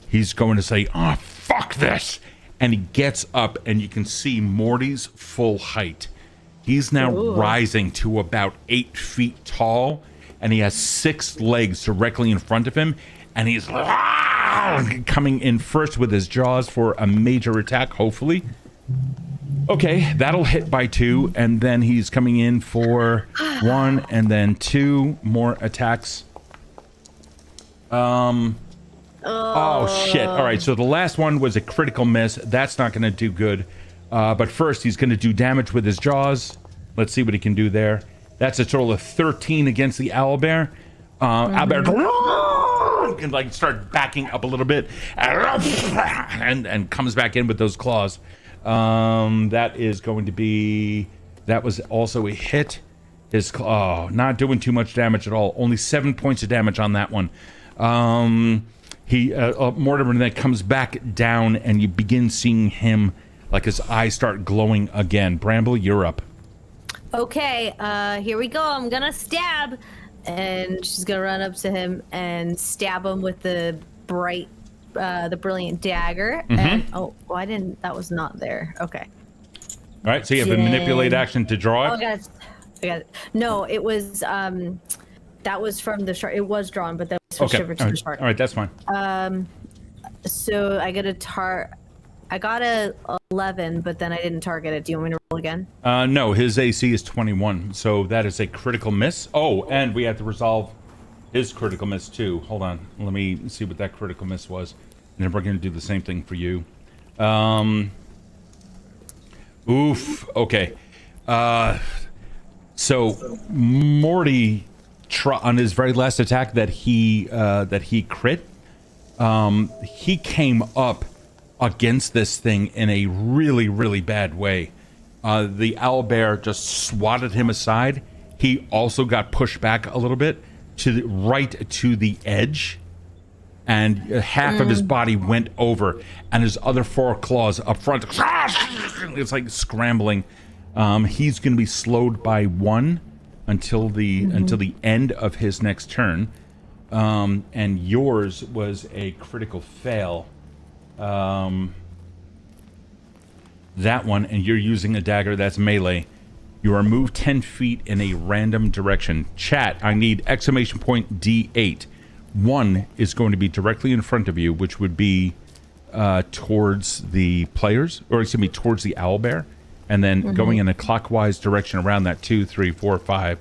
He's going to say, oh, fuck this! And he gets up, and you can see Morty's full height. He's now rising to about 8 feet tall, and he has 6 legs directly in front of him, and he's coming in first with his jaws for a major attack, hopefully. Okay, that'll hit by 2, and then he's coming in for 1, and then 2 more attacks. Oh, shit. All right, so the last one was a critical miss. That's not going to do good. But first, he's going to do damage with his jaws. Let's see what he can do there. That's a total of 13 against the owlbear. Owlbear can, like, start backing up a little bit and comes back in with those claws. That is going to be... That was also a hit. His not doing too much damage at all. Only 7 points of damage on that one. Mortimer then comes back down, and you begin seeing him, like his eyes start glowing again. Bramble, you're up. Okay, here we go. I'm gonna stab. And she's gonna run up to him and stab him with the brilliant dagger. And that was not there. Okay. All right, so you have a manipulate action to draw it. Oh, I got it. No, it was that was from the shard. It was drawn, but that was switched over to the shard. All right, that's fine. So I got I got a 11, but then I didn't target it. Do you want me to roll again? No, his AC is 21, so that is a critical miss. Oh, and we have to resolve his critical miss too. Hold on, let me see what that critical miss was, and then we're going to do the same thing for you. Oof. Okay. So Morty, on his very last attack that he crit, he came up against this thing in a really, really bad way. The owlbear just swatted him aside. He also got pushed back a little bit right to the edge, and half of his body went over, and his other 4 claws up front. It's like scrambling. He's going to be slowed by 1 until the end of his next turn. And yours was a critical fail. That one, and you're using a dagger that's melee. You are moved 10 feet in a random direction. Chat, I need !D8. 1 is going to be directly in front of you, which would be towards the players, or excuse me, towards the owlbear, and then going in a clockwise direction around that 2, 3, 4, 5,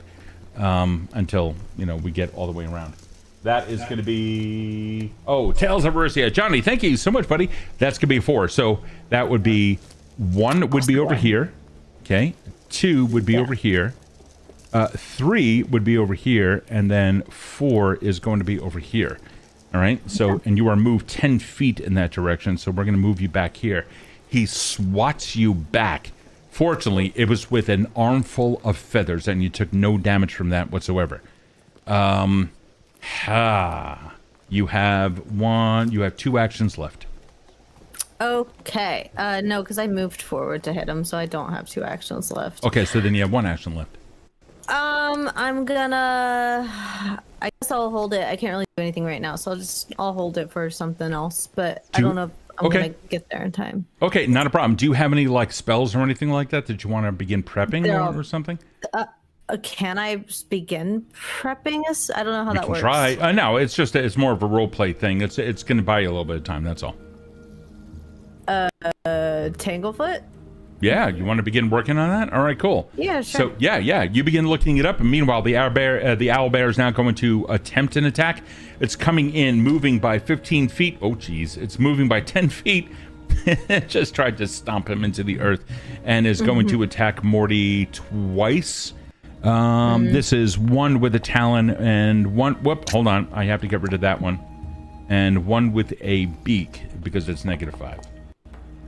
until we get all the way around. That is going to be Tales of Mercia. Johnny, thank you so much, buddy. That's going to be 4. So that would be 1 would be over here. Okay, 2 would be over here. 3 would be over here, and then 4 is going to be over here. All right. So, and you are moved 10 feet in that direction. So we're going to move you back here. He swats you back. Fortunately, it was with an armful of feathers, and you took no damage from that whatsoever. You have 2 actions left. Okay. No, because I moved forward to hit him, so I don't have 2 actions left. Okay, so then you have 1 action left. I'm gonna. I guess I'll hold it. I can't really do anything right now, so I'll hold it for something else. But I don't know if I'm gonna get there in time. Okay, not a problem. Do you have any spells or anything like that that you want to begin prepping or something? Can I begin prepping us? I don't know how that works. Try. No, it's more of a role play thing. It's going to buy you a little bit of time. That's all. Tanglefoot? Yeah, you want to begin working on that? All right, cool. Yeah, sure. So yeah, you begin looking it up, and meanwhile, the owlbear is now going to attempt an attack. It's coming in, moving by 15 feet. Oh, geez, it's moving by 10 feet. Just tried to stomp him into the earth, and is going to attack Morty twice. This is 1 with a talon and 1. Whoop! Hold on, I have to get rid of that one, and 1 with a beak because it's -5.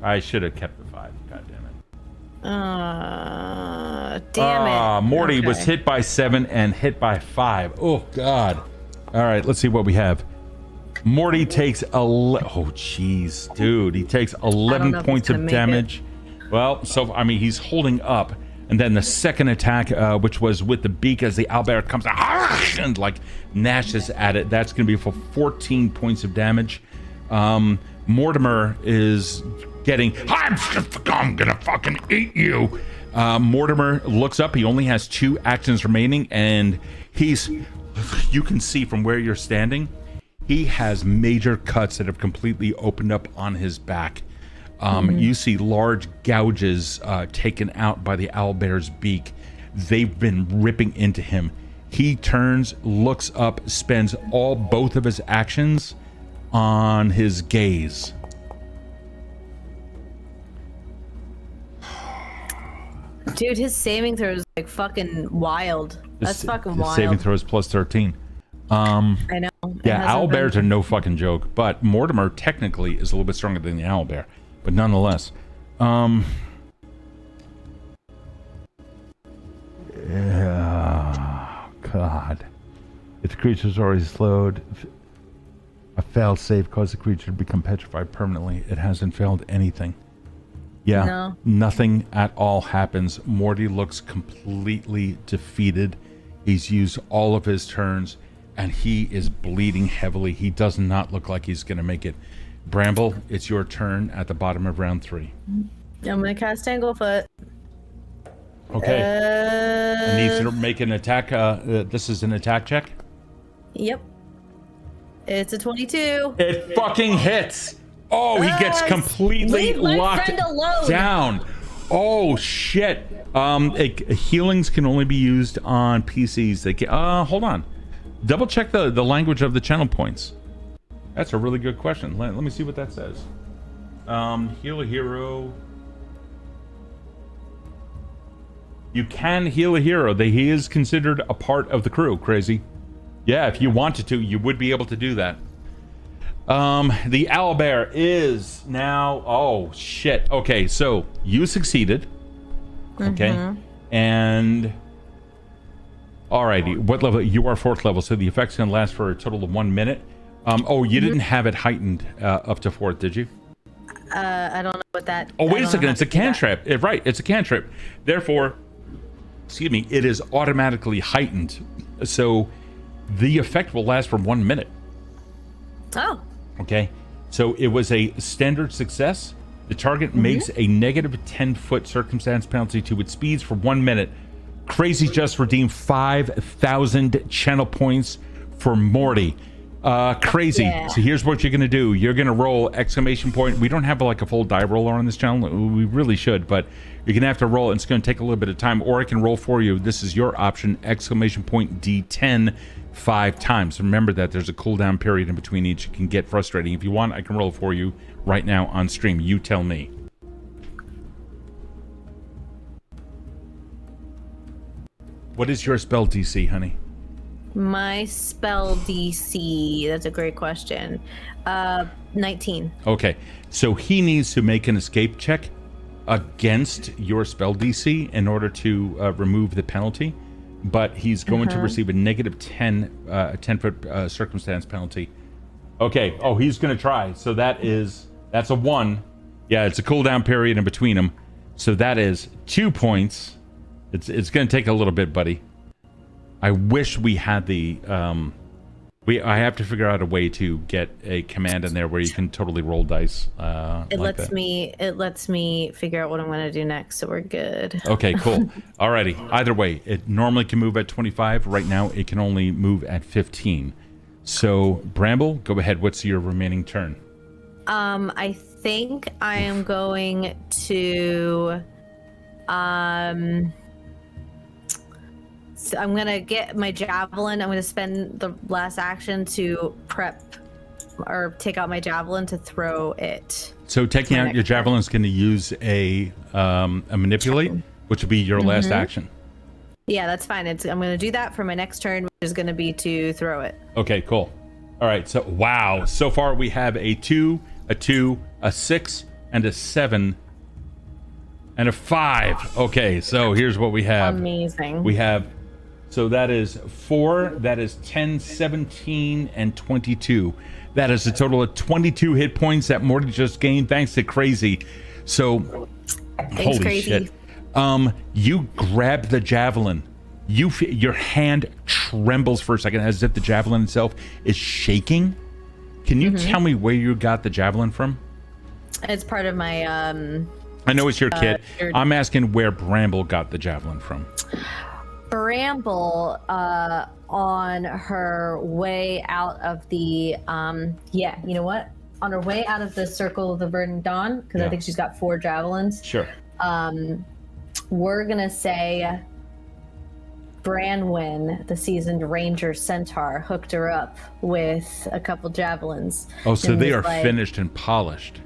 I should have kept the 5. God damn it. Damn it. Morty was hit by 7 and hit by 5. Oh, God. All right, let's see what we have. Morty takes oh, jeez, dude. He takes 11 points of damage. Well, so, I mean, he's holding up. And then the second attack, which was with the beak as the owlbear comes out and, gnashes at it. That's going to be for 14 points of damage. Mortimer is getting, I'm gonna fucking eat you. Mortimer looks up. He only has 2 actions remaining, and you can see from where you're standing, he has major cuts that have completely opened up on his back. You see large gouges taken out by the owlbear's beak. They've been ripping into him. He turns, looks up, spends both of his actions on his gaze. Dude, his saving throw is fucking wild. That's fucking wild. Saving throw is +13. I know. Yeah, owlbears are no fucking joke, but Mortimer technically is a little bit stronger than the owlbear, but nonetheless. Yeah, God. If the creature's already slowed, a failed save caused the creature to become petrified permanently. It hasn't failed anything. Yeah, no. Nothing at all happens. Morty looks completely defeated. He's used all of his turns, and he is bleeding heavily. He does not look like he's going to make it. Bramble, it's your turn at the bottom of round 3. I'm going to cast Tanglefoot. Okay. I need to make an attack. This is an attack check? Yep. It's a 22. It fucking hits. Oh, he gets completely locked down. Oh, shit. Healings can only be used on PCs. They can, hold on. Double check the language of the channel points. That's a really good question. Let me see what that says. Heal a hero. You can heal a hero. He is considered a part of the crew, Crazy. Yeah, if you wanted to, you would be able to do that. The owlbear is now... Oh, shit. Okay, so you succeeded. Okay. And... Alrighty, what level? You are 4th level, so the effect's going to last for a total of 1 minute. You didn't have it heightened up to 4th, did you? I don't know what that... Oh, wait a second. It's a cantrip. Right, it's a cantrip. Therefore, excuse me, it is automatically heightened. So the effect will last for 1 minute. Oh. Okay. So it was a standard success. The target makes a negative 10-foot circumstance penalty to its speeds for 1 minute. Crazy just redeemed 5,000 channel points for Morty. Crazy. Yeah. So here's what you're gonna do. You're gonna roll exclamation point. We don't have like a full die roller on this channel. We really should, but you're gonna have to roll. And it's gonna take a little bit of time, or I can roll for you. This is your option. Exclamation point D10 5 times. Remember that there's a cooldown period in between each. It can get frustrating. If you want, I can roll for you right now on stream. You tell me. What is your spell DC, honey? My spell DC, that's a great question. 19. Okay, so he needs to make an escape check against your spell DC in order to remove the penalty, but he's going to receive a negative 10, 10-foot circumstance penalty. Okay, oh, he's going to try. So that's a 1. Yeah, it's a cooldown period in between them. So that is 2 points. It's going to take a little bit, buddy. I wish we had the I have to figure out a way to get a command in there where you can totally roll dice. It lets me figure out what I'm going to do next, so we're good. Okay, cool. Alrighty. Either way, it normally can move at 25. Right now, it can only move at 15. So, Bramble, go ahead. What's your remaining turn? I think I am going to so I'm gonna get my javelin. I'm gonna spend the last action to prep or take out my javelin to throw it. So taking out your javelin is going to use a manipulate, which will be your last action. Yeah, that's fine. I'm gonna do that for my next turn, which is gonna be to throw it. Okay, cool. All right. So wow. So far we have a 2, a 2, a 6, and a 7, and a 5. Okay. So here's what we have. Amazing. We have. So that is 4, that is 10, 17, and 22. That is a total of 22 hit points that Morty just gained thanks to Crazy. So, holy Crazy. shit. You grab the javelin. Your hand trembles for a second as if the javelin itself is shaking. Can you tell me where you got the javelin from? It's part of my I know it's your kit. I'm asking where Bramble got the javelin from. Bramble on her way out of the you know what, on her way out of the Circle of the Verdant Dawn, because I think she's got 4 javelins. Sure. We're gonna say Branwyn, the seasoned ranger centaur, hooked her up with a couple javelins. Oh, so they are finished and polished.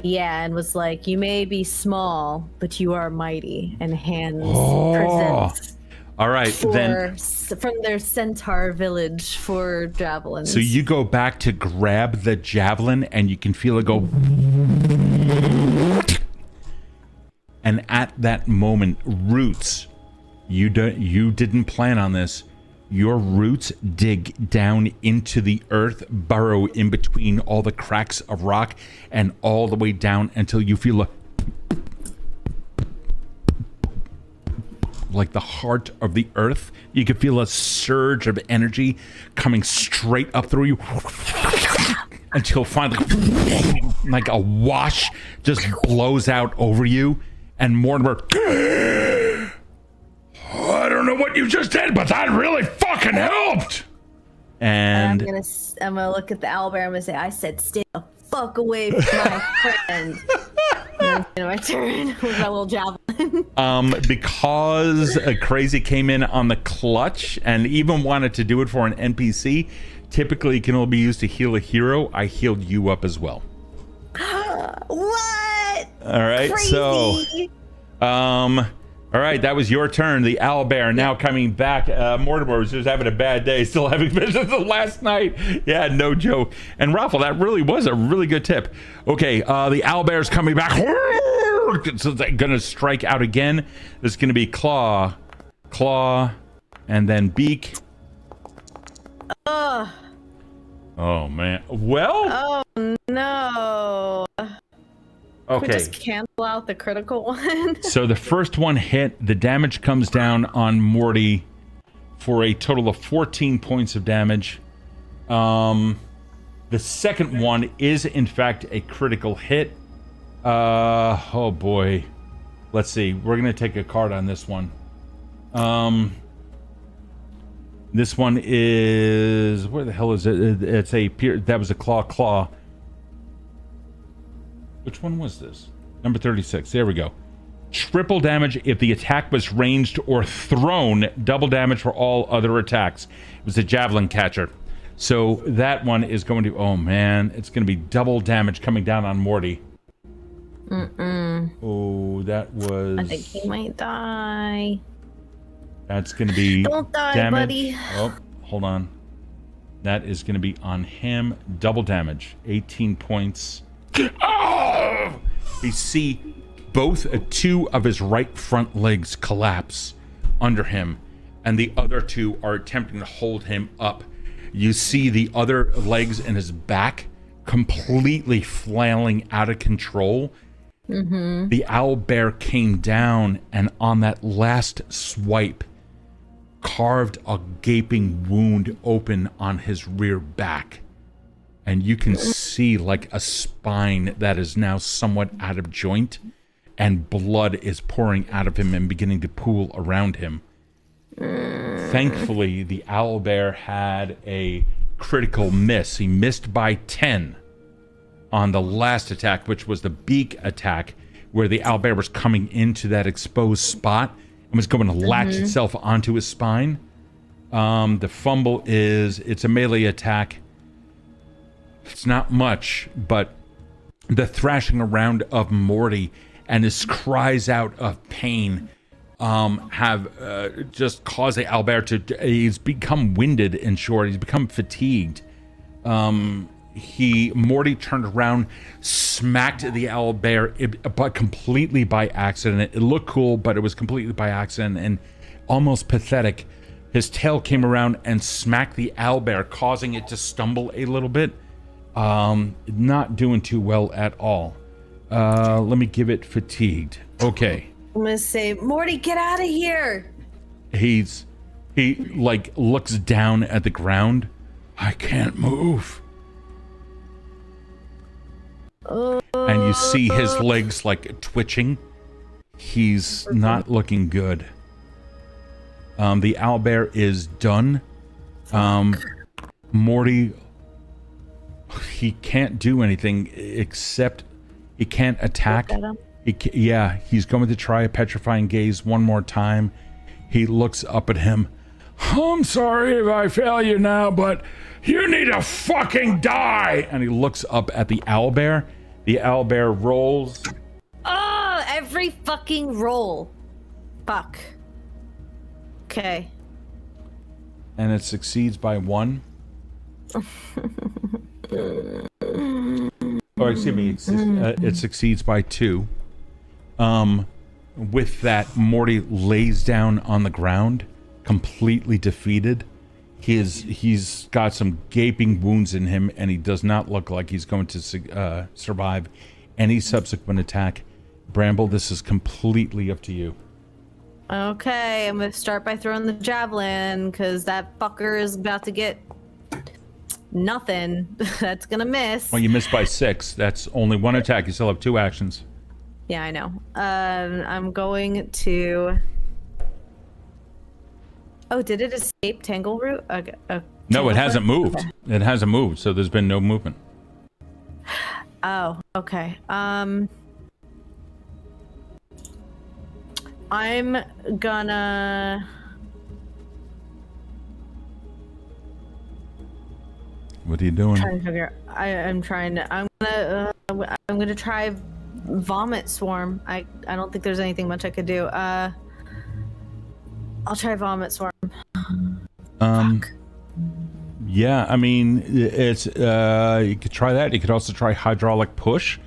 Yeah, and was like, you may be small, but you are mighty, and hands presents. All right, then from their centaur village for javelins. So you go back to grab the javelin, and you can feel it go. And at that moment, roots. You didn't plan on this. Your roots dig down into the earth, burrow in between all the cracks of rock, and all the way down until you feel like the heart of the earth. You can feel a surge of energy coming straight up through you until finally like a wash just blows out over you. And Mortimer, I don't know what you just did, but that really fucking helped. And I'm gonna look at the owlbear. I'm gonna say, I said stay the fuck away from my friend. And then my turn with my little javelin. Because Crazy came in on the clutch and even wanted to do it for an NPC, typically it can only be used to heal a hero. I healed you up as well. What? All right. Crazy. So, all right, that was your turn. The owlbear now coming back. Mortimer was just having a bad day, still having visions of last night. Yeah, no joke. And Raffle, that really was a really good tip. Okay, the owlbear's coming back. So they're gonna strike out again. There's gonna be claw, and then beak. Oh man. Well. Oh no. Okay. Can we just cancel out the critical one? So the first one hit. The damage comes down on Morty for a total of 14 points of damage. The second one is in fact a critical hit. Oh boy. Let's see. We're gonna take a card on this one. This one is, where the hell is it? It's that was a claw. Which one was this? Number 36. There we go. Triple damage if the attack was ranged or thrown. Double damage for all other attacks. It was a javelin catcher. So that one is going to, oh man, it's going to be double damage coming down on Morty. Oh, that was... I think he might die. That's going to be... Don't die, damage. buddy. Oh, hold on. That is going to be on him. Double damage. 18 points. Oh! You see both two of his right front legs collapse under him, and the other two are attempting to hold him up. You see the other legs in his back completely flailing out of control. The owlbear came down, and on that last swipe, carved a gaping wound open on his rear back. And you can see like a spine that is now somewhat out of joint, and blood is pouring out of him and beginning to pool around him. Thankfully, the owlbear had a critical miss. He missed by 10 on the last attack, which was the beak attack, where the owlbear was coming into that exposed spot and was going to latch itself onto his spine. The fumble it's a melee attack. It's not much, but the thrashing around of Morty and his cries out of pain have just caused the owlbear to... He's become winded and short. He's become fatigued. Morty turned around, smacked the owlbear, but completely by accident. It looked cool, but it was completely by accident and almost pathetic. His tail came around and smacked the owlbear, causing it to stumble a little bit. Not doing too well at all. Let me give it fatigued. Okay. I'm gonna say, Morty, get out of here. He like looks down at the ground. I can't move. And you see his legs like twitching. He's not looking good. The owlbear is done. Morty, he can't do anything except he can't attack. He's going to try a petrifying gaze one more time. He looks up at him. I'm sorry if I fail you now, but you need to fucking die. And he looks up at the owlbear. The owlbear rolls. Oh, every fucking roll. Fuck. Okay. And it succeeds by 1. Or excuse me, it succeeds by 2. With that, Morty lays down on the ground, completely defeated. He's got some gaping wounds in him, and he does not look like he's going to survive any subsequent attack. Bramble, this is completely up to you. Okay, I'm gonna start by throwing the javelin, because that fucker is about to get nothing. That's gonna miss. Well, you missed by 6. That's only 1 attack. You still have 2 actions. Yeah, I know. I'm going to... Oh, did it escape Tangle Root? No, it hasn't moved. Okay. It hasn't moved, so there's been no movement. Oh, okay. I'm gonna... What are you doing? Trying to figure. I'm gonna try Vomit Swarm. I don't think there's anything much I could do. I'll try Vomit Swarm. Fuck. Yeah, I mean, it's you could try that. You could also try Hydraulic Push.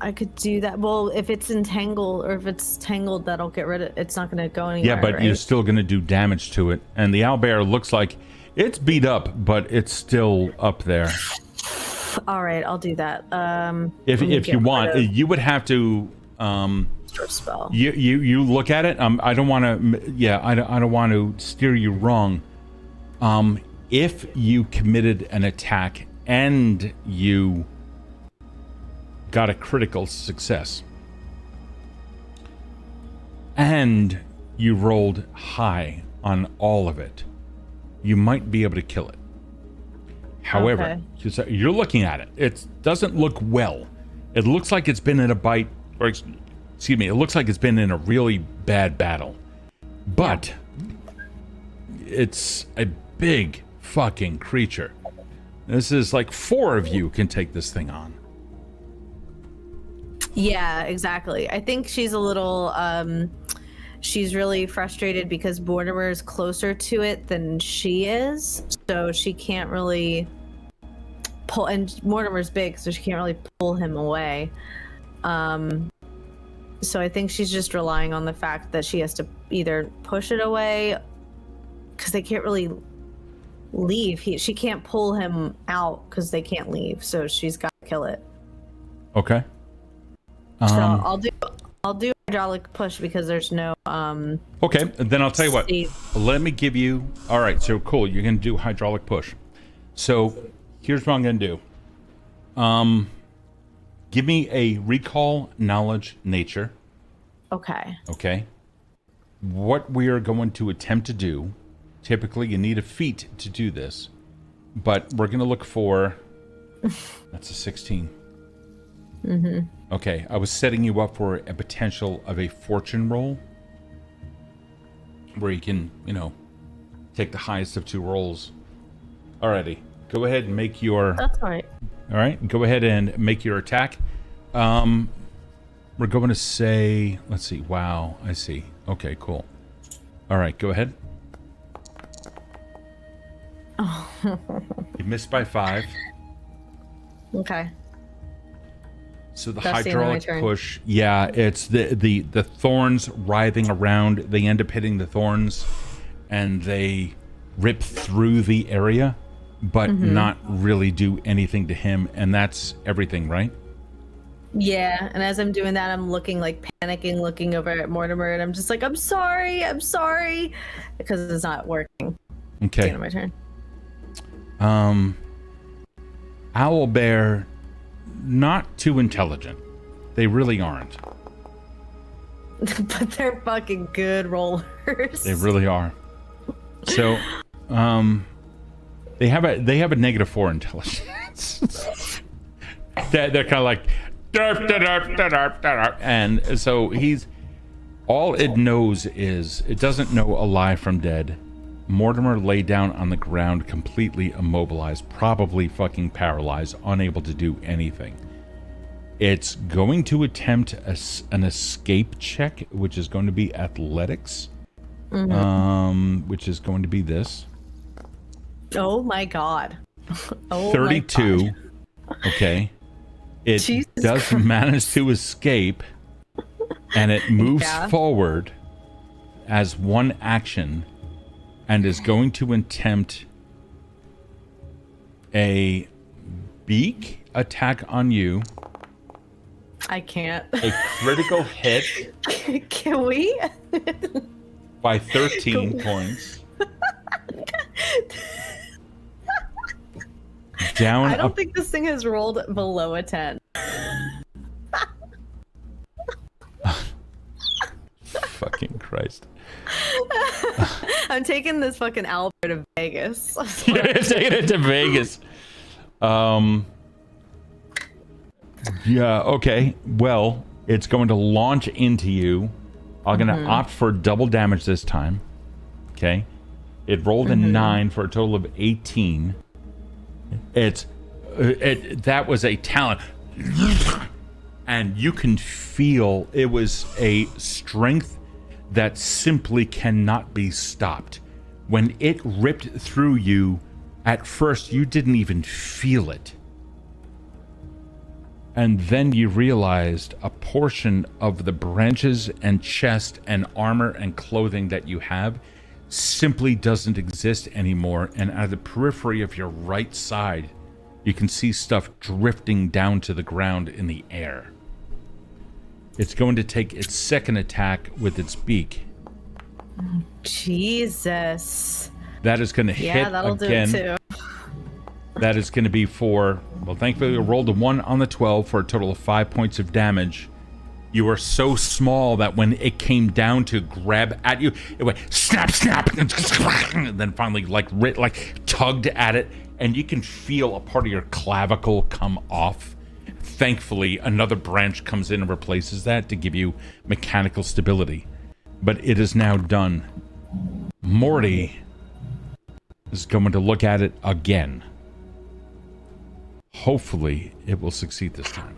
I could do that. Well, if it's entangled, or if it's tangled, that'll get rid of it. It's not gonna go anywhere. Yeah, but right? You're still gonna do damage to it. And the owlbear looks like it's beat up, but it's still up there. All right, I'll do that. If you want, you would have to. Spell. You look at it. I don't want to. Yeah, I don't want to steer you wrong. If you committed an attack and you got a critical success, and you rolled high on all of it, you might be able to kill it. However, you're looking at it. It doesn't look well. It looks like it's been in a bite, or excuse me, it looks like it's been in a really bad battle. But it's a big fucking creature. This is like 4 of you can take this thing on. Yeah, exactly. I think she's a little, she's really frustrated because Mortimer is closer to it than she is. So she can't really pull, and Mortimer's big, so she can't really pull him away. So I think she's just relying on the fact that she has to either push it away, because they can't really leave. She can't pull him out because they can't leave. So she's got to kill it. Okay. So I'll do hydraulic push because there's no okay, then I'll tell you what. Let me give you. All right, so cool. You're gonna do hydraulic push. So here's what I'm gonna do. Give me a recall, knowledge, nature. Okay. Okay. What we are going to attempt to do. Typically, you need a feat to do this, but we're gonna look for. That's a 16. Mm-hmm. Okay, I was setting you up for a potential of a fortune roll where you can, take the highest of 2 rolls. Alrighty, go ahead and make your... That's all right. Alright, go ahead and make your attack. We're going to say... Let's see. Wow, I see. Okay, cool. Alright, go ahead. Oh. You missed by 5. Okay. So the hydraulic push, yeah, it's the thorns writhing around. They end up hitting the thorns, and they rip through the area, but not really do anything to him. And that's everything, right? Yeah, and as I'm doing that, I'm panicking, looking over at Mortimer, and I'm just like, I'm sorry, because it's not working. Okay. It's the end of my turn. Owlbear, not too intelligent. They really aren't. But they're fucking good rollers. They really are. So, they have a -4 intelligence. they're kind of like, derp, derp, derp, derp, and so all it knows is it doesn't know alive from dead. Mortimer lay down on the ground, completely immobilized, probably fucking paralyzed, unable to do anything. It's going to attempt an escape check, which is going to be athletics, which is going to be this. Oh my god. 32. My god. Okay. It Jesus does Christ. manage to escape, and it moves forward as one action. And is going to attempt a beak attack on you. I can't. A critical hit. Can we? By 13 points. Down. I don't think this thing has rolled below a 10. Fucking Christ. I'm taking this fucking Albert to Vegas. You're taking it to Vegas. Yeah, okay. Well, it's going to launch into you. I'm going to opt for double damage this time. Okay. It rolled a 9 for a total of 18. That was a talent. And you can feel it was a strength that simply cannot be stopped. When it ripped through you, at first you didn't even feel it. And then you realized a portion of the branches and chest and armor and clothing that you have simply doesn't exist anymore. And at the periphery of your right side, you can see stuff drifting down to the ground in the air. It's going to take its second attack with its beak. Jesus. That is going to hit that'll again. do it too. That is going to be for, well, thankfully we rolled a 1 on the 12 for a total of 5 points of damage. You were so small that when it came down to grab at you, it went snap, snap, and then finally like tugged at it, and you can feel a part of your clavicle come off. Thankfully, another branch comes in and replaces that to give you mechanical stability. But it is now done. Morty is going to look at it again. Hopefully, it will succeed this time.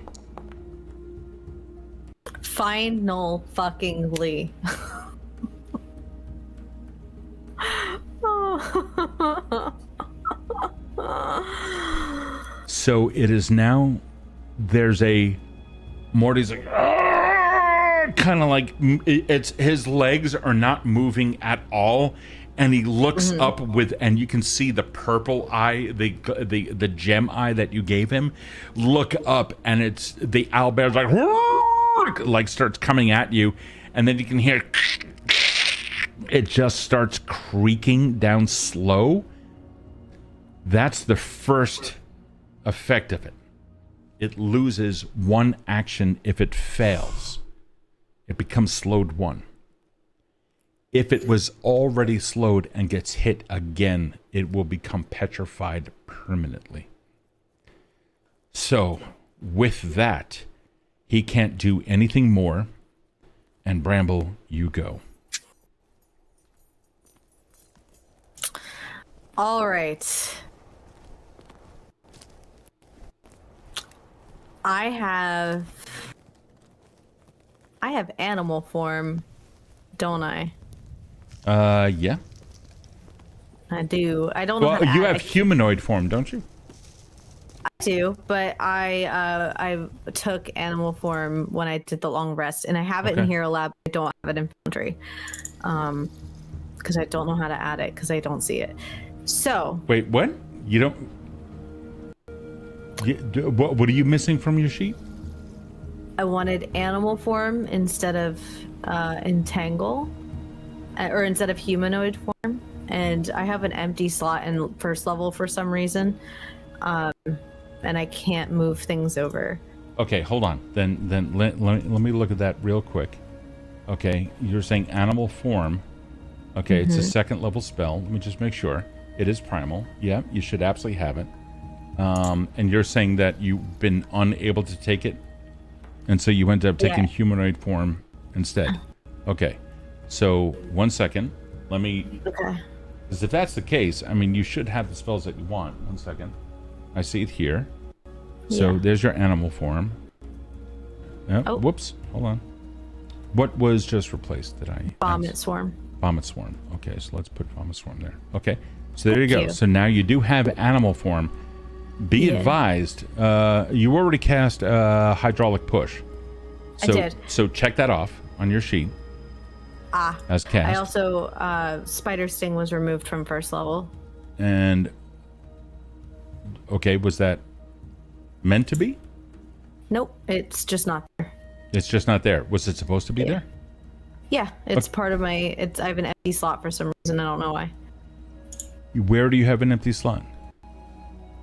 Final fucking Lee. So it is now, there's a, Morty's like, kind of like, it's, his legs are not moving at all. And he looks up with, and you can see the purple eye, the gem eye that you gave him. Look up, and it's, the owlbear's like starts coming at you. And then you can hear, it just starts creaking down slow. That's the first effect of it. It loses one action if it fails. It becomes slowed 1. If it was already slowed and gets hit again, it will become petrified permanently. So, with that, he can't do anything more. And Bramble, you go. All right. I have animal form, don't I? Yeah. I do. I don't know. Well, you have humanoid form, don't you? I do, but I took animal form when I did the long rest, and I have it in Hero Lab. I don't have it in Foundry, because I don't know how to add it because I don't see it. So wait, what? You don't? What are you missing from your sheet? I wanted animal form instead of entangle, or instead of humanoid form, and I have an empty slot in first level for some reason, and I can't move things over. Okay, hold on. Then let me look at that real quick. Okay, you're saying animal form. Okay, it's a second level spell. Let me just make sure. It is primal. Yeah, you should absolutely have it. And you're saying that you've been unable to take it, and so you ended up taking humanoid form instead. Okay, so 1 second. Let me. Okay. Because if that's the case, I mean, you should have the spells that you want. 1 second. I see it here. So there's your animal form. Oh, whoops. Hold on. What was just replaced? Did I? Vomit Swarm. Vomit Swarm. Okay, so let's put Vomit Swarm there. Okay, so there you go. So now you do have animal form. Be advised, you already cast Hydraulic Push. So, I did. So check that off on your sheet. As cast. I also, Spider Sting was removed from first level. And, okay, was that meant to be? Nope, it's just not there. It's just not there. Was it supposed to be there? Yeah, it's part of my, I have an empty slot for some reason, I don't know why. Where do you have an empty slot?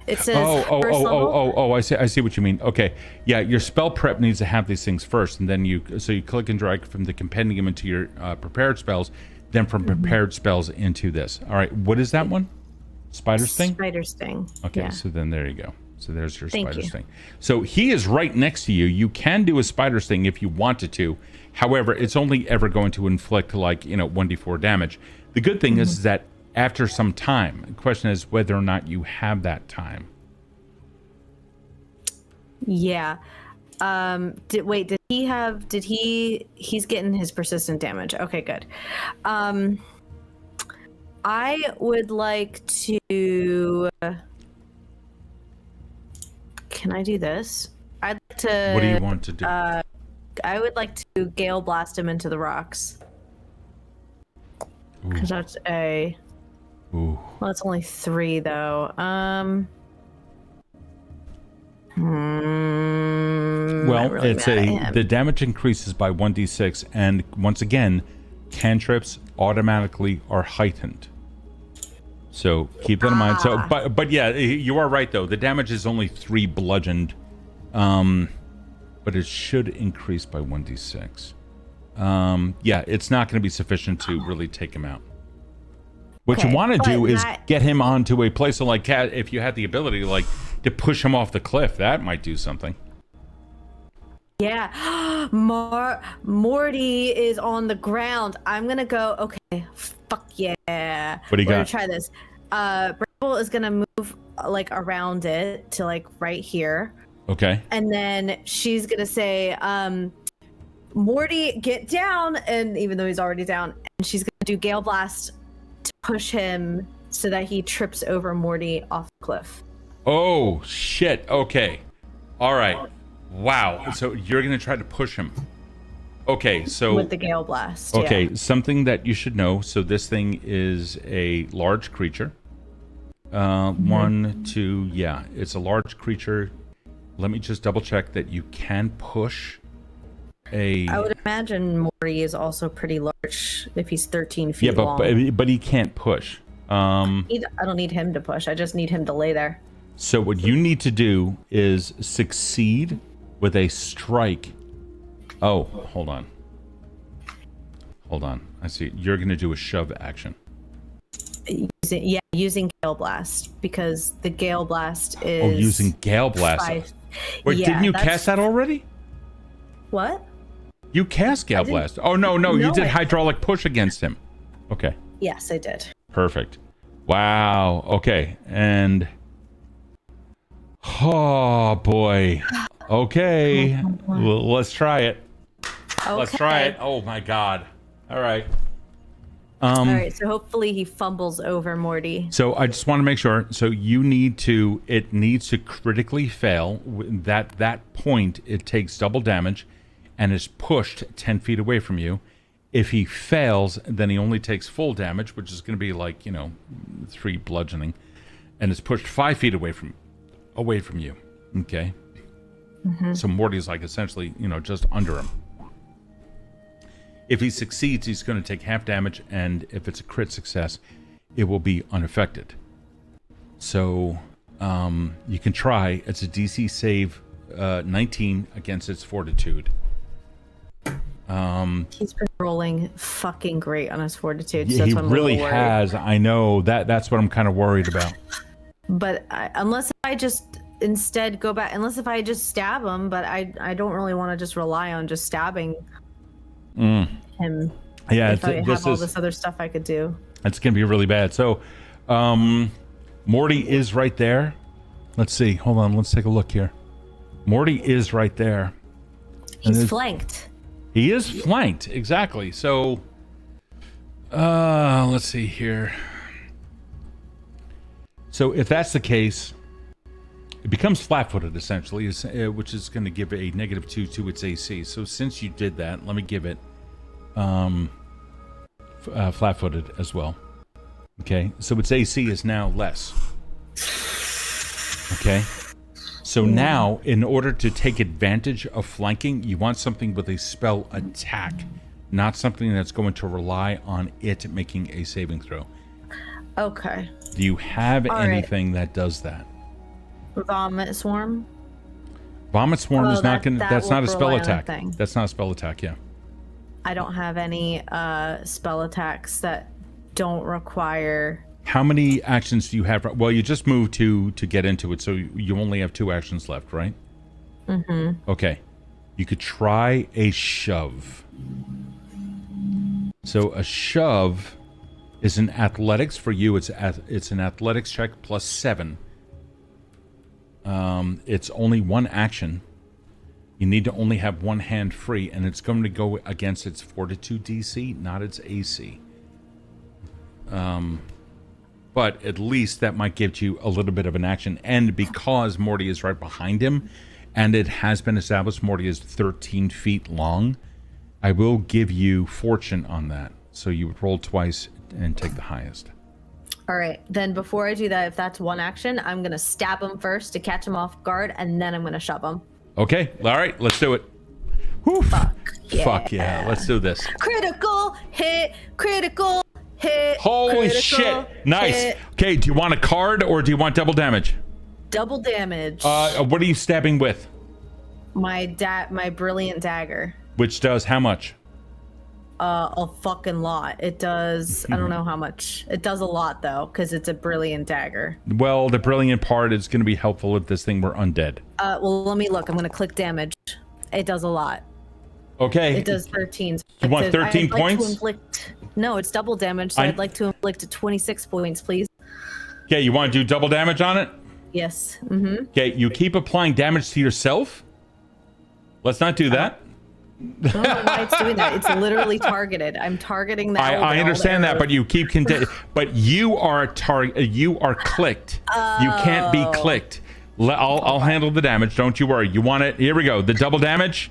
It says first level. I see what you mean. Okay, yeah, your spell prep needs to have these things first, and then you click and drag from the compendium into your prepared spells, then from prepared spells into this. All right, what is that one? Spider Sting? Spider Sting. Okay, so then there you go. So there's your Spider Sting. So he is right next to you. You can do a Spider Sting if you wanted to. However, it's only ever going to inflict 1d4 damage. The good thing is that after some time, the question is whether or not you have that time. Yeah. Did he's getting his persistent damage. Okay, good. I would like to, can I do this? I'd like to. What do you want to do? I would like to Gale Blast him into the rocks. Because that's a. Ooh. Well, it's only 3 though. Well, it's the damage increases by 1d6, and once again, cantrips automatically are heightened. So keep that in mind. So, but yeah, you are right though. The damage is only 3 bludgeoned. but it should increase by 1d6. Yeah, it's not going to be sufficient to really take him out. What you want to do is get him onto a place like if you had the ability like to push him off the cliff, that might do something. Yeah. Morty is on the ground. I'm gonna go. Okay. Fuck yeah. What do you got? We're gonna try this. Bramble is gonna move like around it to like right here. Okay. And then she's gonna say, Morty, get down. And even though he's already down, and she's gonna do Gale Blast to push him so that he trips over Morty off the cliff. Oh shit. Okay. All right. Wow. So you're going to try to push him. Okay. So with the Gale Blast. Okay. Yeah. Something that you should know. So this thing is a large creature. 1, 2. Yeah. It's a large creature. Let me just double check that you can push a... I would imagine Morty is also pretty large if he's 13 feet long. But he can't push. I don't need him to push. I just need him to lay there. So what you need to do is succeed with a strike. Oh, hold on. I see. You're going to do a shove action. Using Gale Blast, because the Gale Blast is... Oh, using Gale Blast. Wait, didn't you cast that already? What? You cast Gale Blast. Oh, no, you did hydraulic push against him. Okay. Yes, I did. Perfect. Wow. Okay. And... Oh, boy. Okay. Well, let's try it. Okay. Let's try it. Oh, my God. All right. All right, so hopefully he fumbles over Morty. So I just want to make sure. So it needs to critically fail. That point, it takes double damage and is pushed 10 feet away from you. If he fails, then he only takes full damage, which is going to be like, 3 bludgeoning, and is pushed 5 feet away from you. Okay. Mm-hmm. So Morty's like essentially, just under him. If he succeeds, he's going to take half damage, and if it's a crit success, it will be unaffected. So you can try. It's a DC save 19 against its fortitude. He's been rolling fucking great on his fortitude. Yeah, so he really has. I know that's what I'm kind of worried about. But unless I just instead go back, if I just stab him, but I don't really want to just rely on just stabbing him. Yeah, if I have all this other stuff I could do. It's gonna be really bad. So, Morty is right there. Let's see. Hold on. Let's take a look here. Morty is right there. He's flanked. He is flanked, exactly. So, let's see here. So if that's the case, it becomes flat-footed, essentially, which is going to give a -2 to its AC. So since you did that, let me give it flat-footed as well. Okay, so its AC is now less. Okay, so now, in order to take advantage of flanking, you want something with a spell attack, not something that's going to rely on it making a saving throw. Okay. Do you have anything that does that? Vomit Swarm? Vomit Swarm is not going to... That's not a spell attack. Thing. That's not a spell attack, yeah. I don't have any spell attacks that don't require... How many actions do you have? Well, you just moved to get into it, so you only have 2 actions left, right? Mm-hmm. Okay. You could try a shove. So a shove is an athletics for you. It's an athletics check plus 7. It's only 1 action. You need to only have 1 hand free, and it's going to go against its fortitude DC, not its AC. But at least that might give you a little bit of an action. And because Morty is right behind him, and it has been established Morty is 13 feet long, I will give you fortune on that. So you would roll twice and take the highest. All right. Then before I do that, if that's 1 action, I'm going to stab him first to catch him off guard, and then I'm going to shove him. Okay. All right. Let's do it. Whew. Fuck yeah. Let's do this. Critical hit. Critical hit. Holy shit. Nice. Hit. Okay. Do you want a card or do you want double damage? Double damage. What are you stabbing with? My brilliant dagger. Which does how much? A fucking lot. It does. I don't know how much. It does a lot though, because it's a brilliant dagger. Well, the brilliant part is going to be helpful if this thing were undead. Well, let me look. I'm gonna click damage. It does a lot. Okay. It does 13. You want 13 points? No, it's double damage, so I'd like to inflict 26 points, please. Okay, you want to do double damage on it? Yes. Mm-hmm. Okay, you keep applying damage to yourself? Let's not do that. I don't know why it's doing that. It's literally targeted. I'm targeting that. I understand that, but you keep but you are you are clicked. You can't be clicked. I'll handle the damage. Don't you worry. You want it? Here we go. The double damage.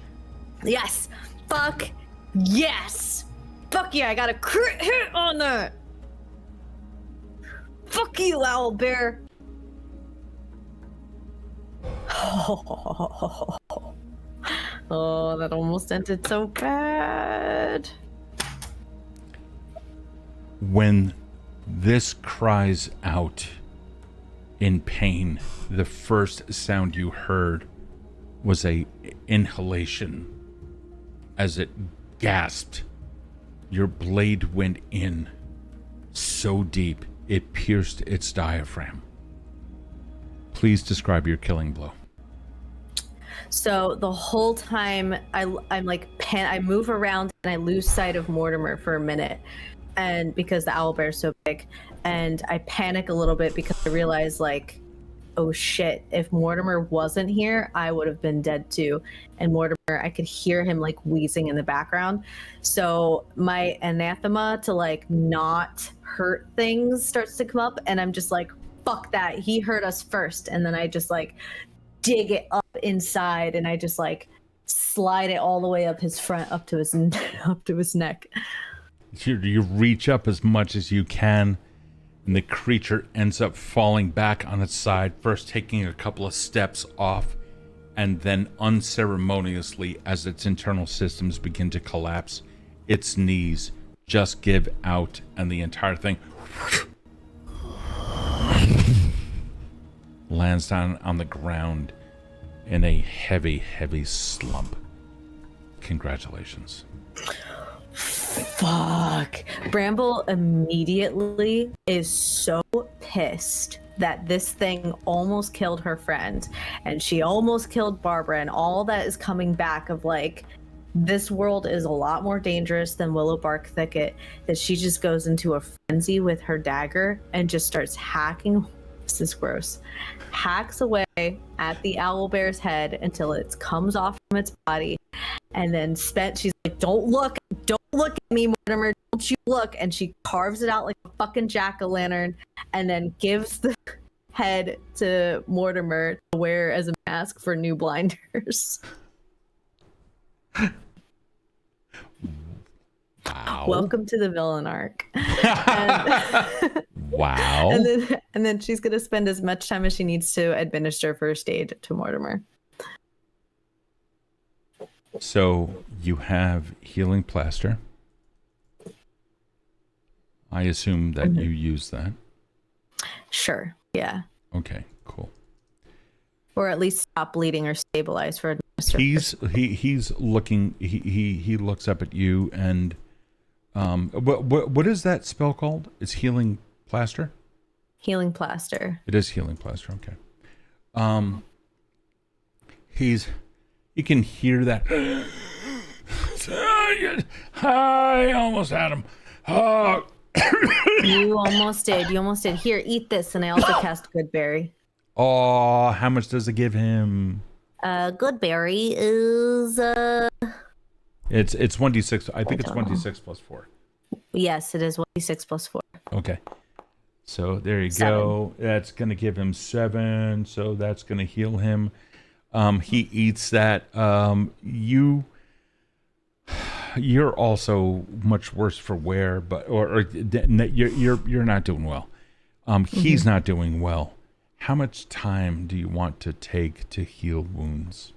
Yes. Fuck. Yes. Fuck yeah! I got a crit hit on that. Fuck you, owlbear. Oh, that almost ended so bad. When this cries out in pain, the first sound you heard was a inhalation. As it gasped, your blade went in so deep it pierced its diaphragm. Please describe your killing blow. So the whole time I'm like I move around and I lose sight of Mortimer for a minute, and because the owlbear is so big, and I panic a little bit because I realize like, oh shit, if Mortimer wasn't here, I would have been dead too. And Mortimer, I could hear him like wheezing in the background. So my anathema to like not hurt things starts to come up, and I'm just like, fuck that, he hurt us first. And then I just like dig it up inside, and I just like slide it all the way up his front, up to his neck. You reach up as much as you can, and the creature ends up falling back on its side, first taking a couple of steps off, and then unceremoniously, as its internal systems begin to collapse, its knees just give out, and the entire thing lands down on the ground in a heavy, heavy slump. Congratulations. Fuck. Bramble immediately is so pissed that this thing almost killed her friend, and she almost killed Barbara, and all that is coming back of like, this world is a lot more dangerous than Willowbark Thicket, that she just goes into a frenzy with her dagger and just starts hacking. This is gross. Hacks away at the owlbear's head until it comes off from its body, and then she's like, don't look at me, Mortimer, don't you look. And she carves it out like a fucking jack-o'-lantern, and then gives the head to Mortimer to wear as a mask for new blinders. Wow. Welcome to the villain arc. Wow. And then she's gonna spend as much time as she needs to administer first aid to Mortimer. So you have healing plaster. I assume that you use that. Sure. Yeah. Okay, cool. Or at least stop bleeding or stabilize for administer. He's looking. He looks up at you, and what is that spell called? It's healing plaster. Healing plaster. It is healing plaster. Okay. You can hear that. I almost had him. You almost did. Here, eat this, and I also cast Goodberry. Oh, how much does it give him? Goodberry is It's 1d6. I think it's 1d6 plus 4. Yes, it is 1d6 plus 4. Okay. So there you 7. go. That's going to give him 7. So that's going to heal him. He eats that. You're also much worse for wear, but you're not doing well. He's not doing well. How much time do you want to take to heal wounds?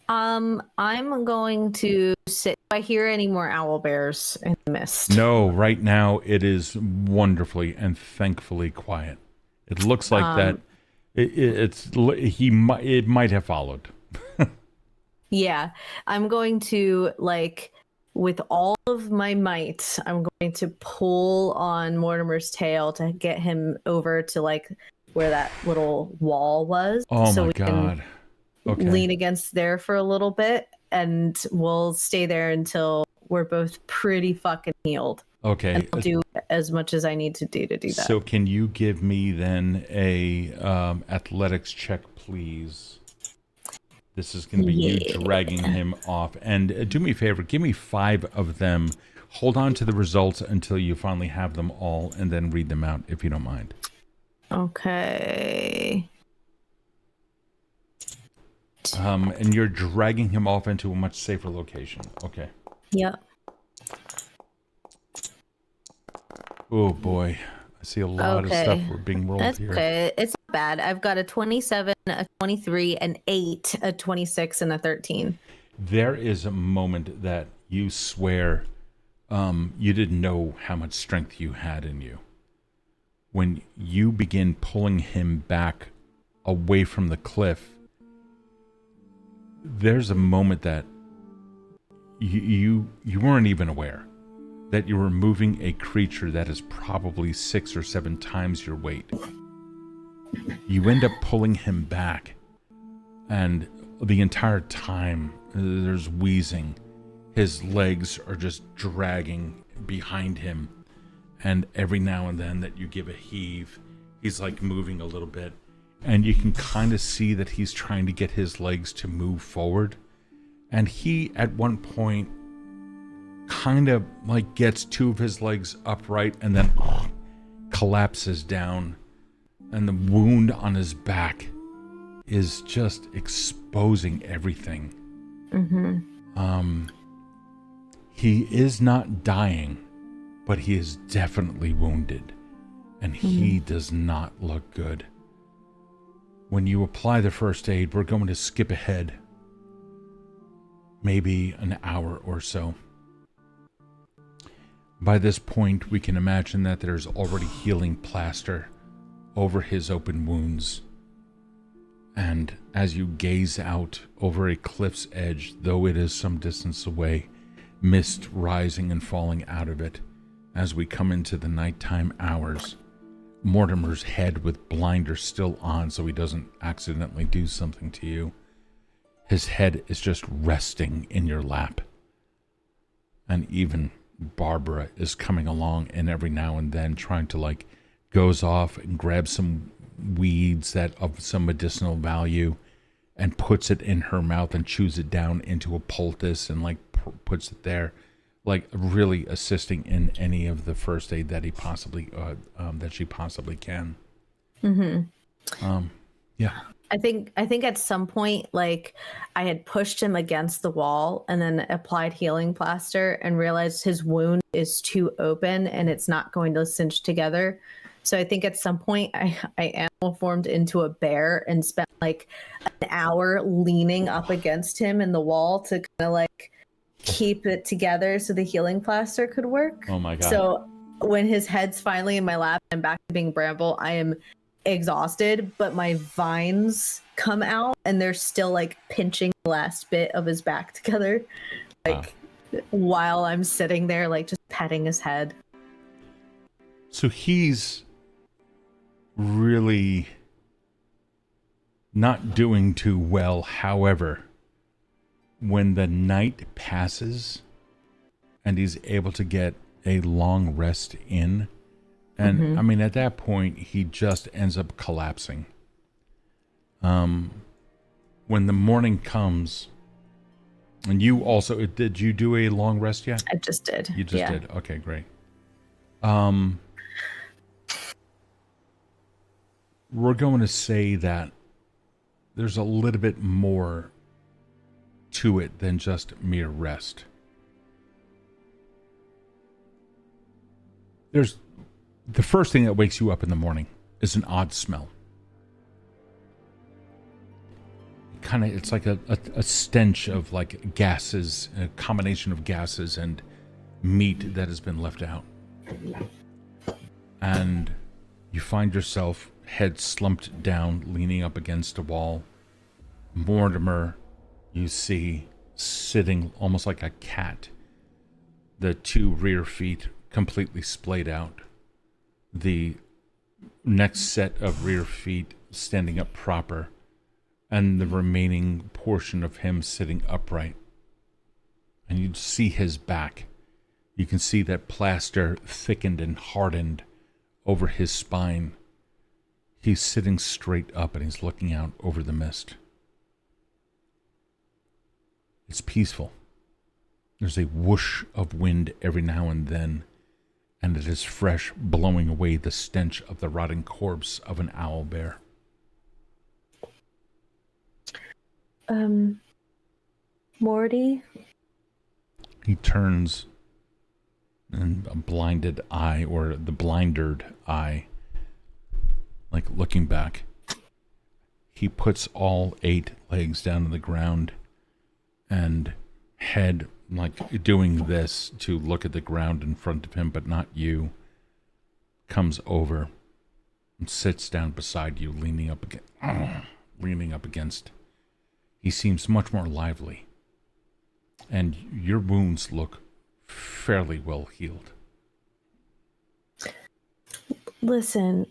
I'm going to sit. Do I hear any more owlbears in the mist? No, right now it is wonderfully and thankfully quiet. It looks like that. It might have followed. Yeah, I'm going to like with all of my might, I'm going to pull on Mortimer's tail to get him over to like where that little wall was, Oh so my we can God. Okay. lean against there for a little bit, and we'll stay there until we're both pretty fucking healed. And Okay. I'll do as much as I need to do that. So can you give me then a athletics check, please? This is going to be you Yeah. dragging him off. And do me a favor, give me 5 of them. Hold on to the results until you finally have them all, and then read them out if you don't mind. Okay. And you're dragging him off into a much safer location. Okay. Yep. Oh boy. I see a lot of stuff being rolled That's here. okay. It's not bad. I've got a 27, a 23, an 8, a 26, and a 13. There is a moment that you swear you didn't know how much strength you had in you. When you begin pulling him back away from the cliff, there's a moment that you weren't even aware that you were moving a creature that is probably 6 or 7 times your weight. You end up pulling him back, and the entire time there's wheezing. His legs are just dragging behind him, and every now and then that you give a heave, he's like moving a little bit, and you can kind of see that he's trying to get his legs to move forward. And he, at one point, kind of like gets 2 of his legs upright and then collapses down, and the wound on his back is just exposing everything. He is not dying, but he is definitely wounded, and he does not look good. When you apply the first aid, we're going to skip ahead maybe an hour or so. By this point, we can imagine that there's already healing plaster over his open wounds. And as you gaze out over a cliff's edge, though it is some distance away, mist rising and falling out of it, as we come into the nighttime hours, Mortimer's head with blinders still on so he doesn't accidentally do something to you. His head is just resting in your lap. And even Barbara is coming along, and every now and then trying to like goes off and grabs some weeds that of some medicinal value and puts it in her mouth and chews it down into a poultice and like puts it there, like really assisting in any of the first aid that he possibly that she possibly can. Yeah. I think at some point, like, I had pushed him against the wall and then applied healing plaster and realized his wound is too open and it's not going to cinch together. So I think at some point I animal formed into a bear and spent like an hour leaning up against him in the wall to kind of like keep it together so the healing plaster could work. Oh my God. So when his head's finally in my lap and back to being Bramble, I am exhausted, but my vines come out and they're still like pinching the last bit of his back together, like while I'm sitting there like just petting his head. So he's really not doing too well. However, when the night passes and he's able to get a long rest in, and I mean, at that point, he just ends up collapsing. When the morning comes, and you also, did you do a long rest yet? I just did. You just did. Okay, great. We're going to say that there's a little bit more to it than just mere rest. There's the first thing that wakes you up in the morning is an odd smell. It's like a stench of like gases, a combination of gases and meat that has been left out. And you find yourself head slumped down, leaning up against a wall. Mortimer, you see sitting almost like a cat, the two rear feet completely splayed out, the next set of rear feet standing up proper, and the remaining portion of him sitting upright. And you see his back. You can see that plaster thickened and hardened over his spine. He's sitting straight up and he's looking out over the mist. It's peaceful. There's a whoosh of wind every now and then, and it is fresh, blowing away the stench of the rotting corpse of an owl bear. Morty? He turns, and a blinded eye, or the blindered eye, like looking back. He puts all 8 legs down on the ground and head like doing this to look at the ground in front of him, but not you, comes over and sits down beside you, leaning up against. He seems much more lively, and your wounds look fairly well healed. Listen,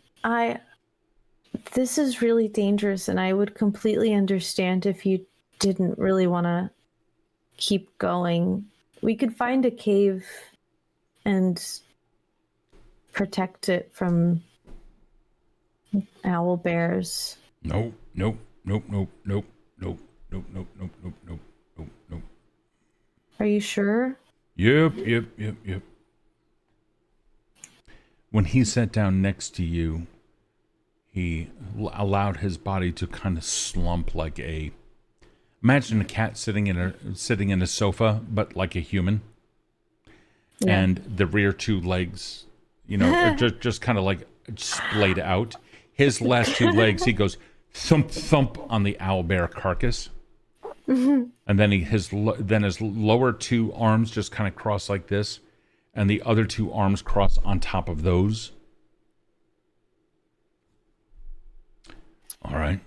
this is really dangerous, and I would completely understand if you didn't really want to keep going. We could find a cave and protect it from owl bears. Nope. Are you sure? Yep. When he sat down next to you, he allowed his body to kind of slump like imagine a cat sitting in a sofa, but like a human. Yeah. And the rear 2 legs, just kind of like splayed out. His last 2 legs, he goes thump thump on the owlbear carcass, and then his lower 2 arms just kind of cross like this, and the other 2 arms cross on top of those. All right,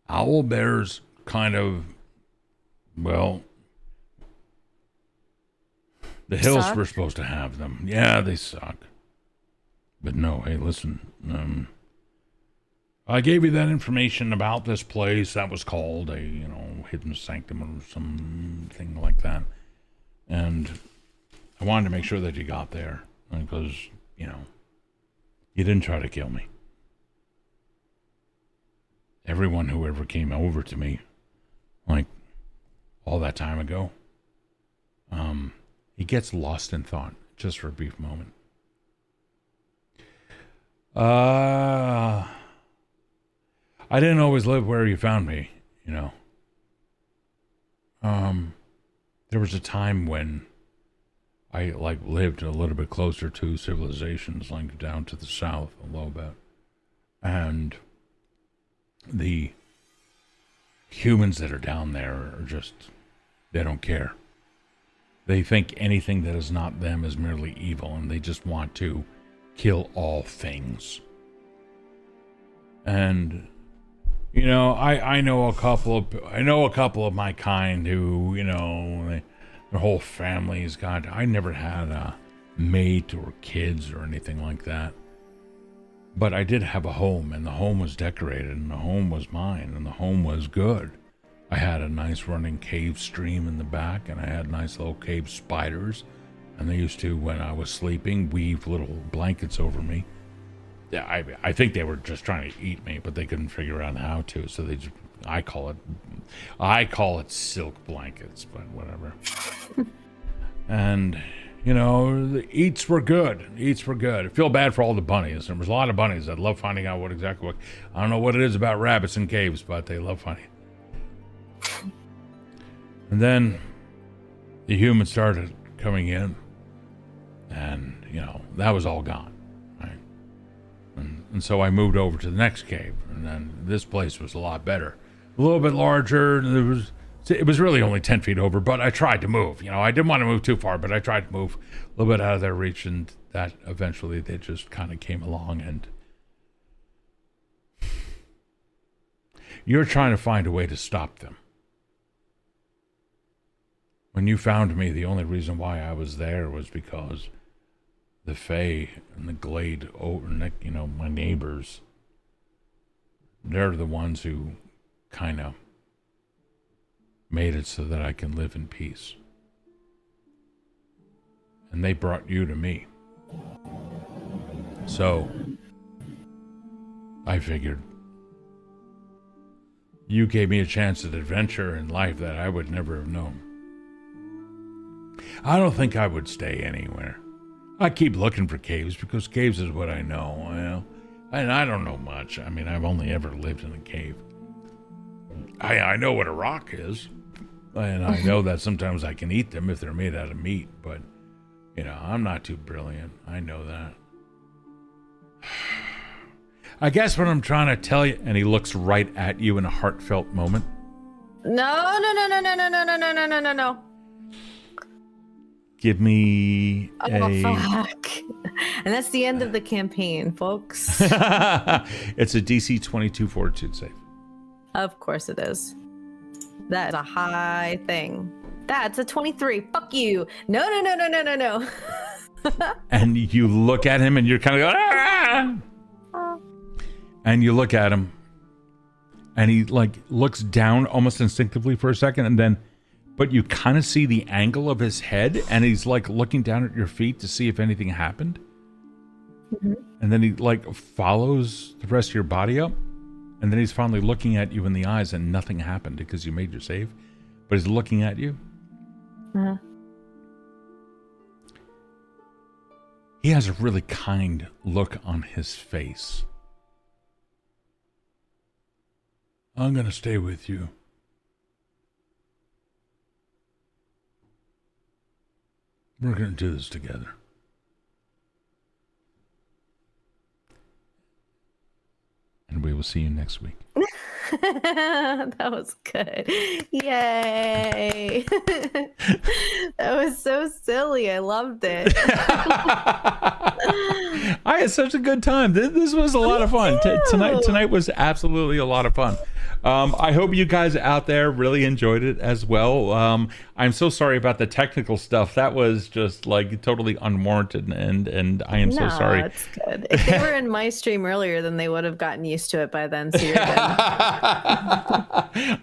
owlbears kind of, well, the hills suck. Were supposed to have them. Yeah, they suck. But no, hey, listen, I gave you that information about this place that was called a, hidden sanctum or something like that. And I wanted to make sure that you got there because, you didn't try to kill me. Everyone who ever came over to me, like all that time ago, he gets lost in thought just for a brief moment. I didn't always live where you found me, There was a time when I lived a little bit closer to civilizations, like down to the south a little bit, and the humans that are down there are just, they don't care. They think anything that is not them is merely evil, and they just want to kill all things. And I know a couple of my kind who, their whole family's got. I never had a mate or kids or anything like that. But I did have a home, and the home was decorated, and the home was mine, and the home was good. I had a nice running cave stream in the back, and I had nice little cave spiders, and they used to, when I was sleeping, weave little blankets over me. Yeah, I think they were just trying to eat me, but they couldn't figure out how to, so I call it silk blankets, but whatever. And the eats were good. I feel bad for all the bunnies. There was a lot of bunnies that love finding out what I don't know what it is about rabbits in caves, but they love finding it. And then the humans started coming in, and that was all gone, right? And so I moved over to the next cave, and then this place was a lot better, a little bit larger. And it was really only 10 feet over, but I tried to move. I didn't want to move too far, but I tried to move a little bit out of their reach, and that eventually they just kind of came along. And you're trying to find a way to stop them. When you found me, the only reason why I was there was because the Fae and the Glade, you know, my neighbors, they're the ones who kind of made it so that I can live in peace. And they brought you to me. So, I figured you gave me a chance at adventure in life that I would never have known. I don't think I would stay anywhere. I keep looking for caves because caves is what I know. Well, and I don't know much. I mean, I've only ever lived in a cave. I know what a rock is, and I know that sometimes I can eat them if they're made out of meat, but, you know, I'm not too brilliant. I know that. I guess what I'm trying to tell you, and he looks right at you in a heartfelt moment. No. Give me Oh, fuck. And that's the end of the campaign, folks. It's a DC 22 Fortitude save. Of course it is. That is a high thing. That's a 23. Fuck you. No. And you look at him and you're kind of going, ah! And you look at him and he like looks down almost instinctively for a second, and then but you kind of see the angle of his head, and he's like looking down at your feet to see if anything happened. Mm-hmm. And then he like follows the rest of your body up, and then he's finally looking at you in the eyes, and nothing happened because you made your save, but he's looking at you. Uh-huh. He has a really kind look on his face. I'm gonna stay with you. We're going to do this together. And we will see you next week. That was good. Yay. That was so silly. I loved it. I had such a good time. This was a lot of fun. Tonight was absolutely a lot of fun. I hope you guys out there really enjoyed it as well. I'm so sorry about the technical stuff. That was just like totally unwarranted, and I am so sorry. No, it's good. If they were in my stream earlier, then they would have gotten used to it by then. So you're good.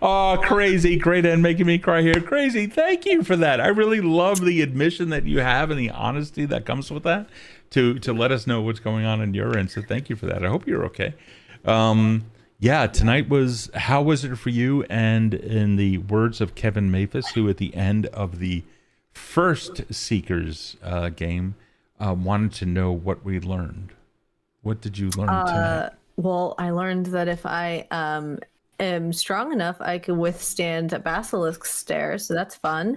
Oh, crazy. Great, and making me cry here. Crazy. Thank you for that. I really love the admission that you have and the honesty that comes with that to let us know what's going on your end. So thank you for that. I hope you're okay. Yeah, tonight was, how was it for you? And in the words of Kevin Maphis, who at the end of the first Seekers game wanted to know what we learned. What did you learn tonight? Well, I learned that if I am strong enough, I could withstand a basilisk stare, so that's fun.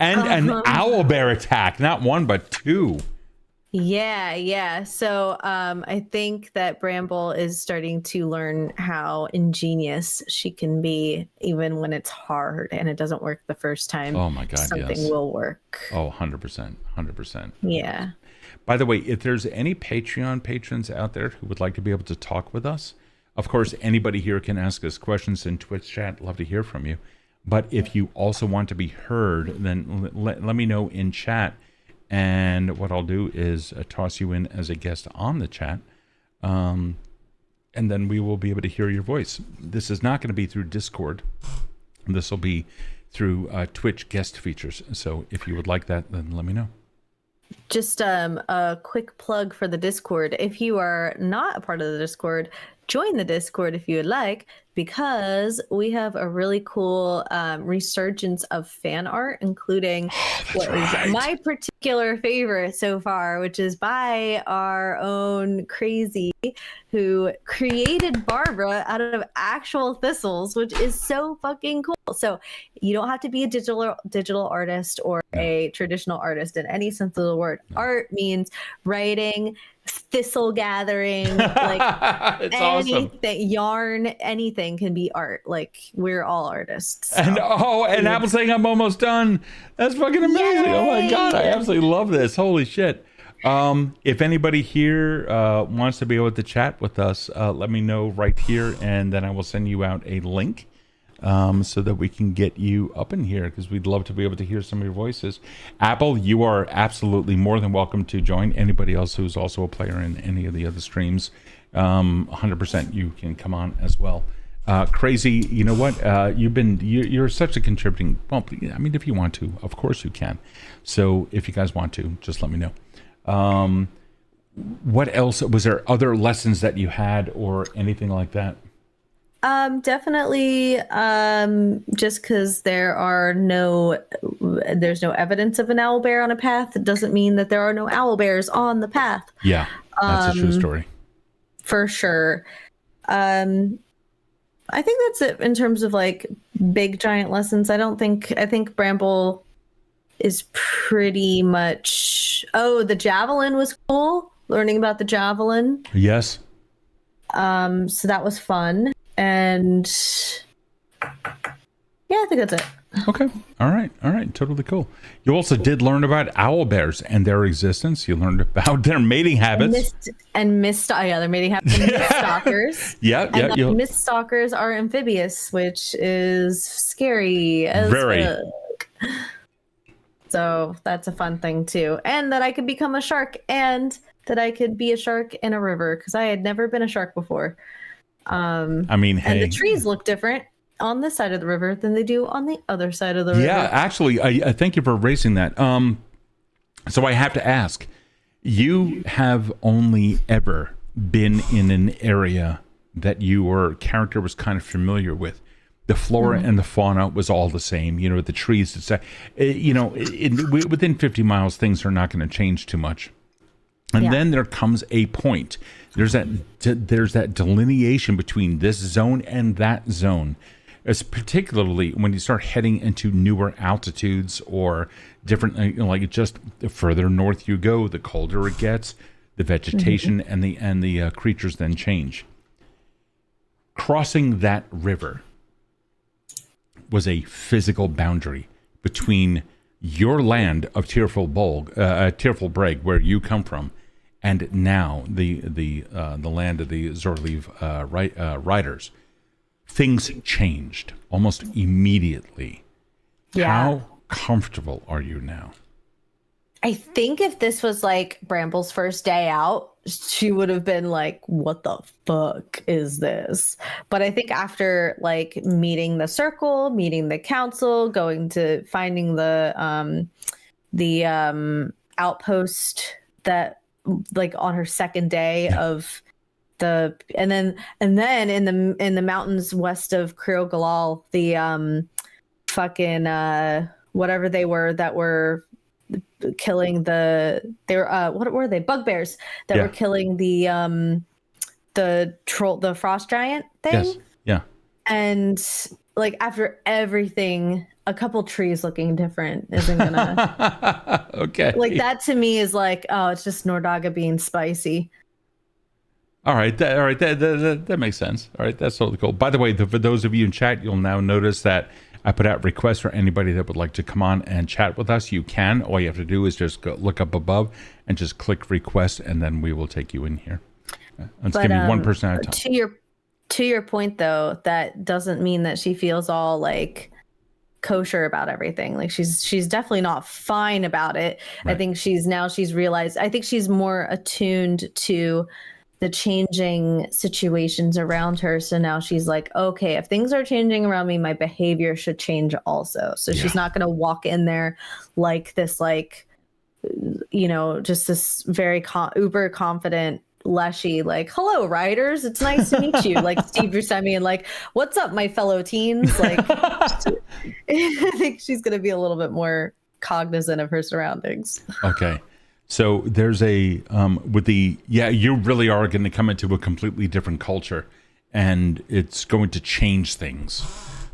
And an owlbear attack, not one, but two. Yeah. So I think that Bramble is starting to learn how ingenious she can be, even when it's hard and it doesn't work the first time. Oh my God, something will work. Oh, 100%. Yeah. By the way, if there's any Patreon patrons out there who would like to be able to talk with us, of course, anybody here can ask us questions in Twitch chat. Love to hear from you. But if you also want to be heard, then let me know in chat. And what I'll do is toss you in as a guest on the chat. And then we will be able to hear your voice. This is not going to be through Discord. This will be through Twitch guest features. So if you would like that, then let me know. Just a quick plug for the Discord. If you are not a part of the Discord, join the Discord if you would like, because we have a really cool resurgence of fan art, including what is my particular favorite so far, which is by our own Crazy, who created Barbara out of actual thistles, which is so fucking cool. So you don't have to be a digital artist or a traditional artist in any sense of the word. Art means writing, thistle gathering, like anything, awesome. Yarn, anything can be art. Like, we're all artists. So. And Apple saying I'm almost done. That's fucking amazing. Yay! Oh my God, I absolutely love this. Holy shit. If anybody here wants to be able to chat with us, let me know right here, and then I will send you out a link so that we can get you up in here, because we'd love to be able to hear some of your voices. Apple, you are absolutely more than welcome to join. Anybody else who's also a player in any of the other streams, 100% you can come on as well. Crazy, you know what? You're such a contributing. Well, I mean, if you want to, of course you can. So if you guys want to, just let me know. What else? Was there other lessons that you had or anything like that? Definitely. Just because there's no evidence of an owlbear on a path, it doesn't mean that there are no owlbears on the path. Yeah, that's a true story. For sure. I think that's it in terms of like big giant lessons. I think Bramble is pretty much. Oh, the javelin was cool. Learning about the javelin. Yes. So that was fun. And yeah, I think that's it. Okay. All right. Totally cool. You also did learn about owl bears and their existence. You learned about their mating habits. Their mating habits. And mist stalkers. Yeah. Mist stalkers are amphibious, which is scary as very. fuck. So that's a fun thing too. And that I could become a shark, and that I could be a shark in a river, because I had never been a shark before. I mean, hey, and the trees look different on this side of the river than they do on the other side of the river. Yeah, actually, I thank you for raising that. So I have to ask, you have only ever been in an area that your character was kind of familiar with. The flora and the fauna was all the same. You know, the trees, within 50 miles, things are not going to change too much. And then there comes a point. There's that delineation between this zone and that zone. It's particularly when you start heading into newer altitudes or different, like just the further north you go, the colder it gets. The vegetation and the creatures then change. Crossing that river was a physical boundary between your land of Tearful Brag, where you come from, and now the land of the Zorleaf riders. Things changed almost immediately. Yeah. How comfortable are you now? I think if this was like Bramble's first day out, she would have been like, what the fuck is this? But I think after like meeting the circle, meeting the council, finding the outpost that like on her second day of and then in the mountains west of Creel Galal, the fucking whatever they were that were killing what were they, bugbears that were killing the frost giant thing. Yes. Yeah. And like after everything, a couple trees looking different isn't gonna okay, like that to me is like, oh, it's just Nordaga being spicy. All right, that makes sense. All right, that's totally cool. By the way, for those of you in chat, you'll now notice that I put out requests for anybody that would like to come on and chat with us. You can. All you have to do is just go look up above and just click request, and then we will take you in here. Let's give me one person at a time. To your point, though, that doesn't mean that she feels all like kosher about everything. Like she's definitely not fine about it. Right. I think she's realized. I think she's more attuned to the changing situations around her. So now she's like, okay, if things are changing around me, my behavior should change also. So she's not going to walk in there like this, like, just this very uber confident Leshy, like, hello, riders. It's nice to meet you. Like Steve Buscemi and like, what's up, my fellow teens? Like, I think she's going to be a little bit more cognizant of her surroundings. Okay. So there's you really are going to come into a completely different culture, and it's going to change things.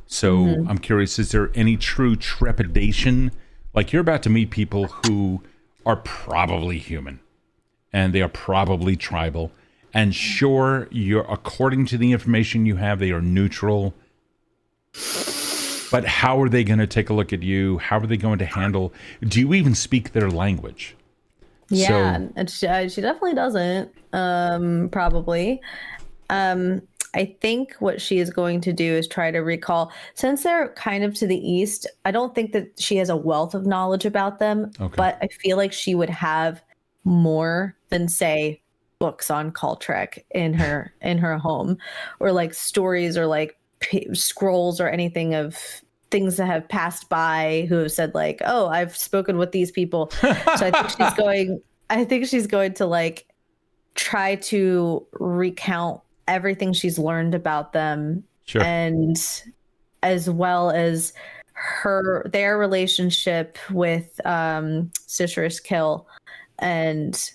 So I'm curious, is there any true trepidation? Like you're about to meet people who are probably human, and they are probably tribal. And sure, according to the information you have, they are neutral. But how are they going to take a look at you? How are they going to handle? Do you even speak their language? Yeah, and she definitely doesn't. Probably. I think what she is going to do is try to recall, since they're kind of to the east, I don't think that she has a wealth of knowledge about them, Okay. but I feel like she would have more than, say, books on Caltrek in her home, or like stories, or like scrolls, or anything of things that have passed by who have said like, oh, I've spoken with these people. So I think she's going to like try to recount everything she's learned about them, Sure. and as well as their relationship with Citrus Kill, and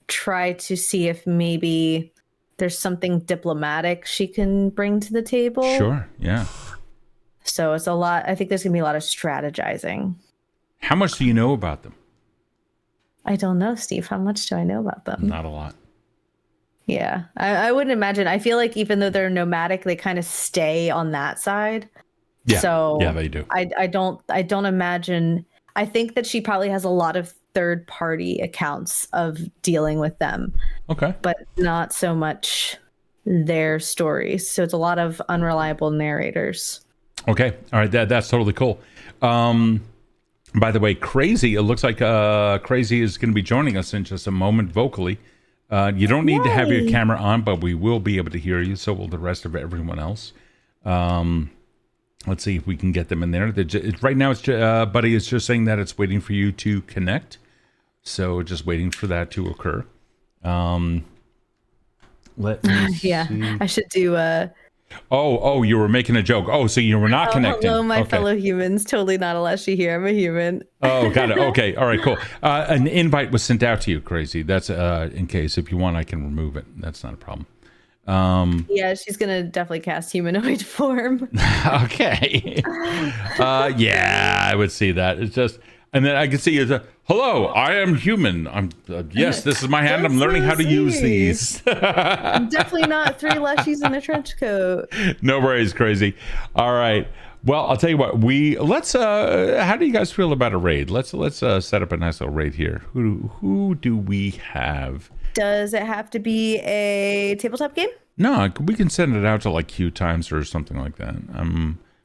try to see if maybe there's something diplomatic she can bring to the table. Sure. Yeah. So it's a lot. I think there's gonna be a lot of strategizing. How much do you know about them? I don't know, Steve. How much do I know about them? Not a lot. Yeah, I wouldn't imagine. I feel like even though they're nomadic, they kind of stay on that side. Yeah. So yeah, they do. I don't imagine. I think that she probably has a lot of third-party accounts of dealing with them. Okay. But not so much their stories. So it's a lot of unreliable narrators. Okay. All right. That's totally cool. By the way, Crazy, it looks like Crazy is going to be joining us in just a moment vocally. You don't need to have your camera on, but we will be able to hear you. So will the rest of everyone else. Let's see if we can get them in there. Right now, Buddy is just saying that it's waiting for you to connect. So just waiting for that to occur. Let me see. I should do Oh, you were making a joke. Oh, so you were not connecting. Hello, my fellow humans. Totally not a Leshy here. I'm a human. Oh, got it. Okay. All right, cool. An invite was sent out to you, Crazy. That's in case if you want, I can remove it. That's not a problem. Yeah, she's going to definitely cast humanoid form. Okay. Yeah, I would see that. It's just, and then I can see it's hello, I am human. I'm yes, this is my hand. I'm learning how to use these. I'm definitely not 3 Leshies in a trench coat. No worries, Crazy. All right. Well, I'll tell you what. Let's. How do you guys feel about a raid? Let's set up a nice little raid here. Who do we have? Does it have to be a tabletop game? No, we can send it out to like Q times or something like that.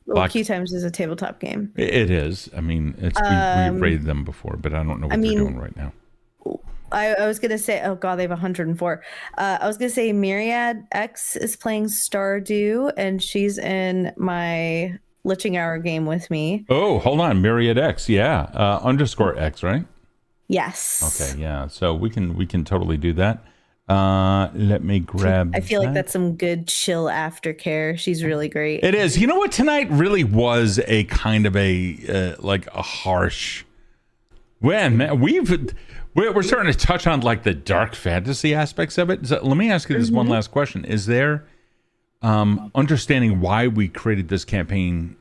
Well, Q times is a tabletop game. It is. I mean, we raided them before, but I don't know what they're doing right now. I was gonna say, oh god, they have 104. I was gonna say Myriad X is playing Stardew, and she's in my Liching Hour game with me. Oh, hold on, Myriad X, yeah, _X, right? Yes. Okay, yeah. So we can totally do that. Let me grab. I feel like that's some good chill aftercare. She's really great. It is. You know what? Tonight really was a kind of a like a harsh. Man, we're starting to touch on like the dark fantasy aspects of it. So let me ask you this one last question: is there understanding why we created this campaign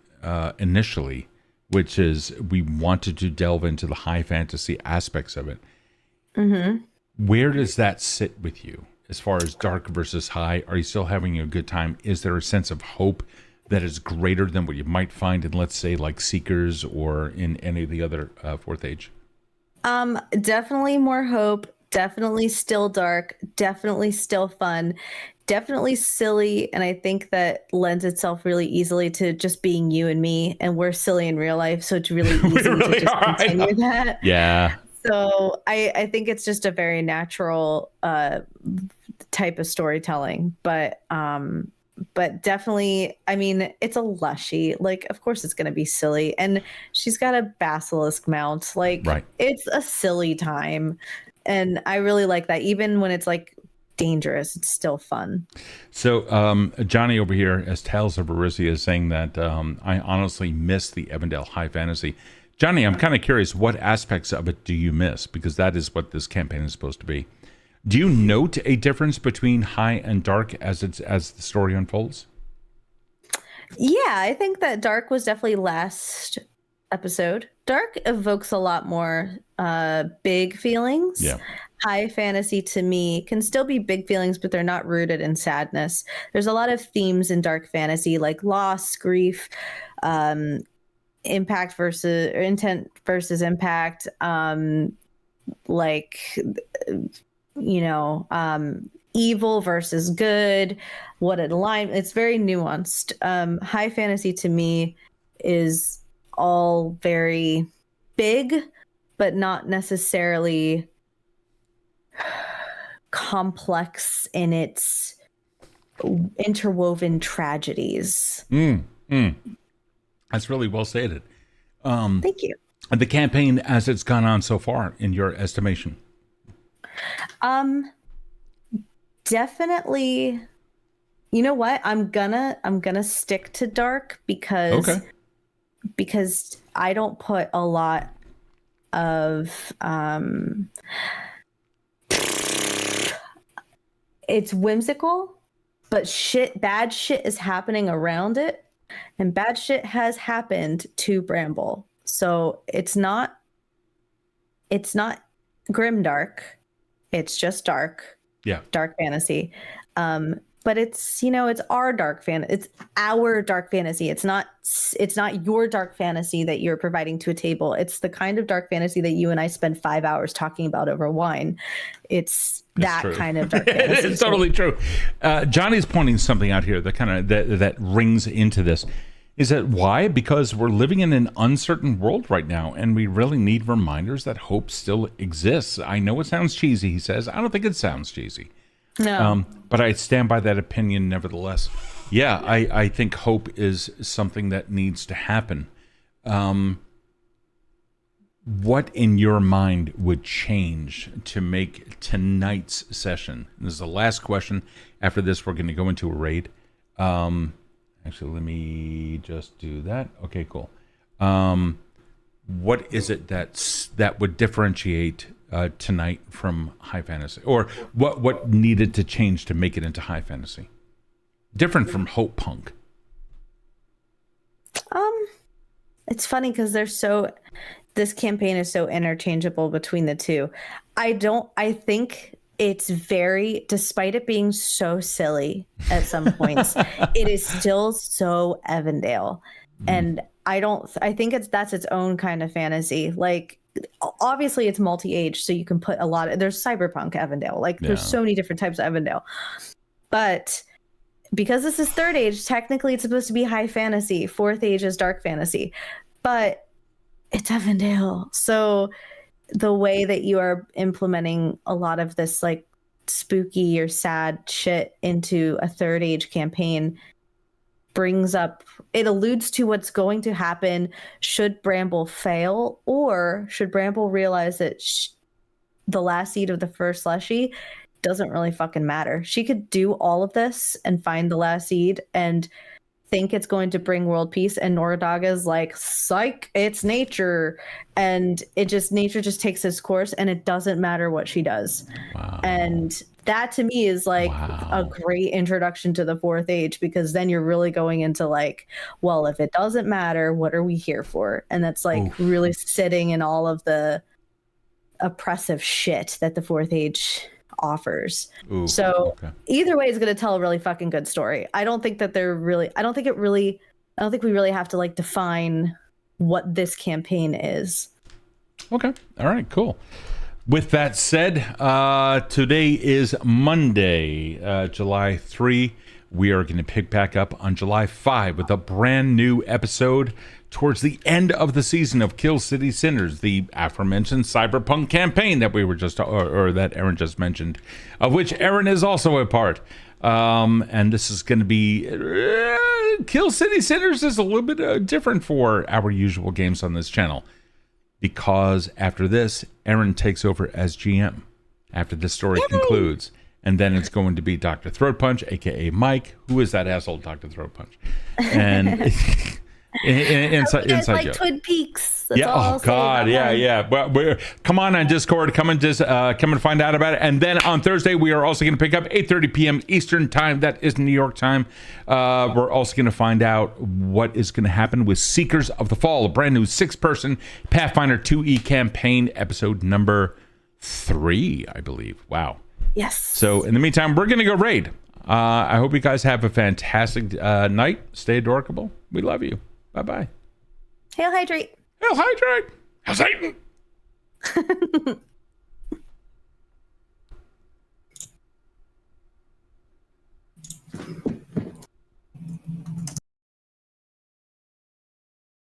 initially, which is we wanted to delve into the high fantasy aspects of it? Mm-hmm. Where does that sit with you as far as dark versus high? Are you still having a good time? Is there a sense of hope that is greater than what you might find in, let's say, like Seekers or in any of the other Fourth Age? Definitely more hope. Definitely still dark. Definitely still fun. Definitely silly. And I think that lends itself really easily to just being you and me. And we're silly in real life, so it's really easy to just continue that. Yeah. So I think it's just a very natural type of storytelling, but definitely, I mean, it's a Leshy. Like, of course it's going to be silly, and she's got a basilisk mount. Like, right. It's a silly time, and I really like that. Even when it's like dangerous, it's still fun. So Johnny over here, as Tales of Arisia, is saying that I honestly miss the Evindale high fantasy. Johnny, I'm kind of curious, what aspects of it do you miss? Because that is what this campaign is supposed to be. Do you note a difference between high and dark as the story unfolds? Yeah, I think that dark was definitely last episode. Dark evokes a lot more big feelings. Yeah. High fantasy to me can still be big feelings, but they're not rooted in sadness. There's a lot of themes in dark fantasy, like loss, grief, impact versus or intent versus impact, evil versus good, what it align. It's very nuanced. High fantasy to me is all very big, but not necessarily complex in its interwoven tragedies. That's really well stated. Thank you. The campaign as it's gone on so far, in your estimation? Definitely. You know what? I'm gonna stick to dark because I don't put a lot of it's whimsical, but bad shit is happening around it, and bad shit has happened to Bramble. So it's not grimdark. It's just dark. Yeah. Dark fantasy. But it's, it's our dark it's our dark fantasy. It's not your dark fantasy that you're providing to a table. It's the kind of dark fantasy that you and I spend 5 hours talking about over wine. It's that true. kind of dark fantasy. It's totally true. Johnny's pointing something out here that kind of that rings into this. Is that why? Because we're living in an uncertain world right now, and we really need reminders that hope still exists. I know it sounds cheesy, he says. I don't think it sounds cheesy. No. But I stand by that opinion nevertheless. Yeah, I think hope is something that needs to happen. What in your mind would change to make tonight's session? And this is the last question. After this, we're going to go into a raid. Actually, let me just do that. Okay, cool. What is it that would differentiate tonight from high fantasy, or what needed to change to make it into high fantasy, different from hope punk? It's funny because this campaign is so interchangeable between the two. I think it's despite it being so silly at some points, it is still so Evindale. And I think that's its own kind of fantasy. Like, obviously it's multi-age, so you can put there's cyberpunk Evindale. Like, there's so many different types of Evindale. But because this is third age, technically it's supposed to be high fantasy. Fourth age is dark fantasy. But it's Evindale. So the way that you are implementing a lot of this like spooky or sad shit into a third age campaign alludes to what's going to happen should Bramble fail, or should Bramble realize that the last seed of the first Leshy doesn't really fucking matter. She could do all of this and find the last seed and think it's going to bring world peace, and Noradaga's like, psych, it's nature, and nature just takes its course, and it doesn't matter what she does. Wow. And that to me is like a great introduction to the fourth age, because then you're really going into like, well, if it doesn't matter, what are we here for? And that's like really sitting in all of the oppressive shit that the fourth age offers. Either way is going to tell a really fucking good story. I don't think we really have to like define what this campaign is. Okay. All right, cool. With that said, today is Monday, July 3. We are going to pick back up on July 5 with a brand new episode towards the end of the season of Kill City Sinners, the aforementioned cyberpunk campaign that we were just, or that Erin just mentioned, of which Erin is also a part. And this is going to be Kill City Sinners is a little bit different for our usual games on this channel, because after this, Erin takes over as GM after this story concludes. And then it's going to be Dr. Throat Punch, aka Mike. Who is that asshole, Dr. Throat Punch? And inside like joke. Twin Peaks. That's Yeah. all Oh God. Yeah. Well, come on Discord. Come and find out about it. And then on Thursday, we are also going to pick up 8:30 p.m. Eastern time. That is New York time. We're also going to find out what is going to happen with Seekers of the Fall, a brand new 6-person Pathfinder 2E campaign, episode number 3, I believe. Wow. Yes. So in the meantime, we're going to go raid. I hope you guys have a fantastic night. Stay adorable. We love you. Bye-bye. Hail Hydrate. Hail Hydrate. Hail Satan.